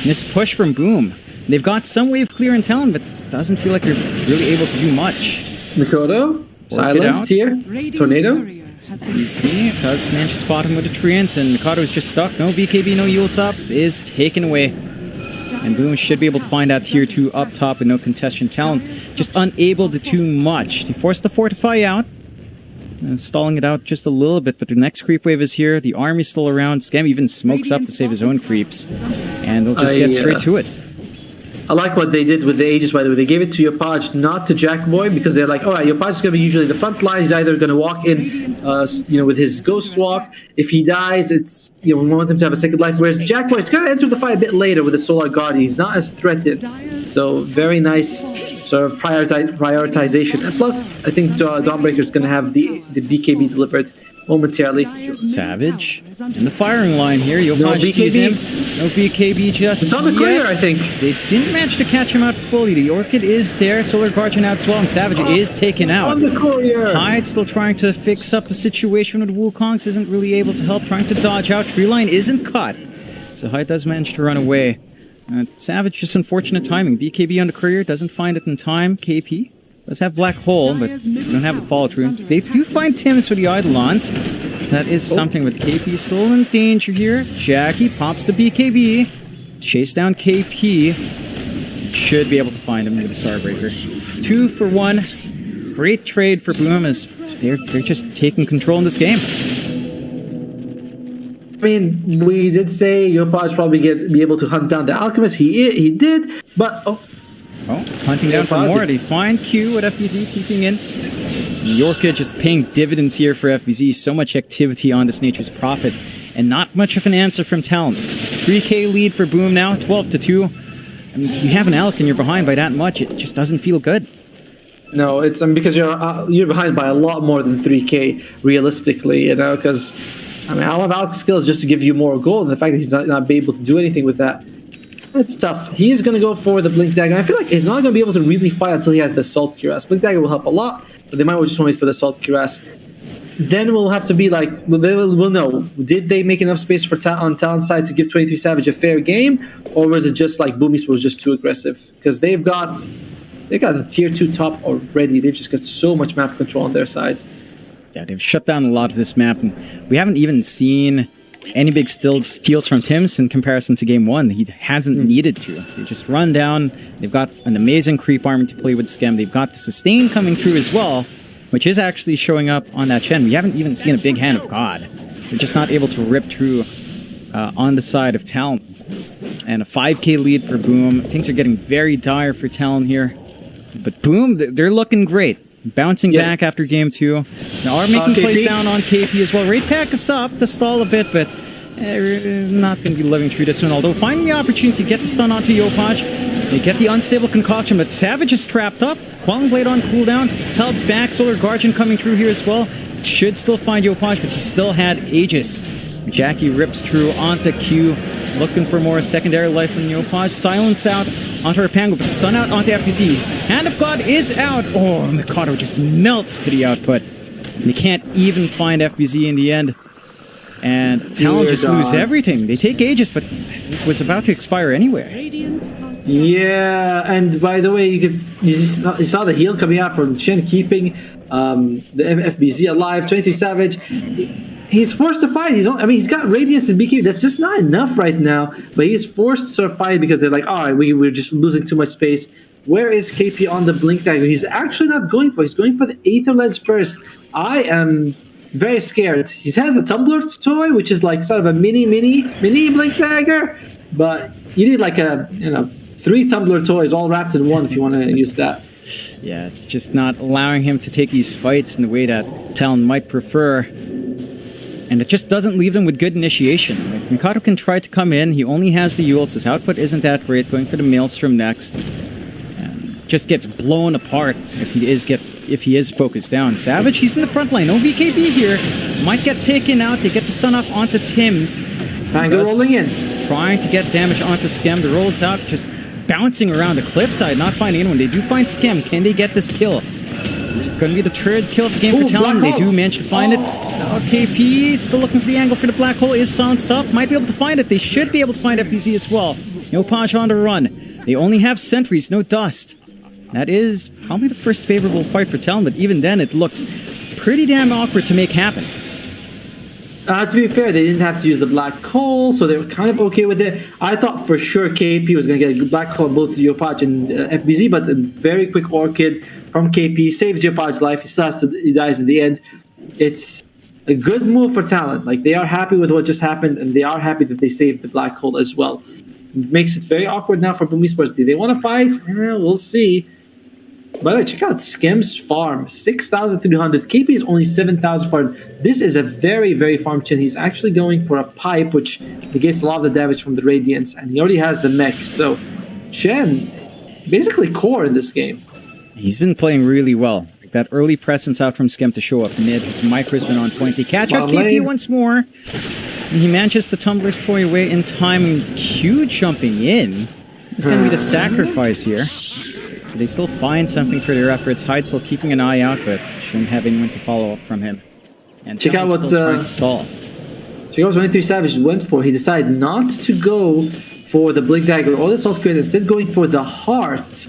this push from Boom. They've got some wave clear in Talon, but doesn't feel like they're really able to do much. Mikoto, silenced here. Radiant's Tornado. courier has been Easy does manage to spot him with a treant, and Mikado is just stuck. No BKB, no Yules up, is taken away. And Boom should be able to find that tier 2 up top with no contestation. Talon just unable to do much. They forced the Fortify out. And stalling it out just a little bit, but the next creep wave is here. The army's still around. Scam even smokes up to save his own creeps. And they'll just get straight to it. I like what they did with the Aegis, by the way. They gave it to Yopaj, not to Jackboy, because they're like, all right, Yopaj is going to be usually the front line. He's either going to walk in, with his Ghost Walk. If he dies, it's, we want him to have a second life. Whereas Jackboy is going to enter the fight a bit later with the Solar Guardian. He's not as threatened. So very nice sort of prioritization. And plus, I think Dawnbreaker is going to have the BKB delivered momentarily. Savage in the firing line here. Yopaj No sees him. BKB. No BKB just It's on the yet. clear, I think. They didn't manage to catch him out fully. The Orchid is there. Solar Guardian out as well, and Savage is taken out. On the courier. Hyde still trying to fix up the situation with Wukongs. Isn't really able to help. Trying to dodge out. Tree line isn't cut. So Hyde does manage to run away. Savage, just unfortunate timing. BKB on the courier, doesn't find it in time. KP does have Black Hole, but they don't have a follow through. They do find Tim's for the Eidolons. That is something, with KP still in danger here. Jackie pops the BKB. Chase down KP. Should be able to find him with the Starbreaker. 2 for 1. Great trade for Boom, as they're just taking control in this game. I mean, we did say Yopaj probably be able to hunt down the Alchemist. He did, but Hunting down for more. They find Q at FBZ, TPing in. Yorka just paying dividends here for FBZ. So much activity on this Nature's Prophet, and not much of an answer from Talon. 3k lead for Boom now, 12-2. I mean, you have an Alex and you're behind by that much. It just doesn't feel good. No, it's because you're behind by a lot more than 3k realistically. Because I mean, I love Alex's skills just to give you more gold, and the fact that he's not able to do anything with that. It's tough. He's going to go for the Blink Dagger. I feel like he's not going to be able to really fight until he has the Salt Cuirass. Blink Dagger will help a lot, but they might just wait for the Salt Cuirass. Then we'll have to be like, we'll know. Did they make enough space for on Talon's side to give 23 Savage a fair game, or was it just like Boomies was just too aggressive? Because they got a tier 2 top already. They've just got so much map control on their side. Yeah, they've shut down a lot of this map, and we haven't even seen any big steals from Tims in comparison to game 1. He hasn't needed to. They just run down. They've got an amazing creep army to play with Scam. They've got the sustain coming through as well, which is actually showing up on that Chen. We haven't even seen a big hand of God. They're just not able to rip through on the side of Talon. And a 5k lead for Boom. Things are getting very dire for Talon here. But Boom, they're looking great. Bouncing back after game 2. Now are making plays down on KP as well. Raid pack is up to stall a bit, but not going to be living through this one. Although finding the opportunity to get the stun onto Yopaj. They get the unstable concoction, but Savage is trapped up. Quelling Blade on cooldown. Held back. Solar Guardian coming through here as well. Should still find Yopaj, but he still had Aegis. Jackie rips through onto Q. Looking for more secondary life from Yopaj. Silence out onto Rapango, but stun out onto FBZ. Hand of God is out. Oh, Mikado just melts to the output. They can't even find FBZ in the end. And Talon just lose everything. They take Aegis, but it was about to expire anyway. Yeah, and by the way, you saw the heal coming out from Chen, keeping the FBZ alive. 23 Savage. He's forced to fight. He's got Radiance and BKB. That's just not enough right now. But he's forced to sort of fight because they're like, all right, we're just losing too much space. Where is KP on the Blink Dagger? He's actually not going for it. He's going for the Aether Lens first. I am very scared. He has a Tumbler toy, which is like sort of a mini Blink Dagger. But you need like 3 Tumbler toys all wrapped in one if you want to use that. Yeah, it's just not allowing him to take these fights in the way that Talon might prefer. And it just doesn't leave them with good initiation. Like, Mikado can try to come in. He only has the Yules. His output isn't that great. Going for the Maelstrom next. And just gets blown apart if he is focused down. Savage, he's in the front line. No BKB here. Might get taken out. They get the stun off onto Tims. Tango rolling in. Trying to get damage onto Skem. The rolls out, just bouncing around the cliffside, not finding anyone. They do find Skem. Can they get this kill? Gonna be the third kill of the game Ooh, for Talon. They black do hole. manage to find it. KP still looking for the angle for the black hole. Is silenced up. Might be able to find it. They should be able to find FPZ as well. Yopaj on the run. They only have sentries, no dust. That is probably the first favorable fight for Talon, but even then it looks pretty damn awkward to make happen. To be fair, they didn't have to use the black hole, so they were kind of okay with it. I thought for sure KP was going to get a black hole on both Yopaj and FBZ, but a very quick Orchid from KP saves Yopaj's life. He dies in the end. It's a good move for Talon. Like, they are happy with what just happened, and they are happy that they saved the black hole as well. It makes it very awkward now for Boom Esports. Do they want to fight? We'll see. By the way, check out Skim's farm, 6,300. KP is only 7,000 farm. This is a very, very farm chin. He's actually going for a pipe, which negates a lot of the damage from the Radiance, and he already has the mech. So, Chen, basically core in this game. He's been playing really well. That early presence out from Skim to show up mid. His micro's been on point. They catch out KP once more. And he manages to Tumbler's toy away in time. Q jumping in. It's going to be the sacrifice here. So they still find something for their efforts. Hyde still keeping an eye out, but shouldn't have anyone to follow up from him. And check out what still trying to stall. Check out what 23 Savage went for. He decided not to go for the Blink Dagger or the Salt Grenade, instead going for the Heart.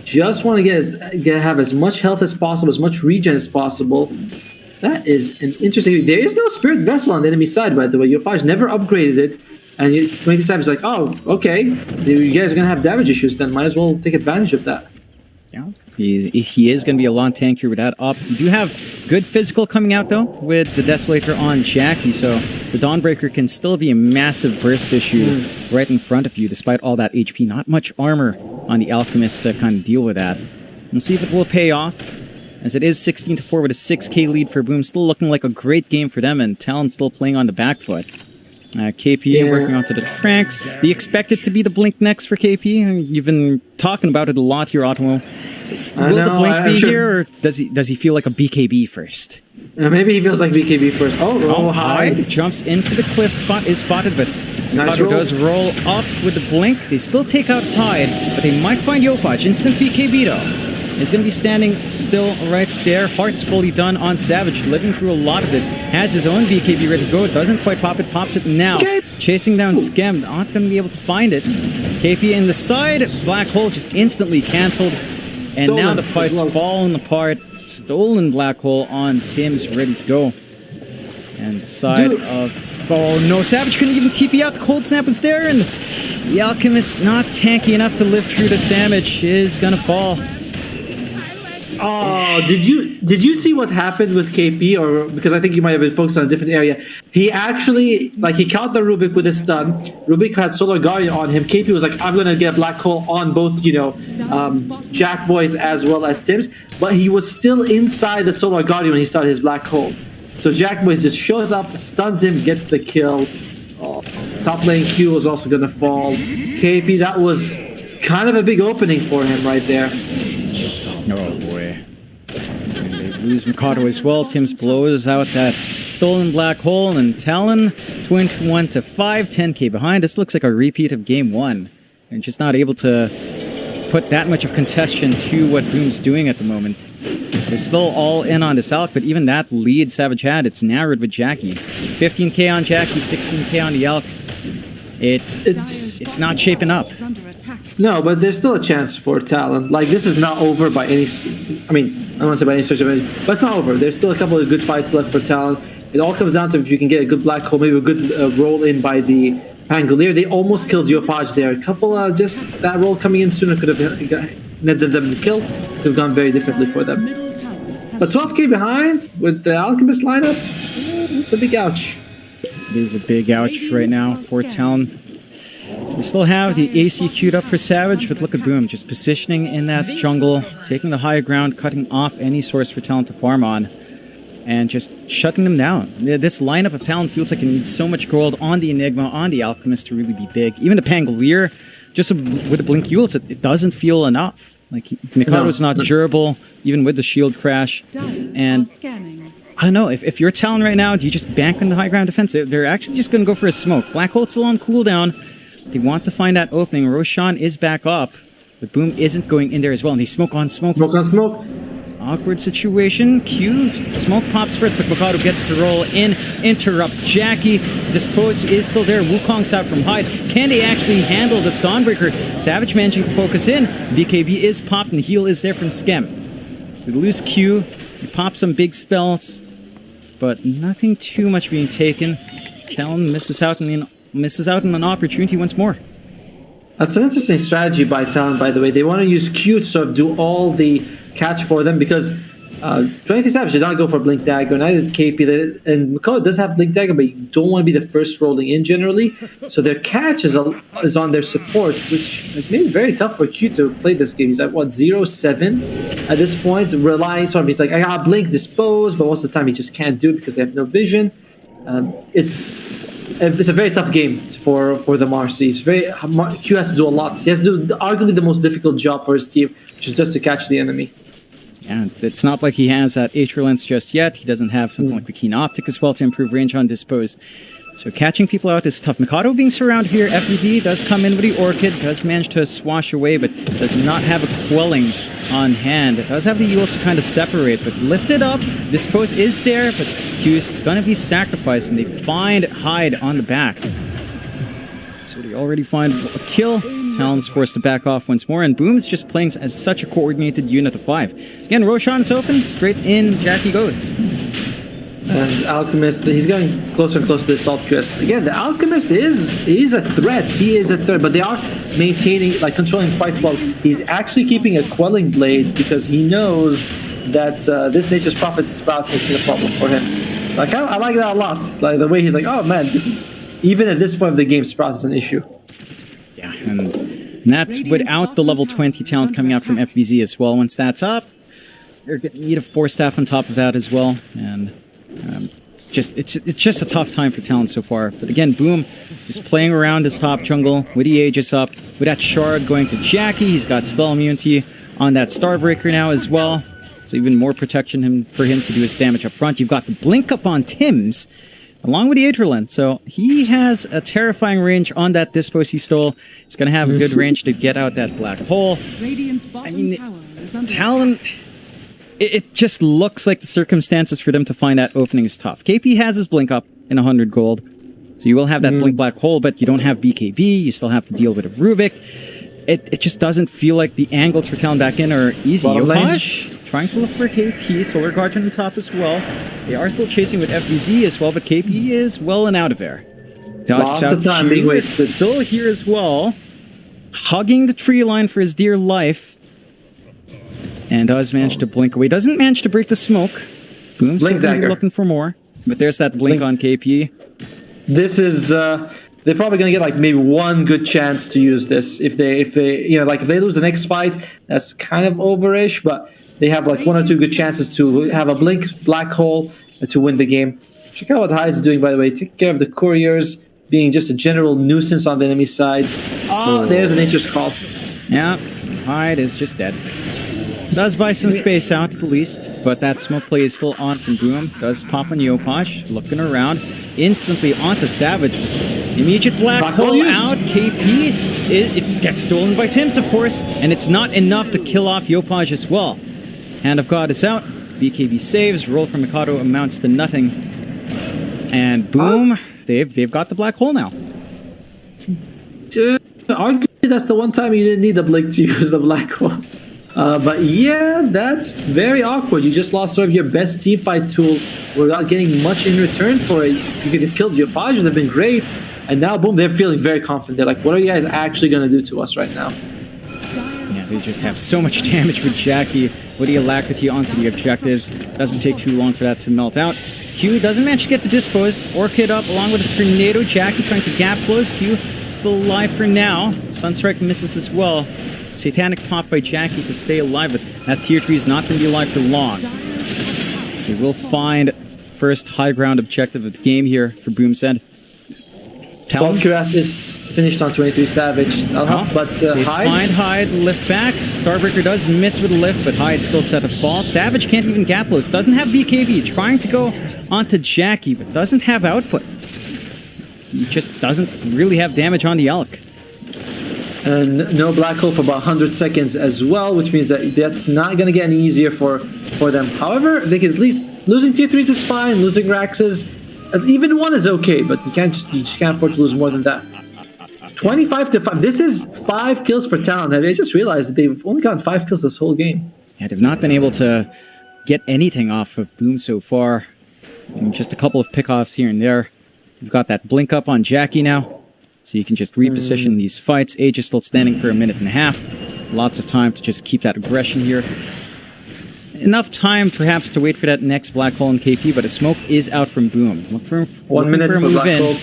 Just want to have as much health as possible, as much regen as possible. That is an interesting. There is no Spirit Vessel on the enemy side, by the way. Yopaj never upgraded it. And 20 Savage is like, oh, okay. You guys are going to have damage issues, then might as well take advantage of that. Yeah, he is going to be a long tanker with that up. You do have good physical coming out, though, with the Desolator on Jackie, so the Dawnbreaker can still be a massive burst issue right in front of you, despite all that HP. Not much armor on the Alchemist to kind of deal with that. We'll see if it will pay off, as it is 16-4 with a 6k lead for Boom. Still looking like a great game for them, and Talon still playing on the back foot. KP working onto the tracks. Do you expect it to be the Blink next for KP? You've been talking about it a lot here, Otto. Will the Blink be here, or does he feel like a BKB first? Maybe he feels like BKB first. Oh, Hyde jumps into the cliff spot, is spotted, but nice does roll up with the Blink. They still take out Hyde, but they might find Yopaj. Instant BKB though. He's going to be standing still right there. Heart's fully done on Savage, living through a lot of this. Has his own BKB ready to go. Doesn't quite pop it, pops it now. Chasing down Skem, not going to be able to find it. KP in the side, Black Hole just instantly cancelled. And Stolen now the fight's falling apart. Stolen Black Hole on Tim's, ready to go. And the side of... Oh no, Savage couldn't even TP out. The Cold Snap was there, and the Alchemist, not tanky enough to live through this damage, is going to fall. Oh, did you see what happened with KP? Or because I think you might have been focused on a different area. He actually, like, he caught the Rubik with a stun. Rubik had Solar Guardian on him. KP was like, I'm gonna get a Black Hole on both, Jack Boys as well as Tim's. But he was still inside the Solar Guardian when he started his Black Hole. So Jack Boys just shows up, stuns him, gets the kill. Oh, top lane Q was also gonna fall. KP, that was kind of a big opening for him right there. Oh boy. And they lose Mikado as well. Tim's blows out that stolen Black Hole, and Talon 21-5, 10k behind. This looks like a repeat of game 1. They're just not able to put that much of contestation to what Boom's doing at the moment. They're still all in on this Alk, but even that lead Savage had, it's narrowed with Jackie. 15k on Jackie, 16k on the Alk. It's not shaping up. No, but there's still a chance for Talon. Like, this is not over by any... I mean, I don't want to say by any stretch of it, but it's not over. There's still a couple of good fights left for Talon. It all comes down to if you can get a good Black Hole, maybe a good roll in by the Pangolier. They almost killed Yopaj there. A couple, just that roll coming in sooner could have netted them the kill. Could have gone very differently for them. But 12k behind with the Alchemist lineup, it's a big ouch. It is a big ouch right now for Talon. We still have the AC queued up for Savage, but look at Boom, just positioning in that jungle, taking the high ground, cutting off any source for Talon to farm on, and just shutting them down. This lineup of Talon feels like it needs so much gold on the Enigma, on the Alchemist to really be big. Even the Pangolier, just with the Blink Yules, it doesn't feel enough. Like, Mikado's not durable, even with the shield crash. And I don't know, if you're Talon right now, do you just bank on the high ground defense? They're actually just going to go for a smoke. Black Hole's still on cooldown. They want to find that opening. Roshan is back up, but Boom isn't going in there as well. And they smoke on smoke. Smoke on smoke. awkward situation. Q, smoke pops first, but Mikado gets to roll in, interrupts Jackie. Dispose is still there. Wukong's out from Hyde. Can they actually handle the Stonebreaker? Savage managing to focus in. BKB is popped, and heal is there from Skem. So they lose Q. They pop some big spells, but nothing too much being taken. Talon misses out on an opportunity once more. That's an interesting strategy by Talon, by the way. They want to use Q to sort of do all the catch for them because 23 Savage did not go for Blink Dagger, neither did KP. And Mikado does have Blink Dagger, but you don't want to be the first rolling in generally. So their catch is on their support, which has made it very tough for Q to play this game. He's at, what, 0-7 at this point, relying sort of, he's like, I got Blink, Dispose, but most of the time he just can't do it because they have no vision. It's a very tough game for the Marcy. Q has to do a lot. He has to do arguably the most difficult job for his team, which is just to catch the enemy. And it's not like he has that Aether Lens just yet. He doesn't have something like the Keen Optic as well to improve range on Dispose. So catching people out is tough. Mikado being surrounded here. FBZ does come in with the Orchid, does manage to swash away, but does not have a Quelling on hand. It does have the Euls to kind of separate, but lifted up. Dispose is there, but Q's gonna be sacrificed, and they find Hyde on the back. So they already find a kill. Talon's forced to back off once more, and Boom's just playing as such a coordinated unit of 5. Again, Roshan's open, straight in, Jackie goes. And Alchemist, he's going closer and closer to the Assault Chris. Again, the Alchemist is a threat. He is a threat, but they are maintaining, like controlling quite well. He's actually keeping a Quelling Blade because he knows that this Nature's Prophet Sprout has been a problem for him. So I like that a lot. Like the way he's like, oh man, this is even at this point of the game, Sprout is an issue. Yeah, and that's without the level 20 talent coming out from FBZ as well. Once that's up, they're going to need a 4-staff on top of that as well, and it's just a tough time for Talon so far. But again, Boom is playing around his top jungle with the Aegis up, with that Shard going to Jackie. He's got spell immunity on that Starbreaker now as well, so even more protection for him to do his damage up front. You've got the Blink up on Tim's, along with the Aether Lens, so he has a terrifying range on that Dispose he stole. He's going to have a good range to get out that black hole. Radiant's bottom tower is under Talon, it just looks like the circumstances for them to find that opening is tough. KP has his Blink up in 100 gold, so you will have that Blink black hole, but you don't have BKB, you still have to deal with a Rubik. It just doesn't feel like the angles for Talon back in are easy. Yokash trying to look for KP, Solar Guardian on top as well. They are still chasing with FBZ as well, but KP is well and out of there. Lots of time being wasted. Still here as well, hugging the tree line for his dear life. And does manage to blink away. Doesn't manage to break the smoke. Boom's looking for more. But there's that blink on KP. This is they're probably gonna get like maybe one good chance to use this. If they if they lose the next fight, that's kind of overish, but they have like 1 or 2 good chances to have a blink black hole to win the game. Check out what Hyde's doing, by the way. Take care of the couriers, being just a general nuisance on the enemy side. Oh, there's the Nature's Call. Yeah, Hyde is just dead. Does buy some space out at the least, but that smoke play is still on from Boom. Does pop on Yopash, looking around, instantly onto Savage. Immediate black hole out, KP. It gets stolen by Tims, of course, and it's not enough to kill off Yopash as well. Hand of God is out, BKB saves, roll from Mikado amounts to nothing. And Boom, they've got the black hole now. Arguably, that's the one time you didn't need the blink to use the black hole. But yeah, that's very awkward. You just lost sort of your best teamfight tool without getting much in return for it. You could have killed your Paj, would have been great. And now, boom, they're feeling very confident. They're like, what are you guys actually going to do to us right now? Yeah, they just have so much damage with Jackie with the alacrity onto the objectives. Doesn't take too long for that to melt out. Q doesn't manage to get the Dispose. Orchid up along with a Tornado. Jackie trying to gap close. Q still alive for now. Sunstrike misses as well. Satanic pop by Jackie to stay alive, but that tier 3 is not going to be alive for long. They will find first high ground objective of the game here for Boom's end. Salt Cuirass is finished on 23 Savage. That'll help, but they Hyde? find Hyde, lift back. Starbreaker does miss with a lift, but Hyde's still set to fall. Savage can't even gap close. Doesn't have BKB. Trying to go onto Jackie, but doesn't have output. He just doesn't really have damage on the Elk. And no black hole for about 100 seconds as well, which means that that's not going to get any easier for them. However, they can at least losing tier 3s is fine, losing Raxes, even 1 is okay, but you just can't afford to lose more than that. 25 to 5. This is 5 kills for Talon. I just realized that they've only gotten 5 kills this whole game. Yeah, they've not been able to get anything off of Boom so far. And just a couple of pickoffs here and there. You've got that blink up on Jackie now, so you can just reposition these fights. Age is still standing for a minute and a half. Lots of time to just keep that aggression here. Enough time, perhaps, to wait for that next black hole in KP, but a smoke is out from Boom. Look for 1 minute for a for move black in. hole.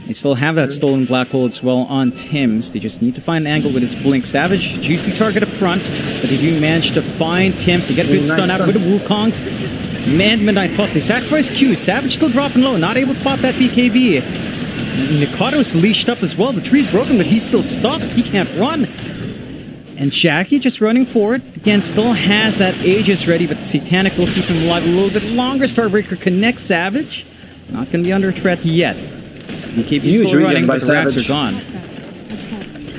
They still have that stolen black hole as well on Tim's. They just need to find an angle with his blink. Savage, juicy target up front, but they do manage to find Tim's. They get a good stun out with the Wukongs. Man, Midnight Pulse. They sacrifice Q. Savage still dropping low, not able to pop that BKB. Mikado's leashed up as well. The tree's broken, but he's still stopped. He can't run. And Jackie just running forward. Again, still has that Aegis ready, but the Satanic will keep him alive a little bit longer. Starbreaker connects Savage. Not going to be under threat yet. BKB's Huge still running, by but the racks Savage. are gone.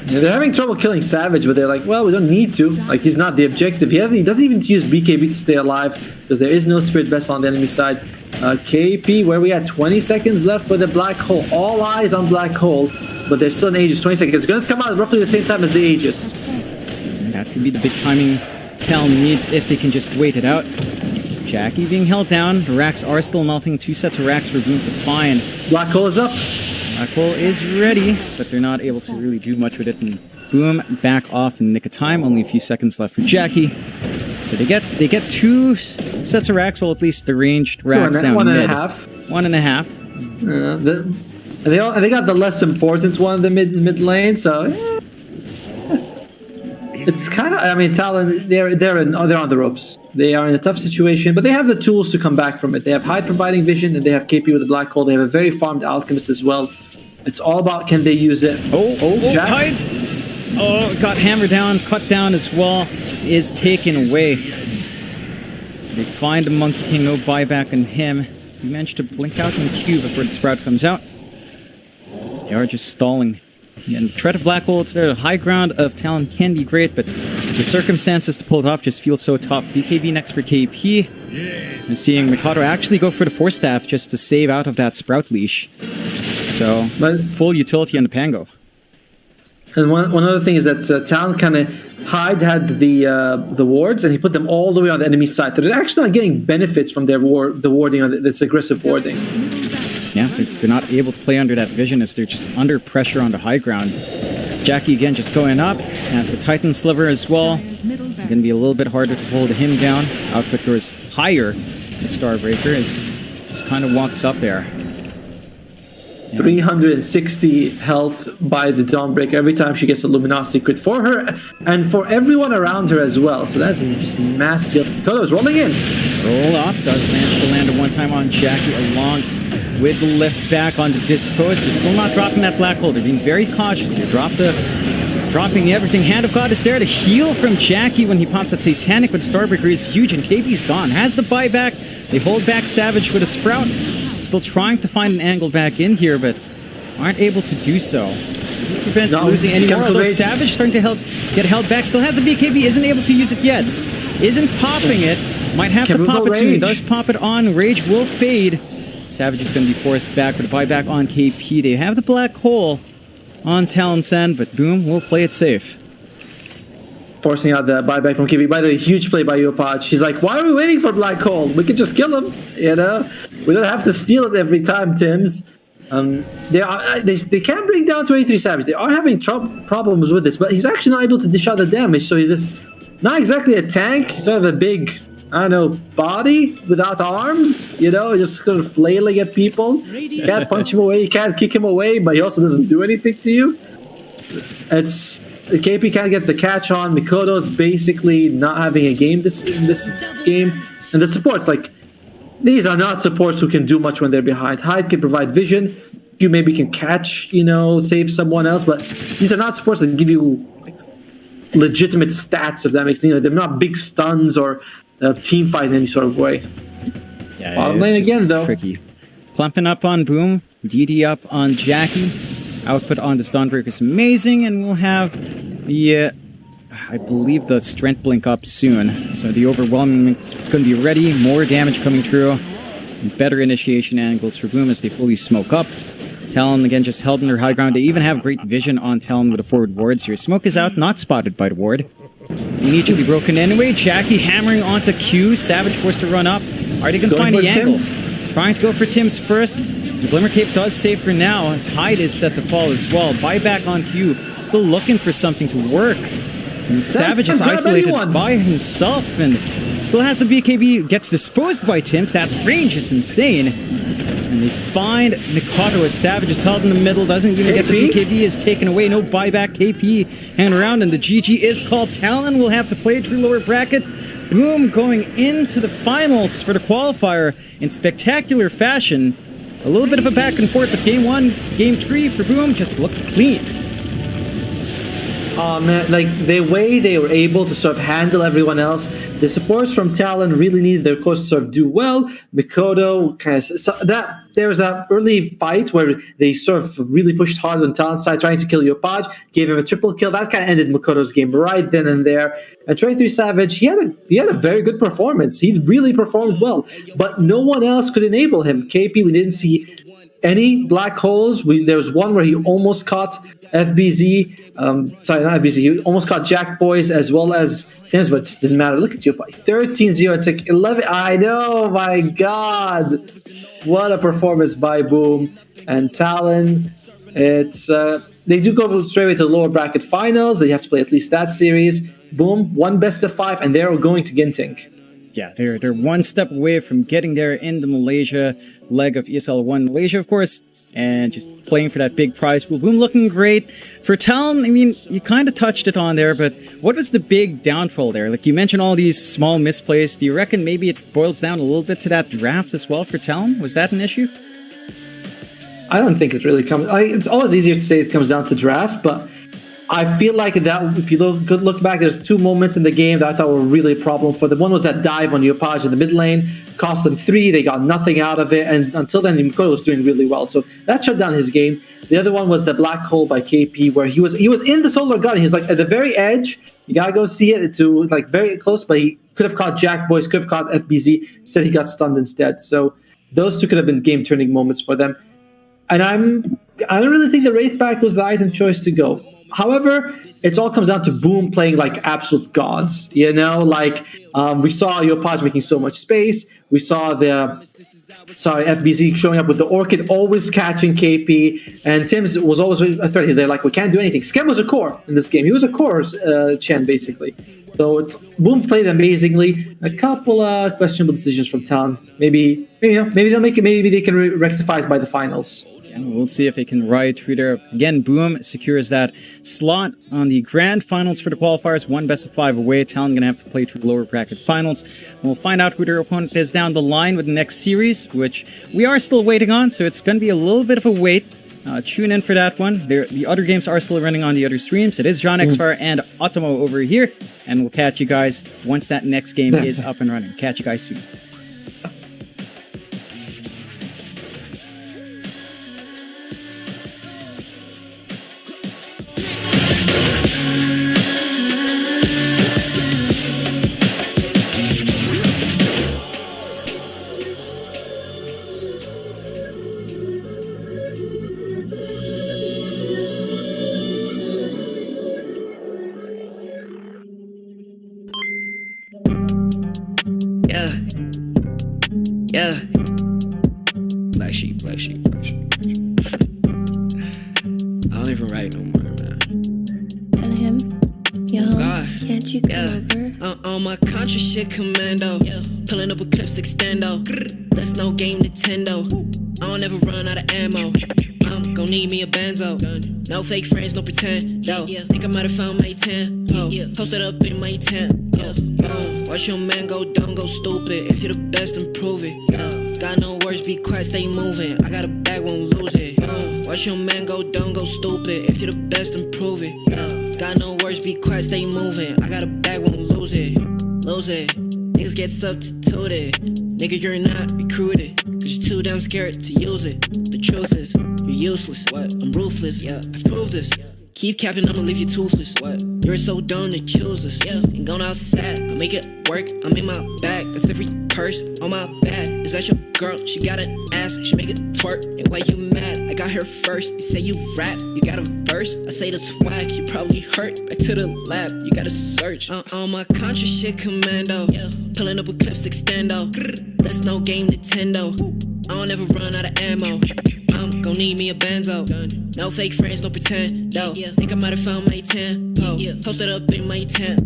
Yeah, they're having trouble killing Savage, but they're like, well, we don't need to. Like, he's not the objective. He doesn't even use BKB to stay alive because there is no Spirit Vessel on the enemy side. KP, where we had 20 seconds left for the black hole. All eyes on black hole, but there's still an Aegis. 20 seconds. It's going to come out roughly the same time as the Aegis. That could be the big timing Talon needs if they can just wait it out. Jackie being held down. The racks are still melting. 2 sets of racks for Boom to find. Black hole is up. Black hole is ready, but they're not able to really do much with it. And Boom back off in the nick of time. Only a few seconds left for Jackie. So they get 2 sets of racks. Well, at least the ranged racks down one mid. and a half. 1.5. They got the less important one in the mid lane, so it's kind of. I mean, Talon, they're on the ropes. They are in a tough situation, but they have the tools to come back from it. They have Hyde providing vision, and they have KP with the black hole. They have a very farmed alchemist as well. It's all about can they use it. Jack. Hyde! Oh, got hammered down, cut down as well. Is taken away. They find the Monkey King, no buyback on him. He managed to blink out in Q before the Sprout comes out. They are just stalling. And the threat of black hole, it's there. The high ground of Talon can be great, but the circumstances to pull it off just feel so tough. BKB next for KP. And seeing Mikado actually go for the Force Staff just to save out of that Sprout leash. So, full utility on the Pango. And one other thing is that Talon kind of Hyde had the wards, and he put them all the way on the enemy side. So they're actually not getting benefits from their the warding on this aggressive warding. Yeah, they're not able to play under that vision as they're just under pressure on the high ground. Jackie again just going up. Has a Titan Sliver as well. Going to be a little bit harder to hold him down. Output goes higher. The Starbreaker just kind of walks up there. 360 health by the Dawnbreaker every time she gets a Luminosity crit for her and for everyone around her as well. So that's just massive deal. Kodo's rolling in. Roll up. Does manage to land a one-time on Jackie along with the lift back onto Dispose. They're still not dropping that black hole. They're being very cautious. They dropping everything. Hand of God is there to heal from Jackie when he pops that Satanic, but Starbreaker is huge and KP's gone. Has the buyback. They hold back Savage with a Sprout. Still trying to find an angle back in here, but aren't able to do so. Prevent losing any more. Although Savage starting to get held back. Still has a BKB. Isn't able to use it yet. Isn't popping it. Might have to pop it soon. Does pop it on. Rage will fade. Savage is going to be forced back with a buyback on KP. They have the black hole on Talon's end, but Boom will play it safe. Forcing out the buyback from KP. By the way, huge play by Yopaj. She's like, why are we waiting for black hole? We can just kill him, you know? We don't have to steal it every time, Tims. They can bring down 23 Savage. They are having problems with this, but he's actually not able to dish out the damage, so he's just not exactly a tank. He's sort of a big, I don't know, body without arms, you know, just kind of flailing at people. You can't punch him away, you can't kick him away, but he also doesn't do anything to you. The KP can't get the catch on. Mikoto's basically not having a game this game. And the supports, like, these are not supports who can do much when they're behind. Hyde can provide vision. You maybe can catch, you know, save someone else, but these are not supports that give you like, legitimate stats, if that makes sense. You know, they're not big stuns or team fight in any sort of way. Yeah, bottom lane again, though. Tricky. Clumping up on Boom. DD up on Jackie. output on this Dawnbreaker is amazing, and we'll have the, I believe the strength blink up soon. So the overwhelming is going to be ready, more damage coming through, and better initiation angles for Boom as they fully smoke up. Talon again just held in their high ground. They even have great vision on Talon with the forward wards here. Smoke is out, not spotted by the ward. Immediately broken anyway. Jackie hammering onto Q. Savage forced to run up. Are they going to find the angles? Trying to go for Tim's first. The Glimmer Cape does save for now. His hide is set to fall as well. Buyback on Q. Still looking for something to work. And Savage is isolated by himself and still has a BKB. Gets disposed by Tims. That range is insane. And they find Mikado as Savage is held in the middle. Doesn't even get the BKB. Is taken away. No buyback. KP hanging around. And the GG is called. Talon will have to play through lower bracket. Boom going into the finals for the qualifier in spectacular fashion. A little bit of a back and forth, but game 1, game 3 for Boom just looked clean. Oh man, like the way they were able to sort of handle everyone else, the supports from Talon really needed their course to sort of do well. Mikoto kind of that there was that early fight where they sort of really pushed hard on Talon's side, trying to kill Yopaj, gave him a triple kill. That kind of ended Mikoto's game right then and there. And 23 Savage, he had a very good performance. He really performed well, but no one else could enable him. KP, we didn't see any black holes. There was one where he almost caught FBZ. Sorry, not FBZ. He almost caught Jack Boys as well as Tims, but it doesn't matter. Look at you, 13-0. It's like 11. I know, my God. What a performance by Boom and Talon. It's they do go straight away to the lower bracket finals. They have to play at least that series. Boom, one best of 5, and they're going to Ginting. Yeah, they're one step away from getting there in the Malaysia leg of ESL 1 Malaysia, of course, and just playing for that big prize pool. Boom looking great. For Talon, I mean, you kind of touched it on there, but what was the big downfall there? Like, you mentioned all these small misplays. Do you reckon maybe it boils down a little bit to that draft as well for Talon? Was that an issue? I don't think it really comes... it's always easier to say it comes down to draft, but I feel like that if you look back, there's 2 moments in the game that I thought were really a problem for them. One was that dive on Yopaj in the mid lane, cost them 3, they got nothing out of it, and until then, Mikoto was doing really well. So that shut down his game. The other one was the black hole by KP, where he was in the solar gun. He was like at the very edge. You gotta go see it to like very close, but he could have caught Jack Boys, could have caught FBZ. Instead, he got stunned instead. So those 2 could have been game-turning moments for them. And I don't really think the Wraith Pact was the item choice to go. However, it all comes down to Boom playing like absolute gods. You know, like we saw Yopaj making so much space. We saw FBZ showing up with the Orchid, always catching KP, and Tims was always a threat. They're like, we can't do anything. Skem was a core in this game. He was a core Chen, basically. So Boom played amazingly. A couple questionable decisions from Talon. Maybe they'll make it. Maybe they can rectify it by the finals. And we'll see if they can ride through there. Again, Boom secures that slot on the grand finals for the qualifiers. 1 best of 5 away. Talon going to have to play through the lower bracket finals. We'll find out who their opponent is down the line with the next series, which we are still waiting on, so it's going to be a little bit of a wait. Tune in for that one. The other games are still running on the other streams. It is John Xfire and Otomo over here, and we'll catch you guys once that next game is up and running. Catch you guys soon. Yeah. Black sheep. I don't even write no more, man. Tell him, yo, God. can't you come over? On my contra shit commando. Pulling up with clips extendo. That's no game Nintendo. I don't ever run out of ammo. I'm gon' need me a benzo. No fake friends, no pretend. Yo, think I might have found my 10. Posted up in my tent. Watch your man go dumb, go stupid. If you're the best, then prove it. Got no words, be quiet, stay moving. I got a bag, won't lose it. Watch your man go dumb, go stupid. If you're the best, then prove it. Got no words, be quiet, stay moving. I got a bag, won't lose it. Niggas get substituted. Nigga, you're not recruited. Cause you're too damn scared to use it. The truth is, you're useless. What? I'm ruthless. Yeah, I've proved this. Keep capping, I'ma leave you toothless. What? You're so dumb to choose this. Yeah, ain't going outside. I make it work. I'm in my bag. That's every purse on my back. Is that your girl? She got an ass. She make it twerk. And why you mad? I got her first. You say you rap. You got a verse. I say the swag. You probably hurt. Back to the lab. You gotta search. On my contra shit commando. Yeah. Pulling up with clips extendo. That's no game Nintendo. I don't ever run out of ammo. I'm gon' need me a benzo. No fake friends, no pretend. No, think I might've found my tempo. Posted up in my tempo.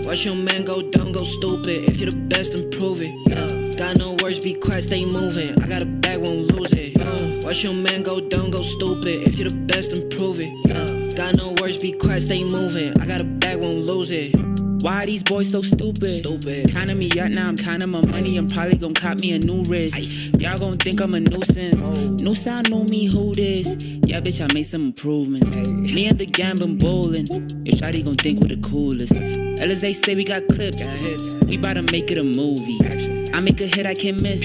Watch your man go dumb, go stupid. If you're the best, then prove it. Got no words, be quiet, stay moving. I got a bag, won't lose it. Watch your man go dumb, go stupid. If you're the best, then prove it. Got no words, be quiet, stay moving. I got a bag, won't lose it. Why are these boys so stupid? Counting me out now, I'm counting my money. I'm probably gon' cop me a new wrist. Y'all gon' think I'm a nuisance. New sound, know me, who this? Yeah, bitch, I made some improvements. Me and the gang been bowling. Your shawty gon' think we're the coolest. LSA say we got clips. We bout to make it a movie. I make a hit I can't miss.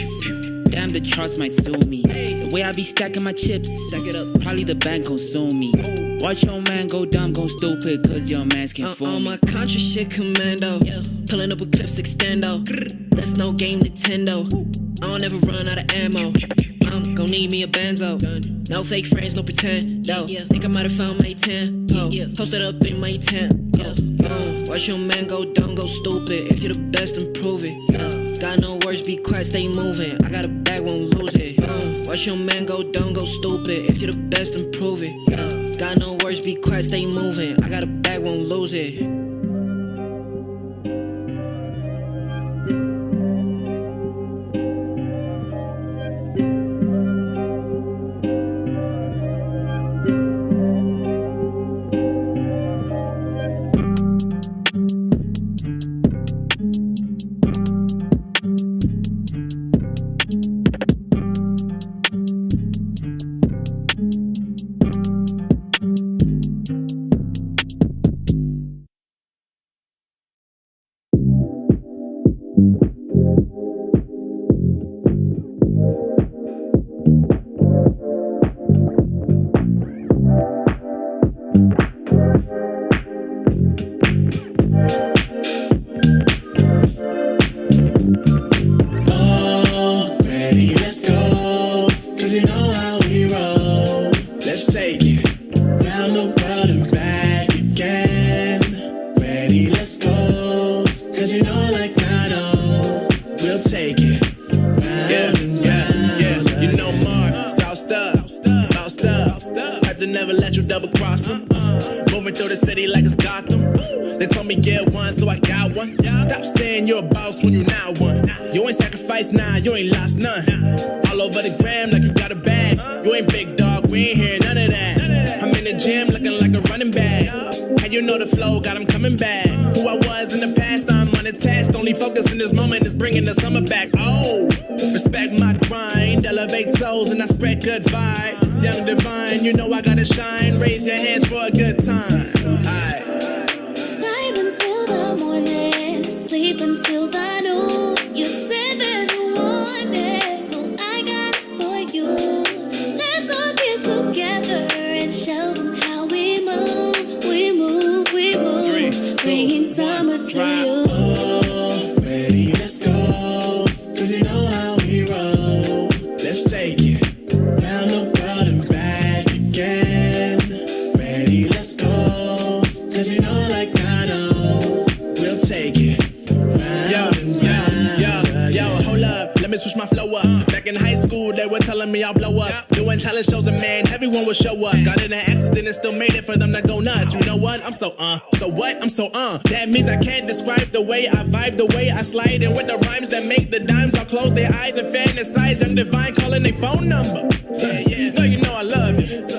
Damn, the charts might sue me. The way I be stacking my chips, stack it up, probably the bank gon' sue me. Watch your man go dumb, go stupid, cause your mans can't fool me. On my contra shit commando. Pulling up with clips extendo. That's no game Nintendo. I don't ever run out of ammo. I'm gon' need me a benzo. No fake friends, no pretend. No, think I might've found my tempo. Posted up in my tempo. Watch your man go dumb, go stupid. If you're the best, then prove it. Got no words, be quiet, stay moving. I got a bag, won't lose it. Watch your man go dumb, go stupid. If you're the best, then prove it. Got no words, be quiet, stay moving. I got a bag, won't lose it. Nah, you ain't lost none. All over the gram like you got a bag. You ain't big dog, we ain't hear none of that. I'm in the gym looking like a running back. And you know the flow, got him coming back. Who I was in the past, I'm unattached. Only focus in this moment is bringing the summer back. Oh, respect my grind, elevate souls and I spread good vibes. Young divine, you know I gotta shine. Raise your hands for a good time. Aight. Vibe until the morning, sleep until the noon. You said that you want it, so I got it for you. Let's all get together and show them how we move. We move, we move. 3, 2, bringing summer to you. Oh, ready, let's go. Cause you know how we roll. Let's take it round the world and back again. Ready, let's go. Cause you know like I know, we'll take it round and round. Yo, hold up, let me switch my flow up. Back in high school, they were telling me I'll blow up. Doing talent shows and man, everyone would show up. Got in an accident and still made it for them to go nuts. You know what? I'm so what? I'm so That means I can't describe the way I vibe, the way I slide. And with the rhymes that make the dimes, I'll close their eyes and fantasize. Young divine calling their phone number. Yeah. No, you know I love it.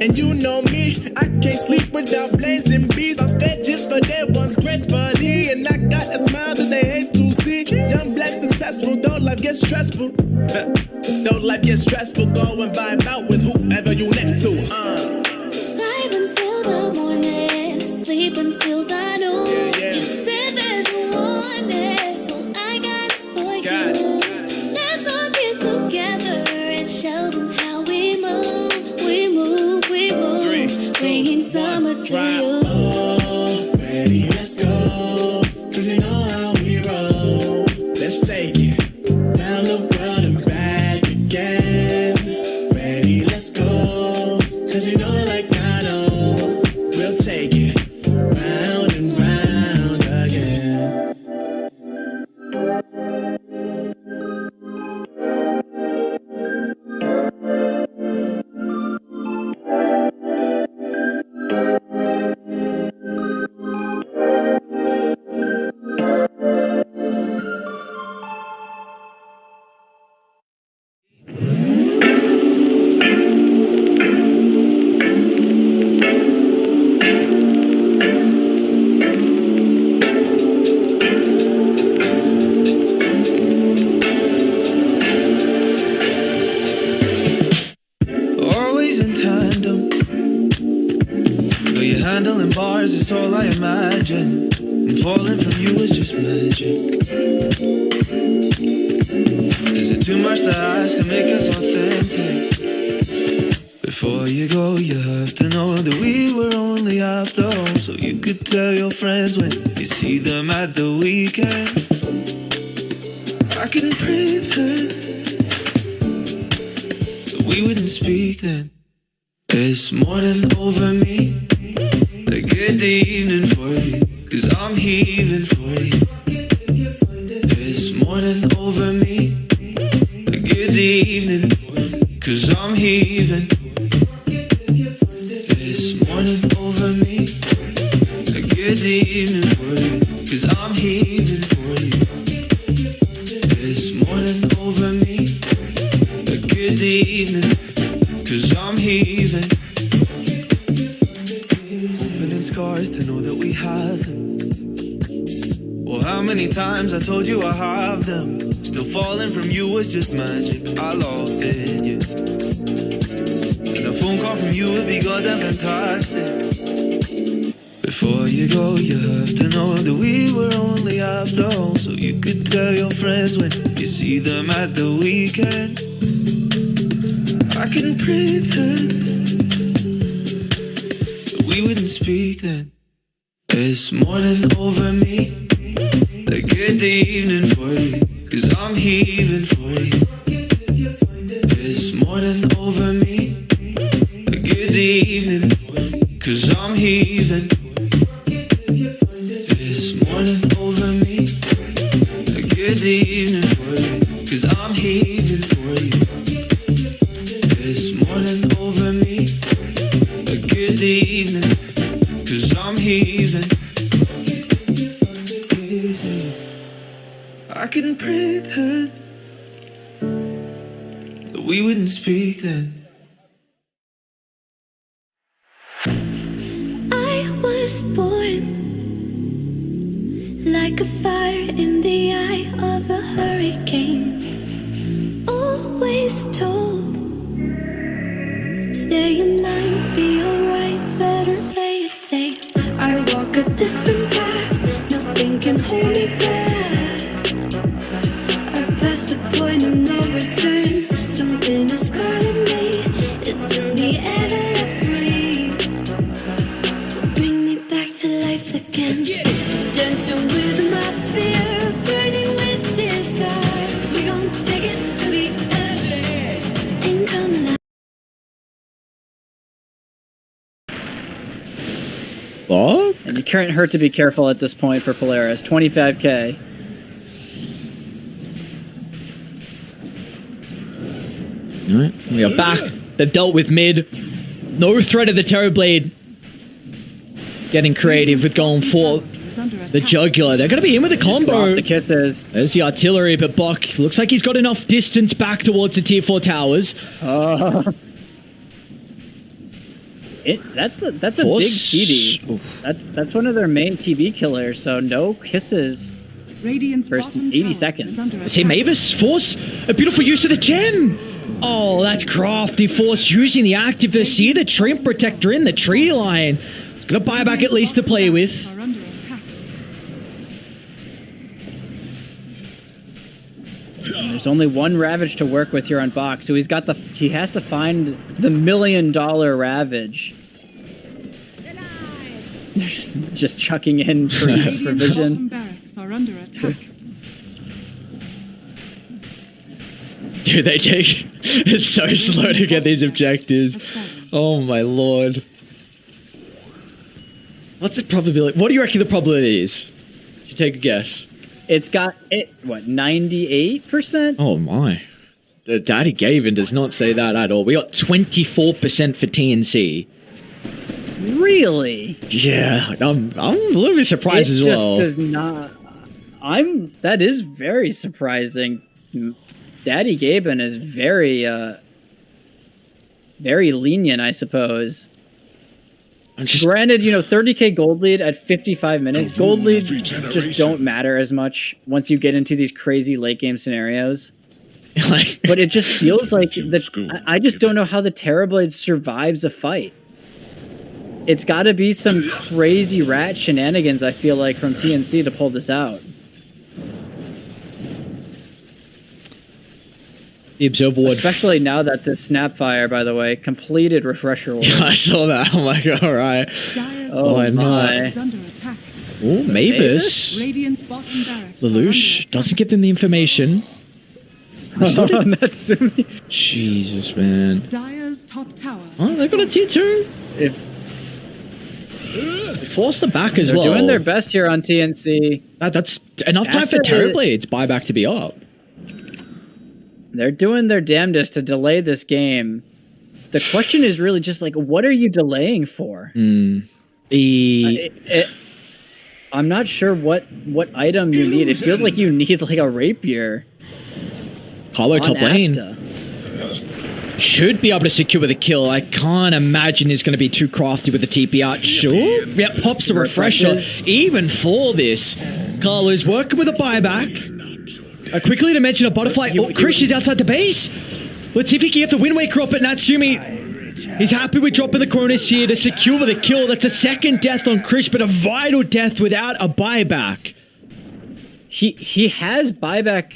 And you know me, I can't sleep without blazing beats on stages for their ones gracefully. And I got a smile that they hate to see. Young black successful, though life gets stressful. Though life gets stressful, go and vibe out with whoever you next to. Vibe until the morning, sleep until the noon. You said that you want it, so I got it for you. Let's all get that's all I imagine. And falling from you is just magic. Is it too much to ask to make us authentic? Before you go, you have to know that we were only after all, so you could tell your friends when you see them at the weekend. I can pretend that we wouldn't speak then. It's morning over me. A good evening for you, 'cause I'm heaving for you. It's morning over me. A good evening, 'cause I'm heaving. It's morning over me. A good evening for you, 'cause I'm heaving for you. It's morning over me. A good evening, 'cause I'm heaving. Opening scars to know that we have them. Well, how many times I told you I have them. Still falling from you was just magic. I loved it, yeah. And a phone call from you would be goddamn fantastic. Before you go, you have to know that we were only after all, so you could tell your friends when you see them at the weekend. I can pretend that we wouldn't speak then. It's morning over me. A good evening for you, 'cause I'm heaving for you. It's morning over me. A good evening, 'cause I'm heaving. It's morning over me. A good evening for you, 'cause I'm heaving for you. It's morning over me. A good evening, 'cause I'm heaving. I can pretend that we wouldn't speak then. I was born like a fire in the eye of a hurricane. Always told, stay in line, be alright, better play it safe. I walk a different path, nothing can hold me back. I've passed the point of no return. Something is calling me, it's in the air that I breathe. Bring me back to life again. Dancing with my fear, burning with desire. We gon' take it to the edge. Ain't coming out. Fuck? And you can't hurt to be careful at this point for Polaris. 25k. Alright, we are back. They've dealt with mid. No threat of the Terrorblade. Getting creative with going for the Jugular. They're going to be in with a combo. The kisses. There's the artillery, but Buck looks like he's got enough distance back towards the tier 4 towers. That's a big TD. That's one of their main TB killers. So no kisses. Radiant's First bottom 80 tower seconds. is under See, Mavis force a beautiful use of the gem. Oh, that's crafty. Force using the active to see the Trimp Protector in the tree line. It's going to buy back at least to play with. are under attack. There's only one Ravage to work with here on box, so he has to find the $1 million Ravage. Just chucking in for vision. Bottom barracks are under attack. Dude, they take... It's so slow to get these objectives. Oh my lord. What's the probability? What do you reckon the probability is? You take a guess. It's got, 98%? Oh my. Daddy Gavin does not say that at all. We got 24% for TNC. Really? Yeah, I'm a little bit surprised as well. It just does not... That is very surprising. Daddy Gaben is very lenient, I suppose. Granted, 30k gold lead at 55 minutes. Gold leads just don't matter as much once you get into these crazy late game scenarios. But it just feels like I just don't know how the Terrorblade survives a fight. It's got to be some crazy rat shenanigans, I feel like, from TNC to pull this out. The observer ward. Especially now that the Snapfire, by the way, completed refresher ward. Yeah, I saw that. I'm like, all right. Oh Why not? Is under attack. Oh, Mavis. Radiant's bottom barracks. Lelouch doesn't give them the information. Natsumi. Jesus, man. Dire's top tower. Oh, they got a T2. They forced the back as well. They're doing their best here on TNC. That's enough time for Terrorblade's buyback to be up. They're doing their damnedest to delay this game. The question is really just like, what are you delaying for? I'm not sure what item you need. It feels like you need like a rapier. Carlo top lane should be able to secure the kill. I can't imagine he's going to be too crafty with the TP out. Sure. Yep, pops the refresher. Even for this, Carlo's working with a buyback. Quickly to mention a butterfly. Oh, Krish is outside the base. Let's see if he can get the Wind Waker up at Natsumi. He's happy with dropping the Cronus here to secure the kill. That's a second death on Krish, but a vital death without a buyback. He has buyback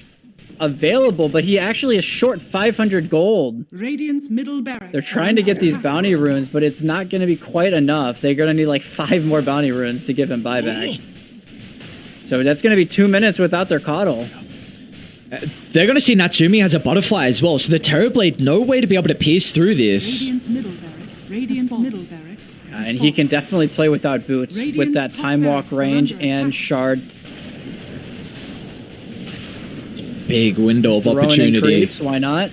available, but he actually is short 500 gold. Radiant's middle barracks. They're trying to get these bounty runes, but it's not going to be quite enough. They're going to need like 5 more bounty runes to give him buyback. So that's going to be 2 minutes without their coddle. They're going to see Natsumi has a butterfly as well, so the Terrorblade, no way to be able to pierce through this. Radiant's middle barracks. Radiant's middle barracks. And he can definitely play without boots with that time walk range and shard. Big window of opportunity. Creeps, why not?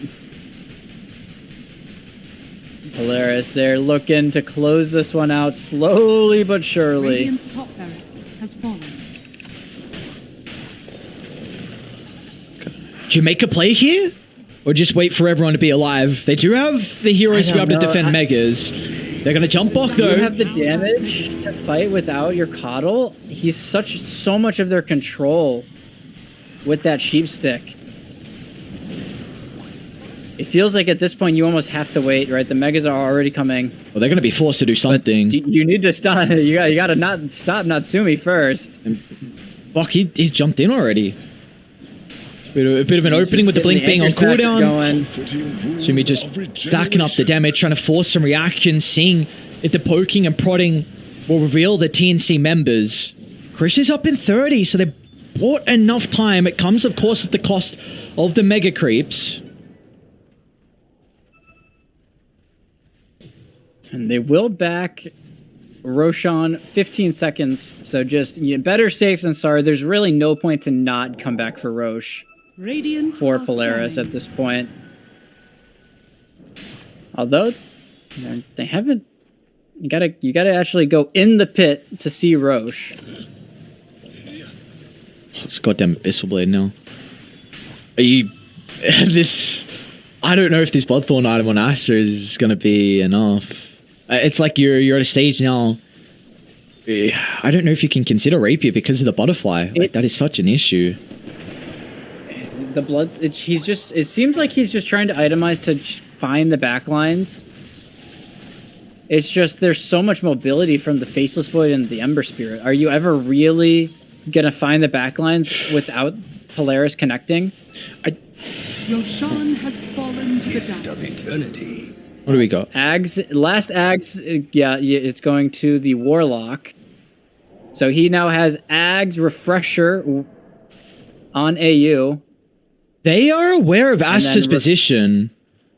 Polaris, they're looking to close this one out slowly but surely. Radiant's top barracks has fallen. Do you make a play here? Or just wait for everyone to be alive? They do have the heroes to be able to defend Megas. They're going to jump block though. You have the damage to fight without your coddle. He's so much of their control with that sheep stick. It feels like at this point you almost have to wait, right? The Megas are already coming. Well, they're going to be forced to do something. You need to stop. You got to not stop Natsumi first. And fuck, he's jumped in already. A bit of an opening with the blink being on cooldown. Sumi just stacking up the damage, trying to force some reaction, seeing if the poking and prodding will reveal the TNC members. Krish is up in 30, so they bought enough time. It comes, of course, at the cost of the mega creeps. And they will back Roshan 15 seconds. So just better safe than sorry. There's really no point to not come back for Roche. Radiant for Polaris at this point. Although they haven't, you gotta actually go in the pit to see Roche. It's goddamn Abyssal Blade now. Are you this? I don't know if this Bloodthorn item on Aster is gonna be enough. It's like you're at a stage now. I don't know if you can consider Rapier because of the butterfly. Like, that is such an issue. The blood, it seems like he's just trying to itemize to find the backlines. It's just there's so much mobility from the Faceless Void and the Ember Spirit. Are you ever really gonna find the backlines without Polaris connecting? Roshan has fallen to the Gift of eternity. What do we got? Last Ags, yeah, it's going to the Warlock. So he now has Ags Refresher on AU. They are aware of Aster's position.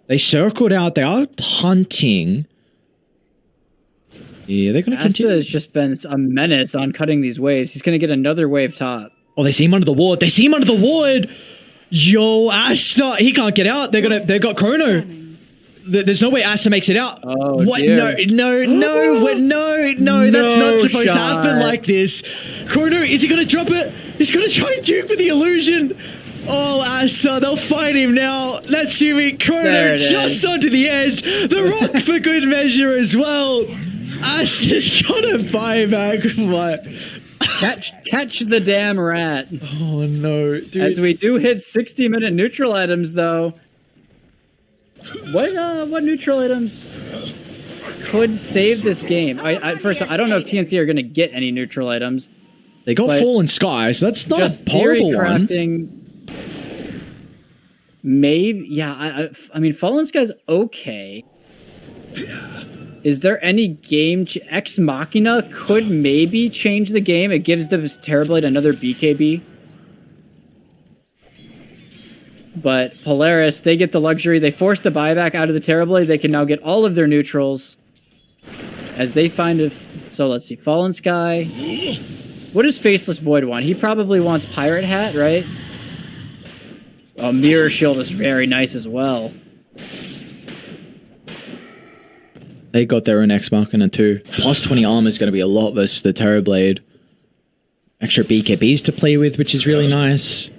They circled out. They are hunting. Yeah, they're going to continue. Asta has just been a menace on cutting these waves. He's going to get another wave top. Oh, they see him under the ward. They see him under the ward. Yo, Asta, he can't get out. They've got Chrono. There's no way Asta makes it out. Oh, what? Dear. No, that's not supposed to happen like this. Chrono, is he going to drop it? He's going to try and duke with the illusion. Oh, Asta, they'll fight him now. Natsumi, Chrono just onto the edge. The rock for good measure as well. Asta's got a buyback. What? Catch the damn rat. Oh, no, dude. As we do hit 60-minute neutral items, though. What neutral items? could save this game. First, I don't know if TNC are going to get any neutral items. They got Fallen Sky, so that's not a horrible one. Maybe, yeah. I mean, Fallen Sky's okay. Is there any game? Ex Machina could maybe change the game. It gives the Terrorblade another BKB. But Polaris, they get the luxury. They force the buyback out of the Terrorblade. They can now get all of their neutrals as they find a. So let's see. Fallen Sky. What does Faceless Void want? He probably wants Pirate Hat, right? Oh, Mirror Shield is very nice as well. They got their own Ex Machina too. Plus 20 armor is going to be a lot versus the Terrorblade. Extra BKBs to play with, which is really nice.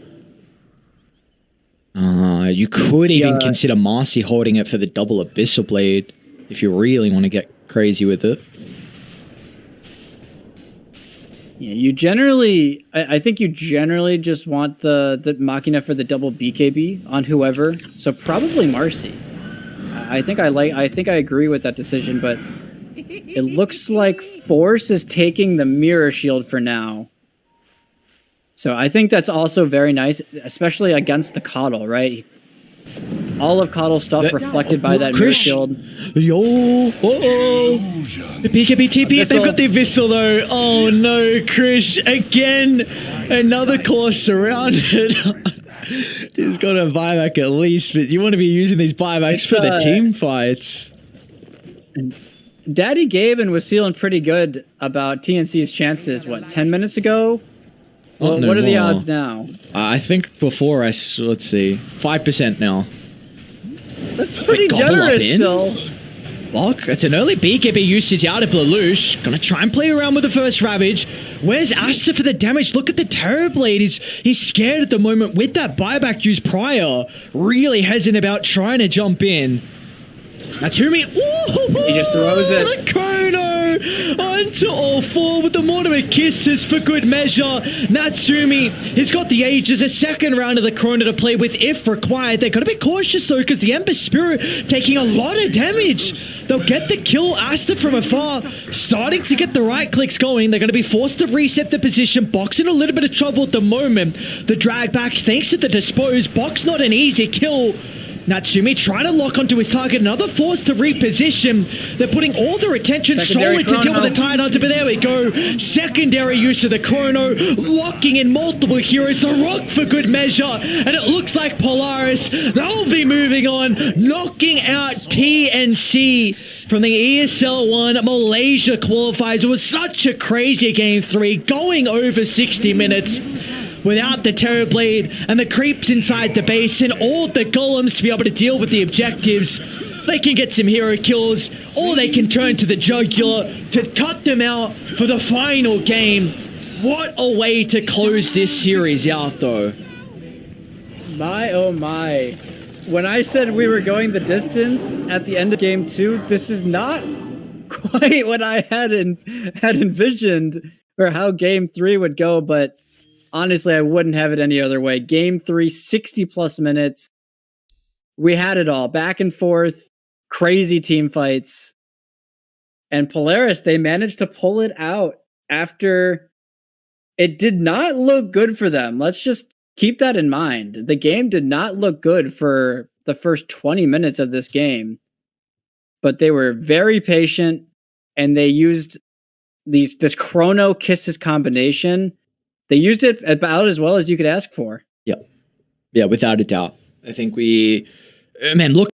You could even consider Marcy holding it for the double Abyssal Blade if you really want to get crazy with it. Yeah, you generally, I think you generally just want the Machina for the double BKB on whoever. So probably Marcy. I think I agree with that decision, but it looks like Force is taking the Mirror Shield for now. So I think that's also very nice, especially against the Coddle, right? All of Coddle's stuff reflected by that Mirror Shield. Yo, the BKB TP, they've got the Abyssal though. Oh no, Krish, again, another core surrounded. He's got a buyback at least, but you want to be using these buybacks for the team fights. Daddy Gaben was feeling pretty good about TNC's chances, what, 10 minutes ago? Well, what are the odds now? I think before let's see, 5% now. That's pretty generous still. Look, it's an early BKB usage out of Lelouch. Gonna try and play around with the first Ravage. Where's Asta for the damage? Look at the Terrorblade. He's scared at the moment with that buyback used prior. Really hesitant about trying to jump in. Natsumi, he just throws it. The Chrono onto all four with the Mortimer Kisses for good measure. Natsumi, he's got the Aegis, a second round of the Chrono to play with if required. They're going to be cautious though because the Ember Spirit taking a lot of damage. They'll get the kill. Asta from afar, starting to get the right clicks going. They're going to be forced to reset the position. Box in a little bit of trouble at the moment. The drag back thanks to the Dispose. Box not an easy kill. Natsumi trying to lock onto his target, another force to reposition. They're putting all their attention solely to deal with the Tide Hunter, but there we go. Secondary use of the Chrono, locking in multiple heroes, the Rock for good measure, and it looks like Polaris, they'll be moving on, knocking out TNC from the ESL 1 Malaysia qualifiers. It was such a crazy game 3, going over 60 minutes. Without the Terrorblade and the creeps inside the base and all the golems to be able to deal with the objectives, they can get some hero kills or they can turn to the Jugular to cut them out for the final game. What a way to close this series out though. My oh my. When I said we were going the distance at the end of game 2, this is not quite what I had envisioned or how game 3 would go, but honestly, I wouldn't have it any other way. Game 3, 60 plus minutes. We had it all. Back and forth, crazy team fights. And Polaris, they managed to pull it out after it did not look good for them. Let's just keep that in mind. The game did not look good for the first 20 minutes of this game. But they were very patient and they used this Chrono Kisses combination. They used it about as well as you could ask for. Yeah, without a doubt. I think man, look